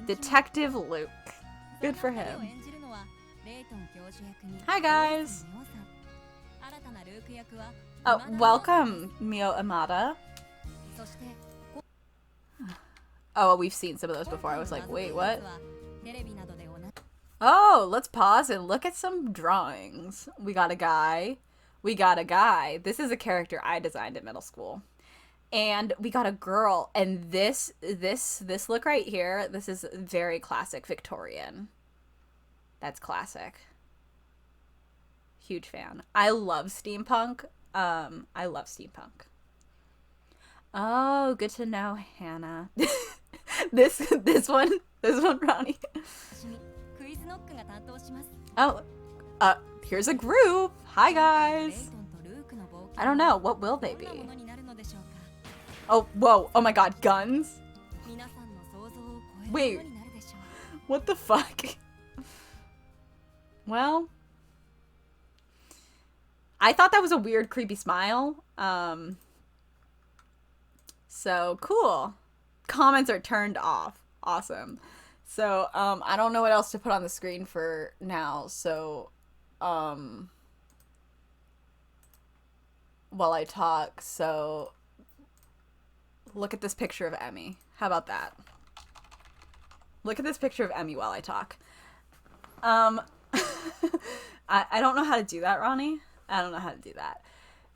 Detective Luke. Good for him. Hi, guys. Oh, welcome, Mio Amada. Oh, we've seen some of those before. I was like, wait, what? Oh, let's pause and look at some drawings. We got a guy. This is a character I designed in middle school. And we got a girl, and this look right here, this is very classic Victorian. That's classic. Huge fan. I love steampunk. Oh, good to know, Hannah. this one, Ronnie. Oh, here's a group. Hi, guys. I don't know. What will they be? Oh, whoa. Oh my god, guns? Wait. What the fuck? Well, I thought that was a weird, creepy smile. So, cool. comments are turned off. Awesome. So, I don't know what else to put on the screen for now, so, while I talk, so, look at this picture of Emmy. How about that? Look at this picture of Emmy while I talk. I don't know how to do that, Ronnie. I don't know how to do that.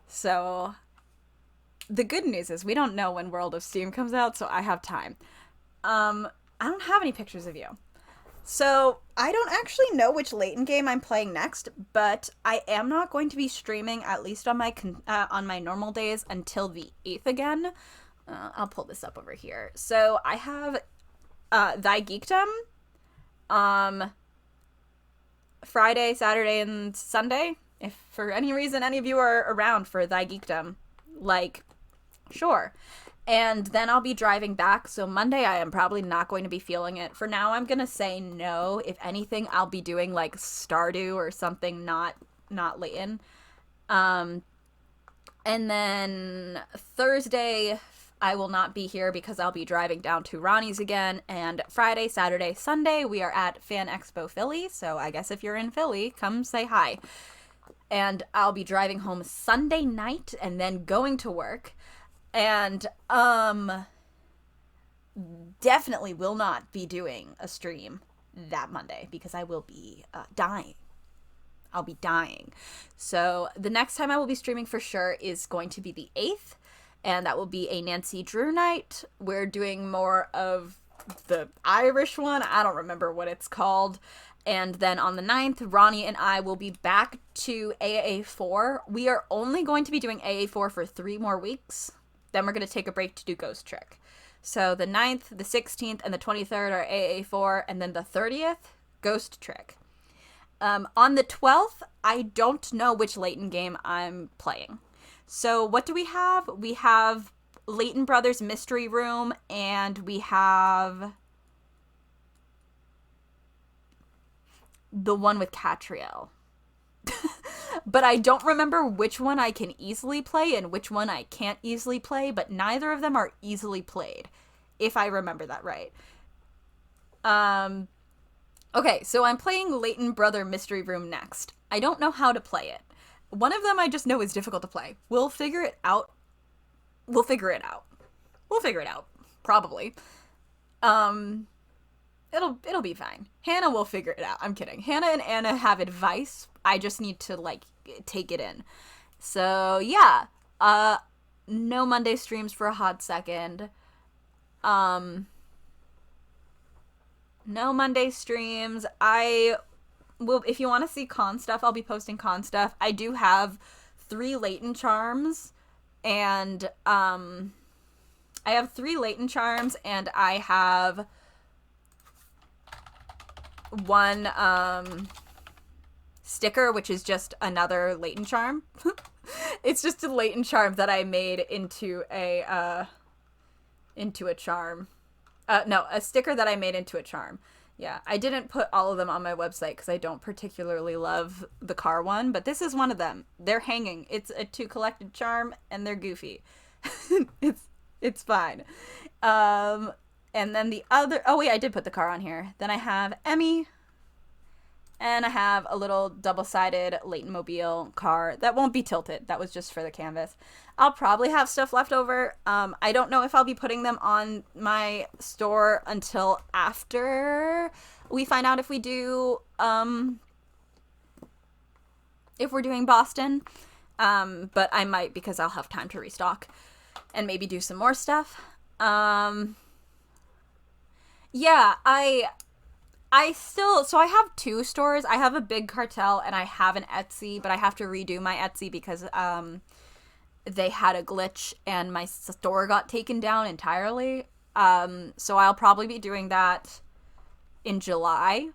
So, the good news is we don't know when World of Steam comes out, so I have time. I don't have any pictures of you. So, I don't actually know which Layton game I'm playing next, but I am not going to be streaming, at least on my normal days, until the 8th again. I'll pull this up over here. So, I have Thy Geekdom, Friday, Saturday, and Sunday. If for any reason any of you are around for Thy Geekdom, like, sure. And then I'll be driving back, so Monday I am probably not going to be feeling it. For now, I'm going to say no. If anything, I'll be doing, like, Stardew or something not Layton. And then Thursday, I will not be here because I'll be driving down to Ronnie's again. And Friday, Saturday, Sunday, we are at Fan Expo Philly, so I guess if you're in Philly, come say hi. And I'll be driving home Sunday night and then going to work. And, definitely will not be doing a stream that Monday because I will be, dying. I'll be dying. So the next time I will be streaming for sure is going to be the 8th, and that will be a Nancy Drew night. We're doing more of the Irish one. I don't remember what it's called. And then on the 9th, Ronnie and I will be back to AA4. We are only going to be doing AA4 for 3 more weeks. Then we're going to take a break to do Ghost Trick. So the 9th, the 16th, and the 23rd are AA4, and then the 30th, Ghost Trick. On the 12th, I don't know which Layton game I'm playing. So what do we have? We have Layton Brothers Mystery Room, and we have the one with Catriel. But I don't remember which one I can easily play and which one I can't easily play, but neither of them are easily played, if I remember that right. Okay, so I'm playing Layton Brother Mystery Room next. I don't know how to play it. One of them I just know is difficult to play. We'll figure it out. We'll figure it out. Probably. It'll be fine. Hannah will figure it out. I'm kidding. Hannah and Anna have advice. I just need to, like, take it in. So, yeah. No Monday streams for a hot second. No Monday streams. I will, if you want to see con stuff, I'll be posting con stuff. I do have 3 Layton charms, and, I have 3 Layton charms, and I have 1, sticker, which is just another Layton charm. It's just a Layton charm that I made into a charm. No, a sticker that I made into a charm. Yeah, I didn't put all of them on my website because I don't particularly love the car one, but this is one of them. They're hanging. It's a 2 collected charm, and they're goofy. It's fine. And then the other... Oh, wait, I did put the car on here. Then I have Emmy, and I have a little double-sided Layton Mobile car that won't be tilted. That was just for the canvas. I'll probably have stuff left over. I don't know if I'll be putting them on my store until after we find out if we do, if we're doing Boston. But I might because I'll have time to restock and maybe do some more stuff. Yeah, so I have 2 stores. I have a Big Cartel and I have an Etsy, but I have to redo my Etsy because, they had a glitch and my store got taken down entirely. So I'll probably be doing that in July.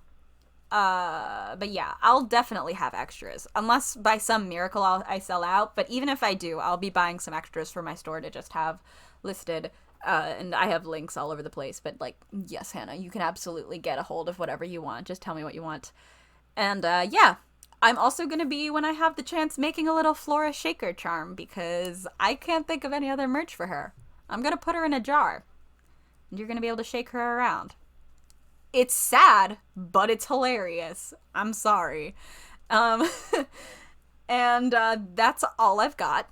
But yeah, I'll definitely have extras. Unless by some miracle I sell out. But even if I do, I'll be buying some extras for my store to just have listed. And I have links all over the place. But, like, yes, Hannah, you can absolutely get a hold of whatever you want. Just tell me what you want. And, yeah. I'm also going to be, when I have the chance, making a little Flora Shaker charm because I can't think of any other merch for her. I'm going to put her in a jar. and you're gonna be able to shake her around. It's sad, but it's hilarious. I'm sorry. And that's all I've got.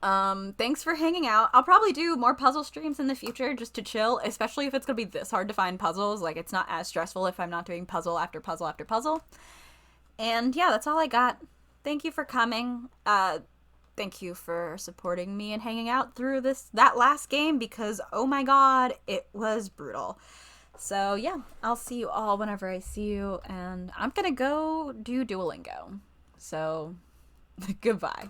Thanks for hanging out. I'll probably do more puzzle streams in the future just to chill, especially if it's gonna be this hard to find puzzles. Like, it's not as stressful if I'm not doing puzzle after puzzle after puzzle. And yeah, that's all I got. Thank you for coming. Thank you for supporting me and hanging out through that last game, because oh my god, it was brutal. So yeah, I'll see you all whenever I see you, and I'm gonna go do Duolingo. So goodbye.